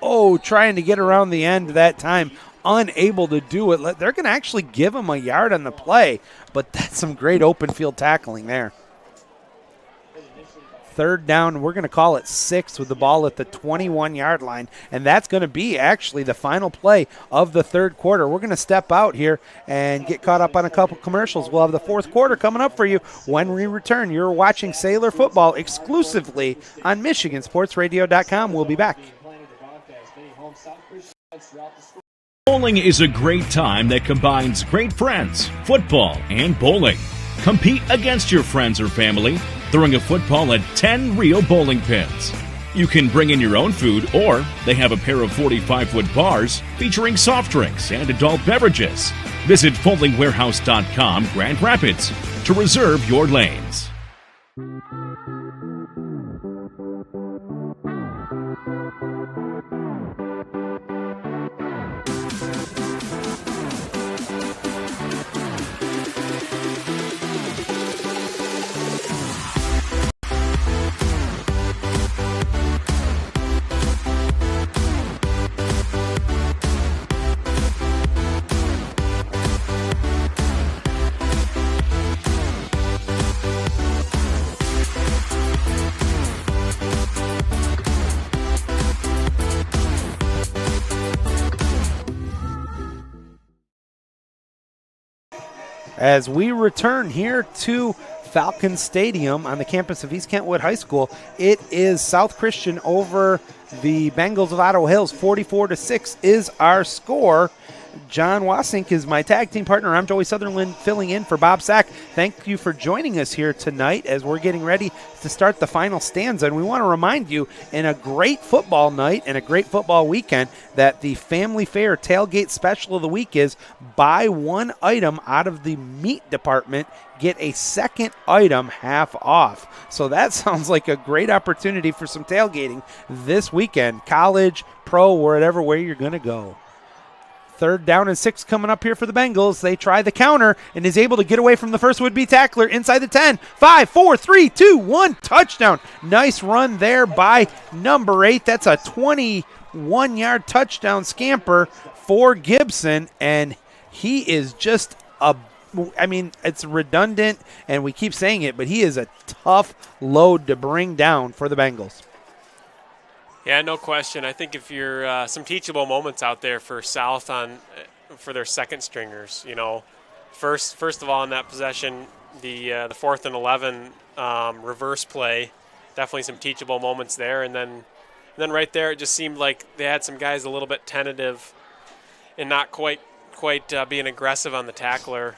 Oh, trying to get around the end that time. Unable to do it. They're going to actually give him a yard on the play, but that's some great open field tackling there. 3rd down, we're going to call it 6 with the ball at the 21-yard line, and that's going to be actually the final play of the 3rd quarter. We're going to step out here and get caught up on a couple commercials. We'll have the 4th quarter coming up for you when we return. You're watching Sailor football exclusively on MichiganSportsRadio.com. We'll be back. Bowling is a great time that combines great friends, football, and bowling. Compete against your friends or family, throwing a football at 10 real bowling pins. You can bring in your own food, or they have a pair of 45-foot bars featuring soft drinks and adult beverages. Visit foldingwarehouse.com, Grand Rapids, to reserve your lanes. As we return here to Falcon Stadium on the campus of East Kentwood High School, it is South Christian over the Bengals of Ottawa Hills. 44-6 is our score. John Wasink is my tag team partner. I'm Joey Sutherland filling in for Bob Sack. Thank you for joining us here tonight as we're getting ready to start the final stanza. And we want to remind you, in a great football night and a great football weekend, that the Family Fare Tailgate Special of the Week is buy one item out of the meat department, get a second item half off. So that sounds like a great opportunity for some tailgating this weekend. College, pro, wherever where you're going to go. 3rd down and 6 coming up here for the Bengals. They try the counter and is able to get away from the first would-be tackler inside the 10. 5, 4, 3, 2, 1, touchdown. Nice run there by number 8. That's a 21-yard touchdown scamper for Gibson, and he is just it's redundant, and we keep saying it, but he is a tough load to bring down for the Bengals. Yeah, no question. I think if you're some teachable moments out there for South for their second stringers, first of all in that possession, the 4th and 11 reverse play, definitely some teachable moments there, and then right there it just seemed like they had some guys a little bit tentative and not quite being aggressive on the tackling,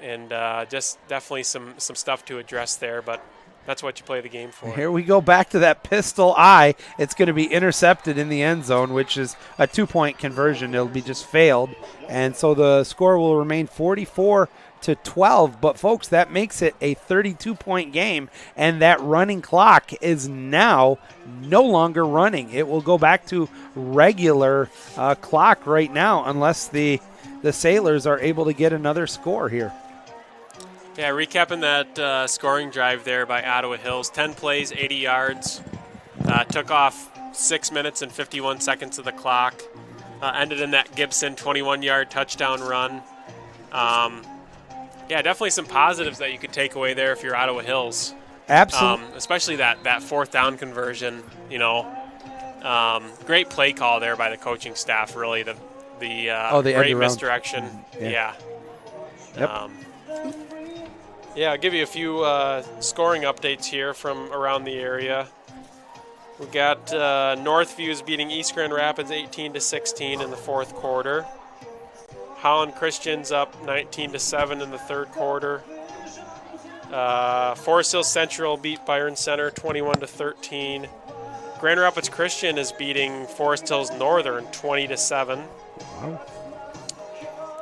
and just definitely some stuff to address there, but. That's what you play the game for. Here we go back to that pistol eye. It's going to be intercepted in the end zone, which is a 2-point conversion. It'll be just failed. And so the score will remain 44-12. But, folks, that makes it a 32-point game. And that running clock is now no longer running. It will go back to regular clock right now unless the Sailors are able to get another score here. Yeah, recapping that scoring drive there by Ottawa Hills. 10 plays, 80 yards. Took off 6 minutes and 51 seconds of the clock. Ended in that Gibson 21-yard touchdown run. Yeah, definitely some positives that you could take away there if you're Ottawa Hills. Absolutely. Especially that 4th down conversion, great play call there by the coaching staff, really. The great misdirection. Yeah. Yep. Yeah, I'll give you a few scoring updates here from around the area. We got Northview's beating East Grand Rapids 18-16 in the 4th quarter. Holland Christian's up 19-7 in the 3rd quarter. Forest Hills Central beat Byron Center 21-13. Grand Rapids Christian is beating Forest Hills Northern 20-7. Wow.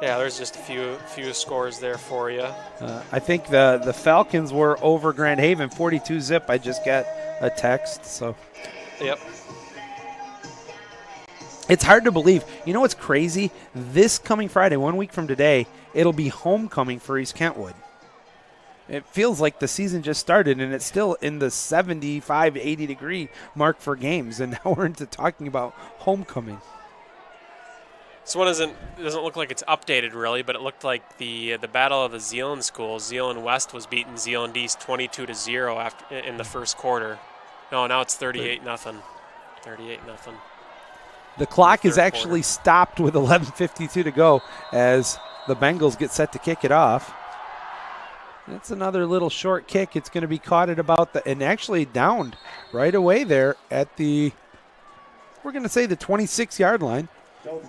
Yeah, there's just a few scores there for you. I think the Falcons were over Grand Haven 42-zip. I just got a text. So. Yep. It's hard to believe. You know what's crazy? This coming Friday, 1 week from today, it'll be homecoming for East Kentwood. It feels like the season just started, and it's still in the 75, 80-degree mark for games, and now we're into talking about homecoming. This one doesn't look like it's updated really, but it looked like the battle of the Zeeland schools. Zeeland West was beating Zeeland East 22-0 after in the 1st quarter. No, now it's 38-0. 38-0. The clock is actually stopped with 11:52 to go as the Bengals get set to kick it off. That's another little short kick. It's going to be caught at about and actually downed right away there at we're going to say the 26-yard line.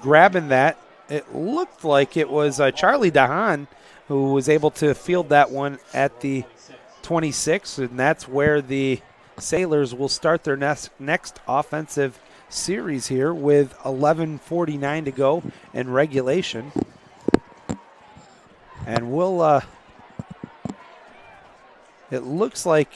Grabbing that, it looked like it was Charlie Dahan who was able to field that one at the 26, and that's where the Sailors will start their next offensive series here with 11:49 to go in regulation. And we'll, it looks like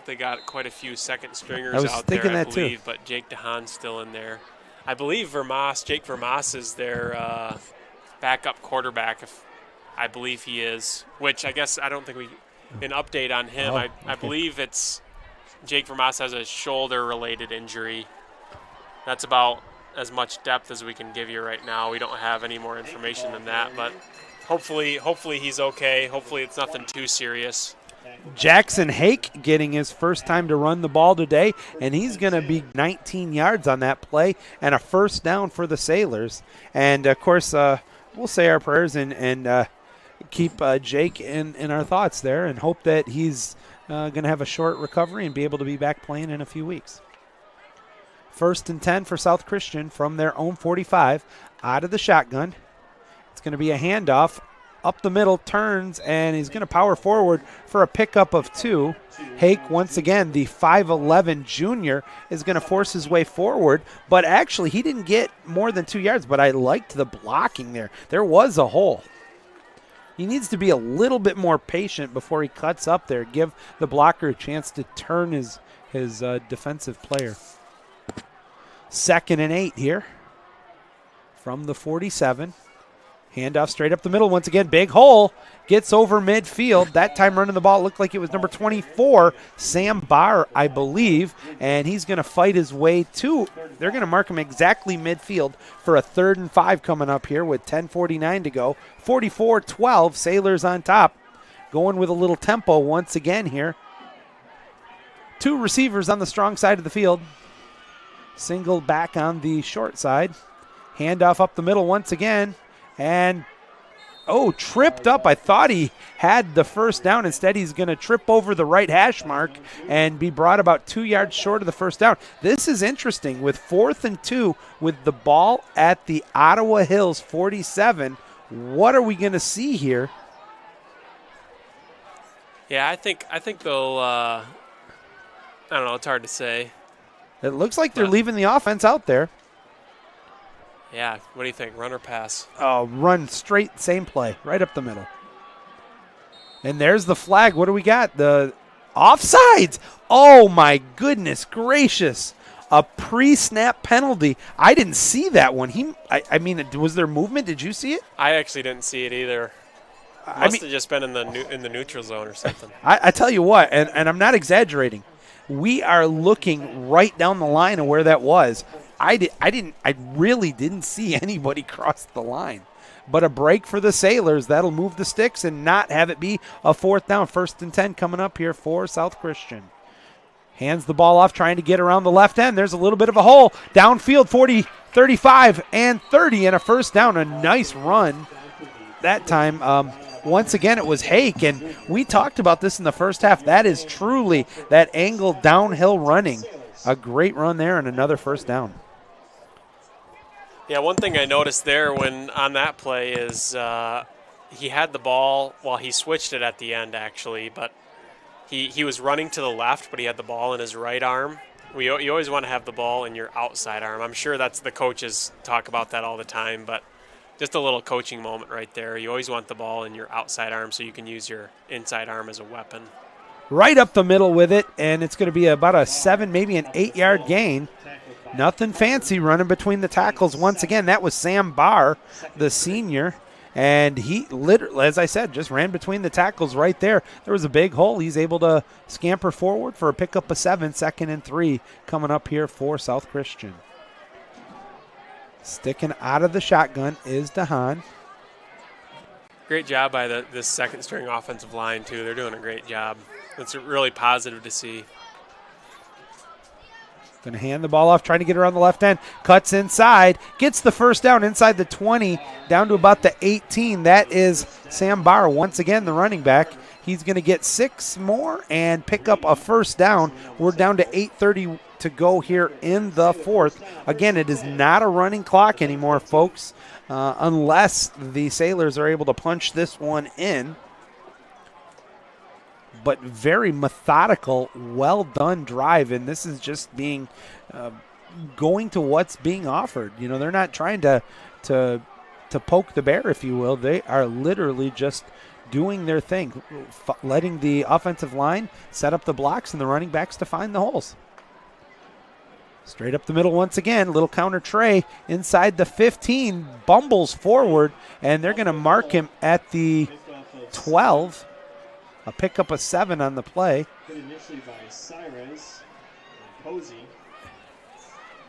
they got quite a few second stringers I was out thinking there, I that believe, too. but Jake DeHaan's still in there. I believe Jake Vermas is their backup quarterback, if I believe he is, which I guess I don't think an update on him. I believe it's Jake Vermas has a shoulder-related injury. That's about as much depth as we can give you right now. We don't have any more information than that, but hopefully he's okay. Hopefully it's nothing too serious. Jackson Hake getting his first time to run the ball today, and he's going to be 19 yards on that play and a first down for the Sailors. And, of course, we'll say our prayers and keep Jake in our thoughts there and hope that he's going to have a short recovery and be able to be back playing in a few weeks. 1st and 10 for South Christian from their own 45 out of the shotgun. It's going to be a handoff. Up the middle, turns, and he's going to power forward for a pickup of 2. Hake, once again, the 5'11 junior, is going to force his way forward, but actually he didn't get more than 2 yards, but I liked the blocking there. There was a hole. He needs to be a little bit more patient before he cuts up there, give the blocker a chance to turn his defensive player. 2nd and 8 here from the 47. Handoff straight up the middle. Once again, big hole. Gets over midfield. That time running the ball looked like it was number 24, Sam Barr, I believe. And he's going to fight his way to. They're going to mark him exactly midfield for a 3rd and 5 coming up here with 10:49 to go. 44-12, Sailors on top. Going with a little tempo once again here. 2 receivers on the strong side of the field. Single back on the short side. Handoff up the middle once again. And, tripped up. I thought he had the first down. Instead, he's going to trip over the right hash mark and be brought about 2 yards short of the first down. This is interesting. With 4th and 2, with the ball at the Ottawa Hills 47, what are we going to see here? Yeah, I think they'll, I don't know, it's hard to say. It looks like they're leaving the offense out there. Yeah, what do you think? Run or pass? Oh, run straight, same play, right up the middle. And there's the flag. What do we got? The offsides. Oh, my goodness gracious. A pre-snap penalty. I didn't see that one. I mean, was there movement? Did you see it? I actually didn't see it either. Must have just been in the neutral zone or something. I tell you what, and I'm not exaggerating. We are looking right down the line of where that was. I really didn't see anybody cross the line. But a break for the Sailors. That'll move the sticks and not have it be a 4th down. 1st and 10 coming up here for South Christian. Hands the ball off, trying to get around the left end. There's a little bit of a hole. Downfield, 40, 35, and 30, and a first down. A nice run that time. Once again, it was Hake, and we talked about this in the first half. That is truly that angle downhill running. A great run there and another first down. Yeah, one thing I noticed there when on that play is he had the ball, well, he switched it at the end actually, but he was running to the left, but he had the ball in his right arm. You always want to have the ball in your outside arm. I'm sure that's the coaches talk about that all the time, but just a little coaching moment right there. You always want the ball in your outside arm so you can use your inside arm as a weapon. Right up the middle with it, and it's going to be about a 7, maybe an 8-yard gain. Nothing fancy running between the tackles. Once again, that was Sam Barr, the senior, and he literally, as I said, just ran between the tackles right there. There was a big hole. He's able to scamper forward for a pickup of 7, 2nd and 3 coming up here for South Christian. Sticking out of the shotgun is DeHaan. Great job by this second string offensive line, too. They're doing a great job. It's really positive to see. Going to hand the ball off, trying to get around the left end. Cuts inside, gets the first down inside the 20, down to about the 18. That is Sam Barr, once again, the running back. He's going to get 6 more and pick up a first down. We're down to 8:30 to go here in the 4th. Again, it is not a running clock anymore, folks, unless the Sailors are able to punch this one in. but very methodical, well done drive. And this is just being going to what's being offered. You know, they're not trying to poke the bear, if you will. They are literally just doing their thing, letting the offensive line set up the blocks and the running backs to find the holes. Straight up the middle once again, little counter tray inside the 15, bumbles forward, and they're going to mark him at the 12. A pickup of 7 on the play. Initially by Cyrus and Posey.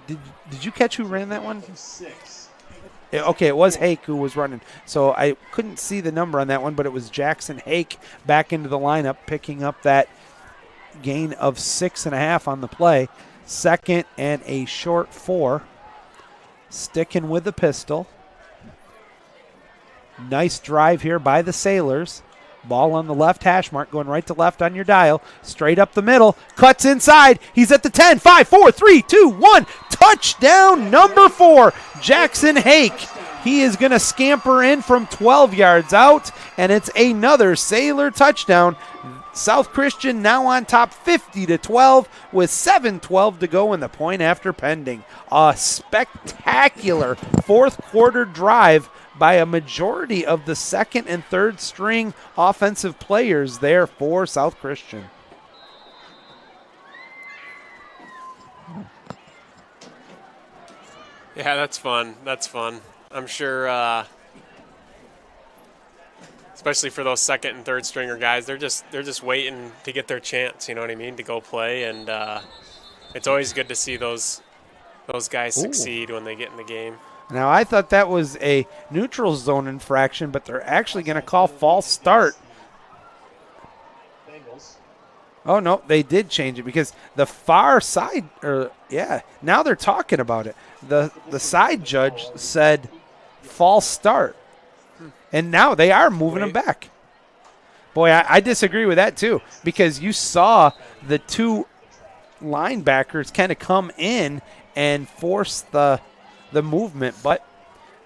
Did you catch who ran that one? 6. Okay, it was Hake who was running. So I couldn't see the number on that one, but it was Jackson Hake back into the lineup, picking up that gain of 6.5 on the play. Second and a short 4. Sticking with the pistol. Nice drive here by the Sailors. Ball on the left hash mark, going right to left on your dial. Straight up the middle. Cuts inside. He's at the 10. 5, 4, 3, 2, 1. Touchdown number 4. Jackson Hake. He is going to scamper in from 12 yards out, and it's another Sailor touchdown. South Christian now on top 50-12 with 7:12 to go in the point after pending. A spectacular fourth quarter drive by a majority of the second and third string offensive players there for South Christian. Yeah, that's fun. That's fun. I'm sure, especially for those second and third stringer guys, they're just waiting to get their chance. You know what I mean? To go play, and it's always good to see those guys succeed when they get in the game. Now, I thought that was a neutral zone infraction, but they're actually going to call false start. Bengals. Oh, no, they did change it because the far side, now they're talking about it. The side judge said false start, and now they are moving them back. Boy, I disagree with that too, because you saw the two linebackers kind of come in and force the movement, but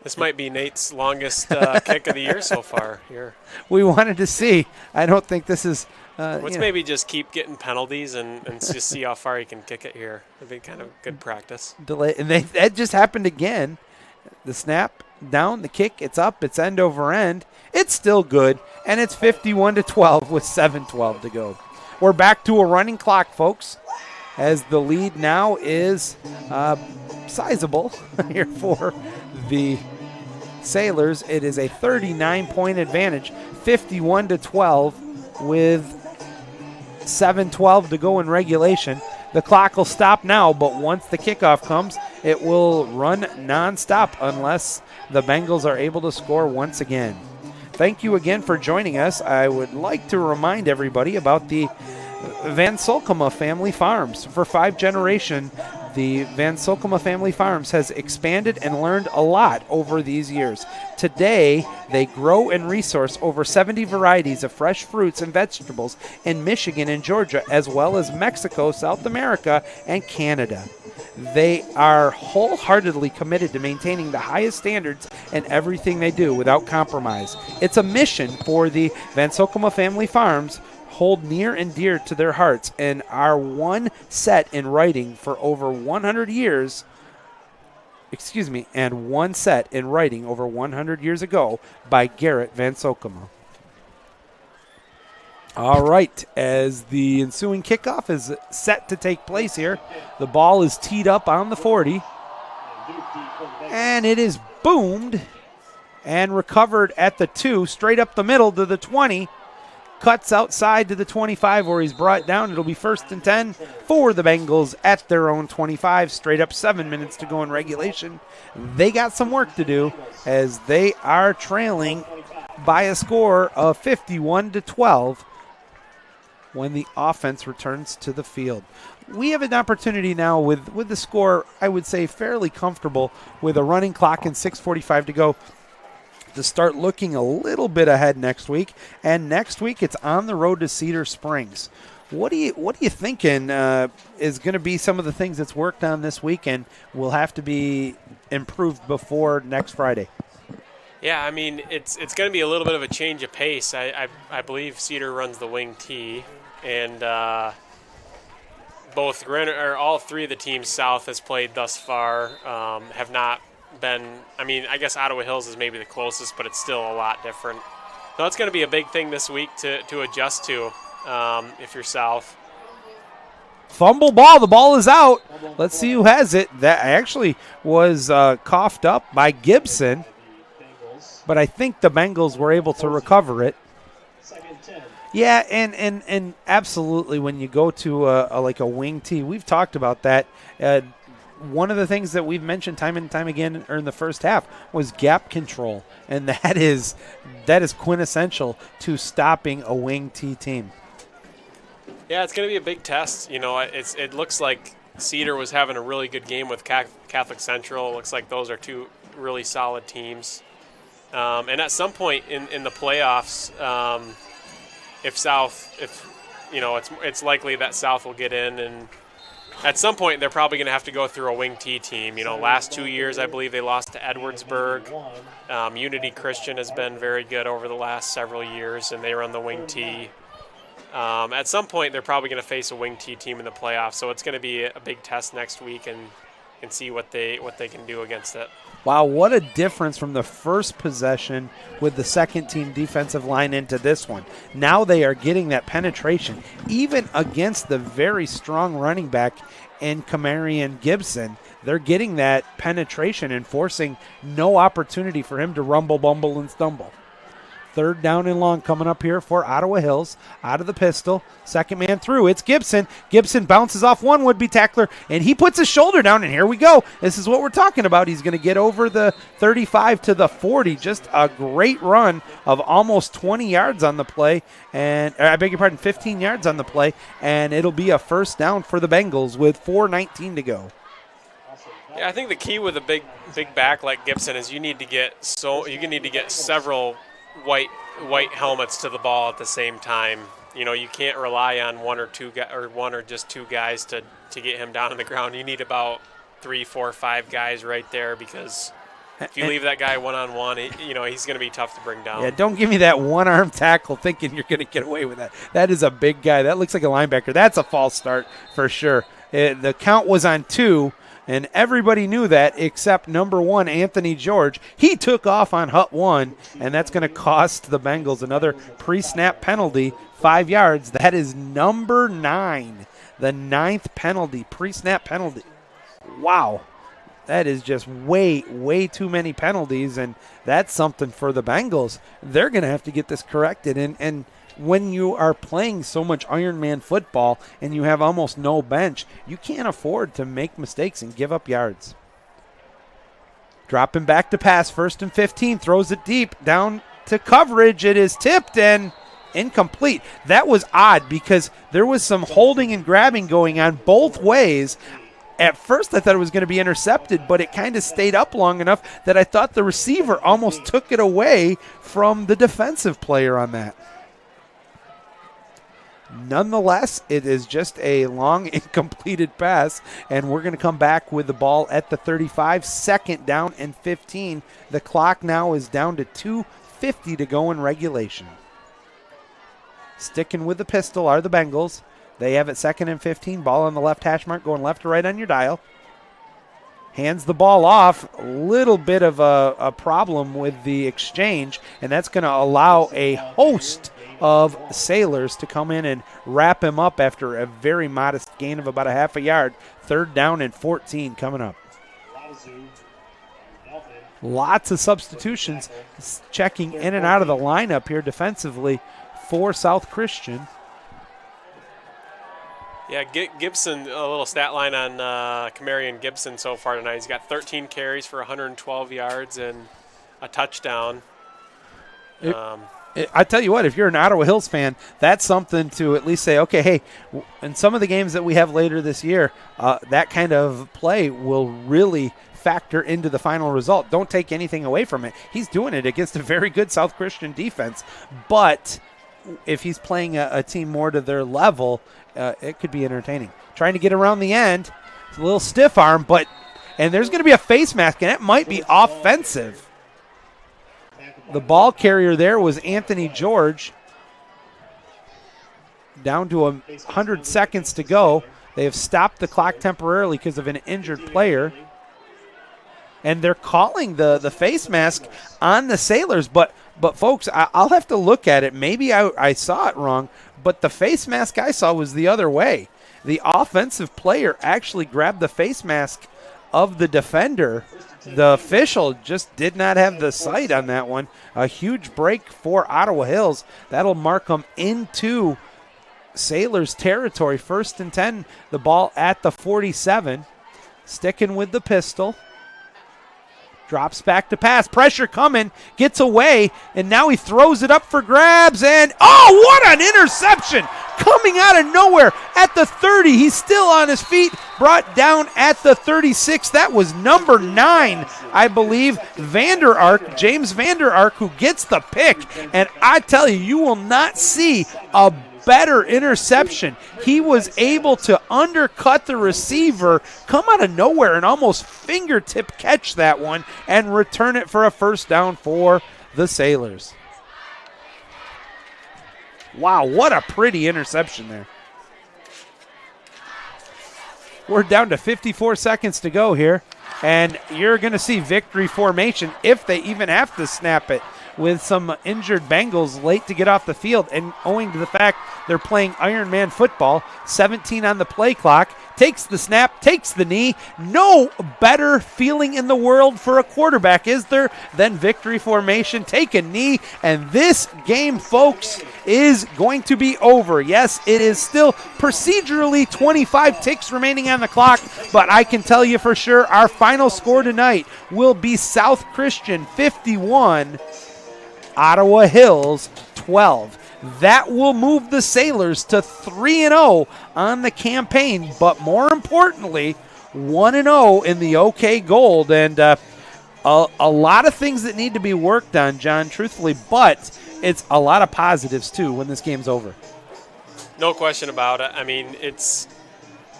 this might be Nate's longest kick of the year so far here. We wanted to see. I don't think this is let's maybe just keep getting penalties and just see how far he can kick it here. It'd be kind of good practice. Delay, and that just happened again. The snap down, the kick, it's up, it's end over end. It's still good, and it's 51-12 with 7:12 to go. We're back to a running clock, folks, as the lead now is sizable here for the Sailors. It is a 39-point advantage, 51-12 with 7:12 to go in regulation. The clock will stop now, but once the kickoff comes, it will run nonstop unless the Bengals are able to score once again. Thank you again for joining us. I would like to remind everybody about the Van Solkema Family Farms. For 5 generations, the Van Solkema Family Farms has expanded and learned a lot over these years. Today, they grow and resource over 70 varieties of fresh fruits and vegetables in Michigan and Georgia, as well as Mexico, South America, and Canada. They are wholeheartedly committed to maintaining the highest standards in everything they do without compromise. It's a mission for the Van Solkema Family Farms, hold near and dear to their hearts, and are one set in writing for over 100 years. And one set in writing over 100 years ago by Garrett Van Solkema. All right, as the ensuing kickoff is set to take place here, the ball is teed up on the 40, and it is boomed and recovered at the 2, straight up the middle to the 20. Cuts outside to the 25 where he's brought down. It'll be 1st and 10 for the Bengals at their own 25. Straight up 7 minutes to go in regulation. They got some work to do as they are trailing by a score of 51-12 when the offense returns to the field. We have an opportunity now with the score, I would say, fairly comfortable with a running clock and 6:45 to go, to start looking a little bit ahead next week. And next week it's on the road to Cedar Springs. What are you thinking is going to be some of the things that's worked on this week and will have to be improved before next Friday? Yeah, I mean, it's going to be a little bit of a change of pace. I believe Cedar runs the wing T, and all three of the teams South has played thus far have not been. I mean, I guess Ottawa Hills is maybe the closest, but it's still a lot different. So that's going to be a big thing this week to adjust to if you're South. Fumble ball. The ball is out. Let's see who has it. That actually was coughed up by Gibson, but I think the Bengals were able to recover it. Yeah, and absolutely when you go to like a wing tee, we've talked about that. One of the things that we've mentioned time and time again in the first half was gap control, and that is quintessential to stopping a wing tee team. Yeah, it's going to be a big test. You know, it looks like Cedar was having a really good game with Catholic Central. It looks like those are two really solid teams. And at some point in the playoffs, it's likely that South will get in, and at some point they're probably going to have to go through a wing T team. You know, last 2 years I believe they lost to Edwardsburg. Unity Christian has been very good over the last several years, and they run the wing T. At some point they're probably going to face a wing T team in the playoffs, so it's going to be a big test next week and see what they can do against it. Wow, what a difference from the first possession with the second team defensive line into this one. Now they are getting that penetration, even against the very strong running back in Camarian Gibson. They're getting that penetration and forcing no opportunity for him to rumble, bumble, and stumble. Third down and long coming up here for Ottawa Hills. Out of the pistol. Second man through. It's Gibson. Gibson bounces off one would-be tackler, and he puts his shoulder down, and here we go. This is what we're talking about. He's going to get over the 35 to the 40. Just a great run of almost 20 yards on the play. And I beg your pardon, 15 yards on the play, and it'll be a first down for the Bengals with 4:19 to go. Yeah, I think the key with a big back like Gibson is you need to get several white helmets to the ball at the same time. You know, you can't rely on one or just two guys to get him down on the ground. You need about 3, 4, 5 guys right there, because if you leave that guy one-on-one, he's going to be tough to bring down. Yeah, don't give me that one-arm tackle thinking you're going to get away with that. That is a big guy. That looks like a linebacker. That's a false start for sure. The count was on 2. And everybody knew that except number 1, Anthony George. He took off on Hut 1, and that's going to cost the Bengals another pre-snap penalty, 5 yards. That is number 9, the 9th penalty, pre-snap penalty. Wow. That is just way, way too many penalties, and that's something for the Bengals. They're going to have to get this corrected, and when you are playing so much Ironman football and you have almost no bench, you can't afford to make mistakes and give up yards. Dropping back to pass, 1st and 15, throws it deep, down to coverage. It is tipped and incomplete. That was odd because there was some holding and grabbing going on both ways. At first I thought it was going to be intercepted, but it kind of stayed up long enough that I thought the receiver almost took it away from the defensive player on that. Nonetheless, it is just a long, incompleted pass, and we're going to come back with the ball at the 35, 2nd down and 15. The clock now is down to 2:50 to go in regulation. Sticking with the pistol are the Bengals. They have it 2nd and 15, ball on the left hash mark, going left to right on your dial. Hands the ball off. A little bit of a problem with the exchange, and that's going to allow a host of Sailors to come in and wrap him up after a very modest gain of about a half a yard. 3rd down and 14 coming up. Lots of substitutions checking in and out of the lineup here defensively for South Christian. Yeah, Gibson, a little stat line on Camarian Gibson so far tonight. He's got 13 carries for 112 yards and a touchdown. I tell you what, if you're an Ottawa Hills fan, that's something to at least say, okay, hey, in some of the games that we have later this year, that kind of play will really factor into the final result. Don't take anything away from it. He's doing it against a very good South Christian defense, but if he's playing a team more to their level, it could be entertaining. Trying to get around the end. It's a little stiff arm, and there's going to be a face mask, and it might be offensive. The ball carrier there was Anthony George. Down to 100 seconds to go. They have stopped the clock temporarily because of an injured player. And they're calling the face mask on the Sailors. But folks, I'll have to look at it. Maybe I saw it wrong, but the face mask I saw was the other way. The offensive player actually grabbed the face mask of the defender. The official just did not have the sight on that one. A huge break for Ottawa Hills. That'll mark them into Sailors territory. 1st and 10, the ball at the 47. Sticking with the pistol. Drops back to pass. Pressure coming. Gets away. And now he throws it up for grabs. And, oh, what an interception! Coming out of nowhere at the 30. He's still on his feet. Brought down at the 36. That was number 9, I believe. James Vander Ark, who gets the pick. And I tell you, you will not see a better interception. He was able to undercut the receiver, come out of nowhere and almost fingertip catch that one and return it for a first down for the Sailors. Wow, what a pretty interception there. We're down to 54 seconds to go here, and you're going to see victory formation if they even have to snap it, with some injured Bengals late to get off the field, and owing to the fact they're playing Iron Man football. 17 on the play clock. Takes the snap, takes the knee. No better feeling in the world for a quarterback, is there, than victory formation. Take a knee, and this game, folks, is going to be over. Yes, it is still procedurally 25 ticks remaining on the clock, but I can tell you for sure our final score tonight will be South Christian 51, Ottawa Hills 12. That will move the Sailors to 3-0 on the campaign, but more importantly, 1-0 in the OK Gold. And a lot of things that need to be worked on, John, truthfully, but it's a lot of positives too when this game's over. No question about it. I mean, it's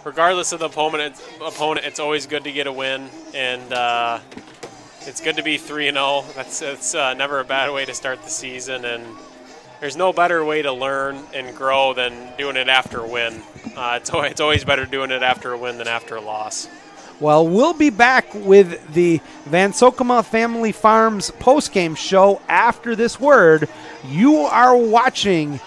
regardless of the opponent, it's always good to get a win, and it's good to be 3-0. That's never a bad way to start the season, and there's no better way to learn and grow than doing it after a win. It's always better doing it after a win than after a loss. Well, we'll be back with the Van Sokema Family Farms postgame show after this word. You are watching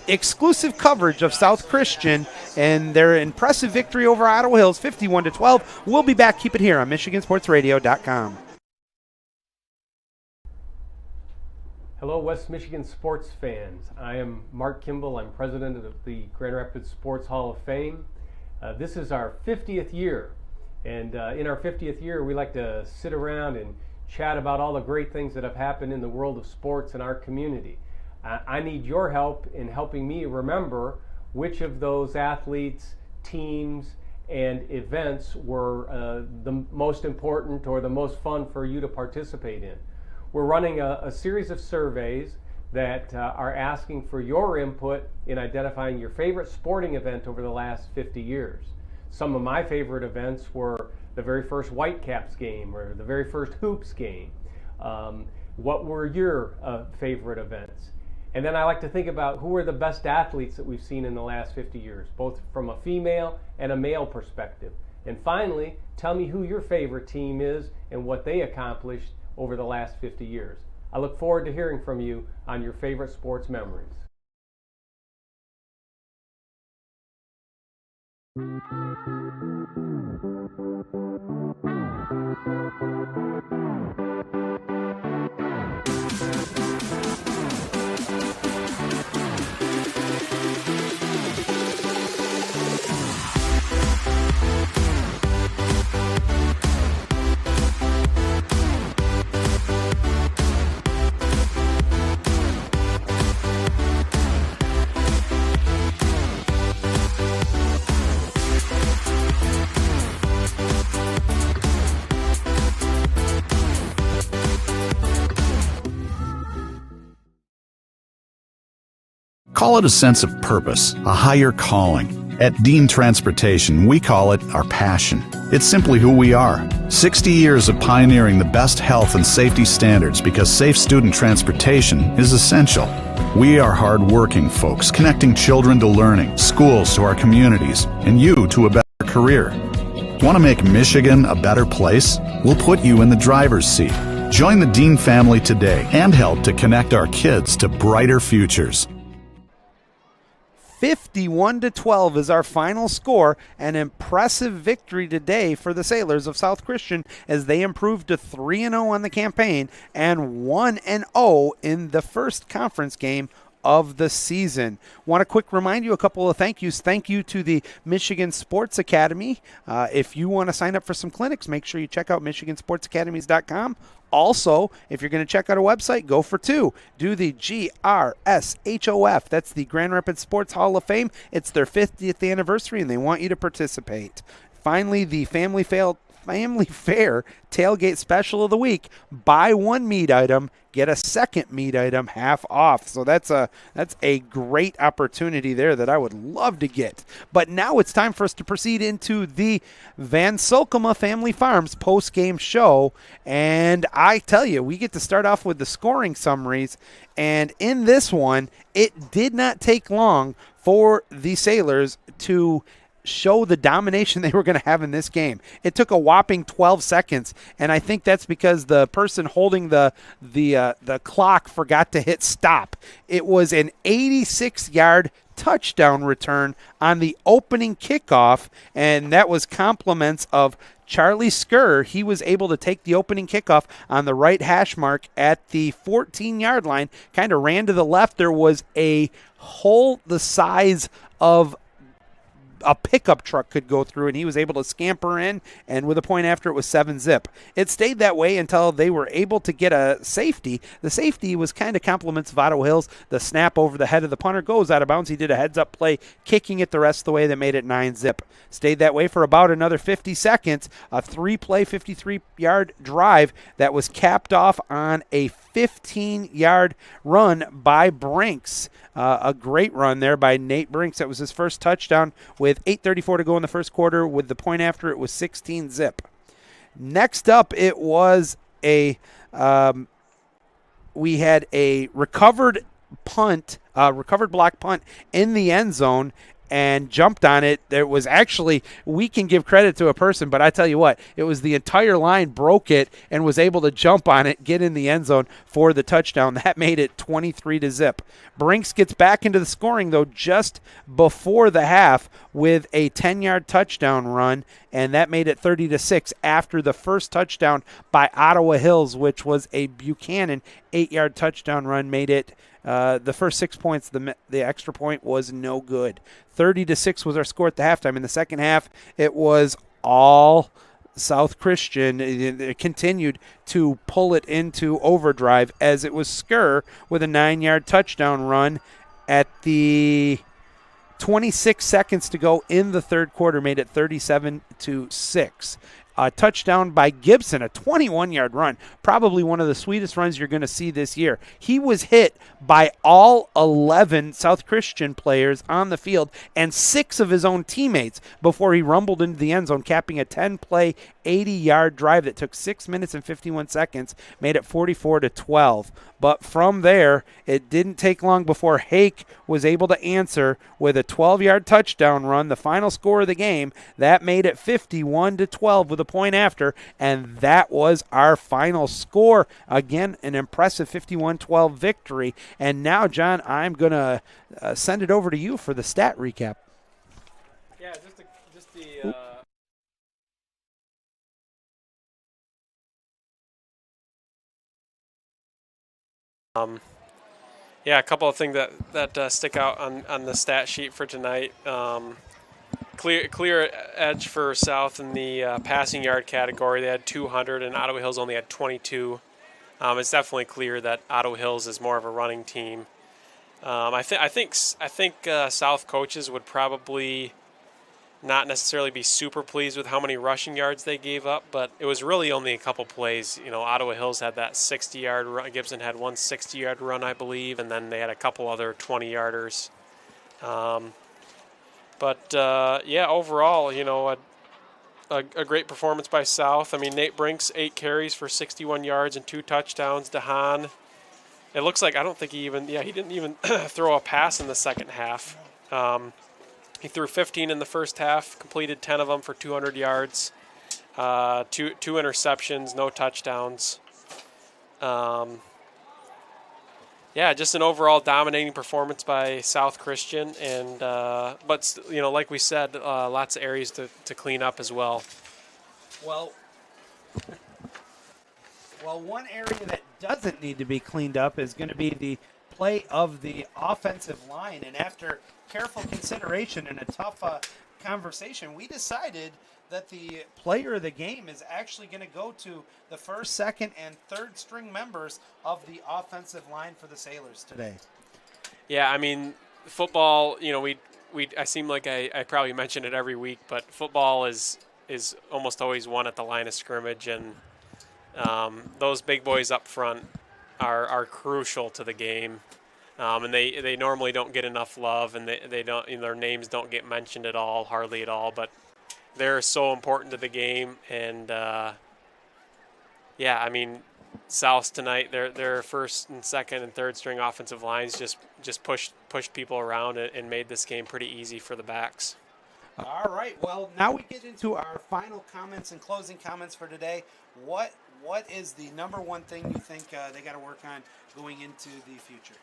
exclusive coverage of South Christian and their impressive victory over Ottawa Hills, 51-12. We'll be back. Keep it here on MichiganSportsRadio.com. Hello, West Michigan sports fans. I am Mark Kimball. I'm president of the Grand Rapids Sports Hall of Fame. This is our 50th year, and in our 50th year, we like to sit around and chat about all the great things that have happened in the world of sports in our community. I need your help in helping me remember which of those athletes, teams, and events were the most important or the most fun for you to participate in. We're running a series of surveys that are asking for your input in identifying your favorite sporting event over the last 50 years. Some of my favorite events were the very first Whitecaps game or the very first Hoops game. What were your favorite events? And then I like to think about who are the best athletes that we've seen in the last 50 years, both from a female and a male perspective. And finally, tell me who your favorite team is and what they accomplished over the last 50 years. I look forward to hearing from you on your favorite sports memories. Call it a sense of purpose, a higher calling. At Dean Transportation, we call it our passion. It's simply who we are. 60 years of pioneering the best health and safety standards because safe student transportation is essential. We are hard-working folks, connecting children to learning, schools to our communities, and you to a better career. Want to make Michigan a better place? We'll put you in the driver's seat. Join the Dean family today and help to connect our kids to brighter futures. 51-12 is our final score. An impressive victory today for the Sailors of South Christian as they improved to 3-0 on the campaign and 1-0 in the first conference game of the season. Want to quick remind you a couple of thank yous. Thank you to the Michigan Sports Academy. If you want to sign up for some clinics, make sure you check out michigansportsacademies.com. Also, if you're going to check out a website, go for two. Do the GRSHOF. That's the Grand Rapids Sports Hall of Fame. It's their 50th anniversary, and they want you to participate. Finally, the Family Fair Tailgate Special of the Week. Buy one meat item, get a second meat item half off. So that's a great opportunity there that I would love to get. But now it's time for us to proceed into the Van Solkema Family Farms post-game show. And I tell you, we get to start off with the scoring summaries. And in this one, it did not take long for the Sailors to show the domination they were going to have in this game. It took a whopping 12 seconds, and I think that's because the person holding the clock forgot to hit stop. It was an 86-yard touchdown return on the opening kickoff, and that was compliments of Charlie Skur. He was able to take the opening kickoff on the right hash mark at the 14-yard line, kind of ran to the left. There was a hole the size of a pickup truck could go through, and he was able to scamper in, and with a point after, it was 7-zip. It stayed that way until they were able to get a safety. The safety was kind of compliments of Ottawa Hills. The snap over the head of the punter goes out of bounds. He did a heads-up play, kicking it the rest of the way that made it 9-zip. Stayed that way for about another 50 seconds. A three-play, 53-yard drive that was capped off on a 15-yard run by Brinks. A great run there by Nate Brinks. That was his first touchdown with 8:34 to go in the first quarter. With the point after, it was 16-zip. Next up, it was we had a recovered block punt in the end zone, and jumped on it. There was actually, we can give credit to a person, but I tell you what, it was the entire line broke it and was able to jump on it, get in the end zone for the touchdown. That made it 23-zip. Brinks gets back into the scoring, though, just before the half with a 10-yard touchdown run, and that made it 30-6 after the first touchdown by Ottawa Hills, which was a Buchanan 8-yard touchdown run, made it the first 6 points. The extra point was no good. 30-6 was our score at the halftime. In the second half, it was all South Christian. It continued to pull it into overdrive as it was Skur with a 9-yard touchdown run at the 26 seconds to go in the third quarter, made it 37-6. A touchdown by Gibson, a 21-yard run, probably one of the sweetest runs you're going to see this year. He was hit by all 11 South Christian players on the field and 6 of his own teammates before he rumbled into the end zone, capping a 10-play, 80-yard drive that took 6 minutes and 51 seconds, made it 44-12. But from there, it didn't take long before Hake was able to answer with a 12-yard touchdown run, the final score of the game. That made it 51-12 with a point after, and that was our final score. Again, an impressive 51-12 victory. And now, John, I'm going to send it over to you for the stat recap. Yeah, just the yeah, a couple of things that stick out on the stat sheet for tonight. Clear edge for South in the passing yard category. They had 200, and Ottawa Hills only had 22. It's definitely clear that Ottawa Hills is more of a running team. I think South coaches would probably not necessarily be super pleased with how many rushing yards they gave up, but it was really only a couple plays. You know, Ottawa Hills had that 60-yard run. Gibson had one 60-yard run, I believe, and then they had a couple other 20-yarders. But yeah, overall, a great performance by South. I mean, Nate Brinks, 8 carries for 61 yards and 2 touchdowns. DeHaan, it looks like, I don't think he didn't even throw a pass in the second half. He threw 15 in the first half, completed 10 of them for 200 yards, two interceptions, no touchdowns. Yeah, just an overall dominating performance by South Christian, and but like we said, lots of areas to clean up as well. Well, one area that doesn't need to be cleaned up is going to be the play of the offensive line, and after careful consideration and a tough conversation, we decided that the player of the game is actually going to go to the first, second, and third string members of the offensive line for the Sailors today. Yeah, I mean, football, I seem like I probably mention it every week, but football is almost always won at the line of scrimmage, and those big boys up front are crucial to the game. And they normally don't get enough love, and they don't, their names don't get mentioned at all, hardly at all, but they're so important to the game. And yeah, I mean, South tonight, their first and second and third string offensive lines just pushed people around and made this game pretty easy for the backs. All right, well, now we get into our final comments and closing comments for today. What is the number one thing you think they got to work on going into the future?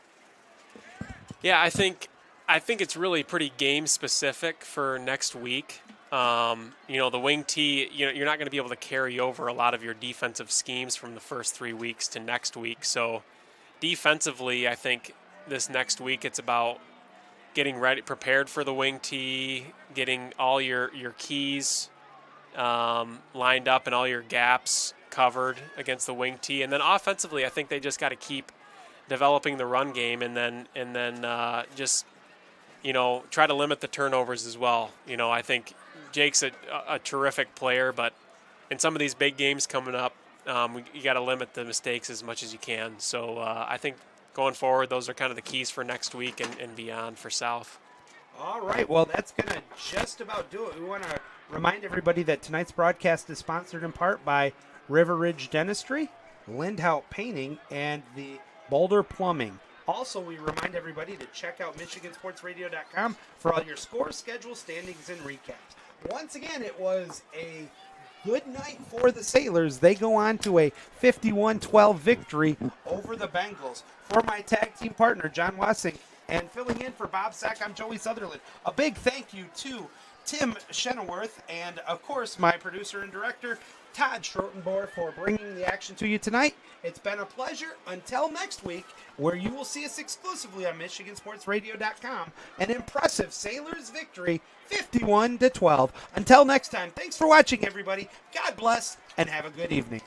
Yeah, I think it's really pretty game specific for next week. The wing tee, you're not going to be able to carry over a lot of your defensive schemes from the first 3 weeks to next week. So defensively, I think this next week it's about getting prepared for the wing tee, getting all your keys lined up and all your gaps covered against the wing tee. And then offensively, I think they just got to keep developing the run game and then just try to limit the turnovers as well. I think Jake's a terrific player, but in some of these big games coming up, you got to limit the mistakes as much as you can. So I think going forward, those are kind of the keys for next week and beyond for South. All right, well, that's going to just about do it. We want to remind everybody that tonight's broadcast is sponsored in part by River Ridge Dentistry, Lindhout Painting, and the Boulder Plumbing. Also, we remind everybody to check out MichiganSportsRadio.com for all your scores, schedules, standings, and recaps. Once again, it was a good night for the Sailors. They go on to a 51-12 victory over the Bengals. For my tag team partner, John Wassing, and filling in for Bob Sack, I'm Joey Sutherland. A big thank you to Tim Shenneworth and, of course, my producer and director, Todd Schrotenboer, for bringing the action to you tonight. It's been a pleasure. Until next week, where you will see us exclusively on MichiganSportsRadio.com, an impressive Sailors victory, 51-12. Until next time, thanks for watching, everybody. God bless, and have a good evening.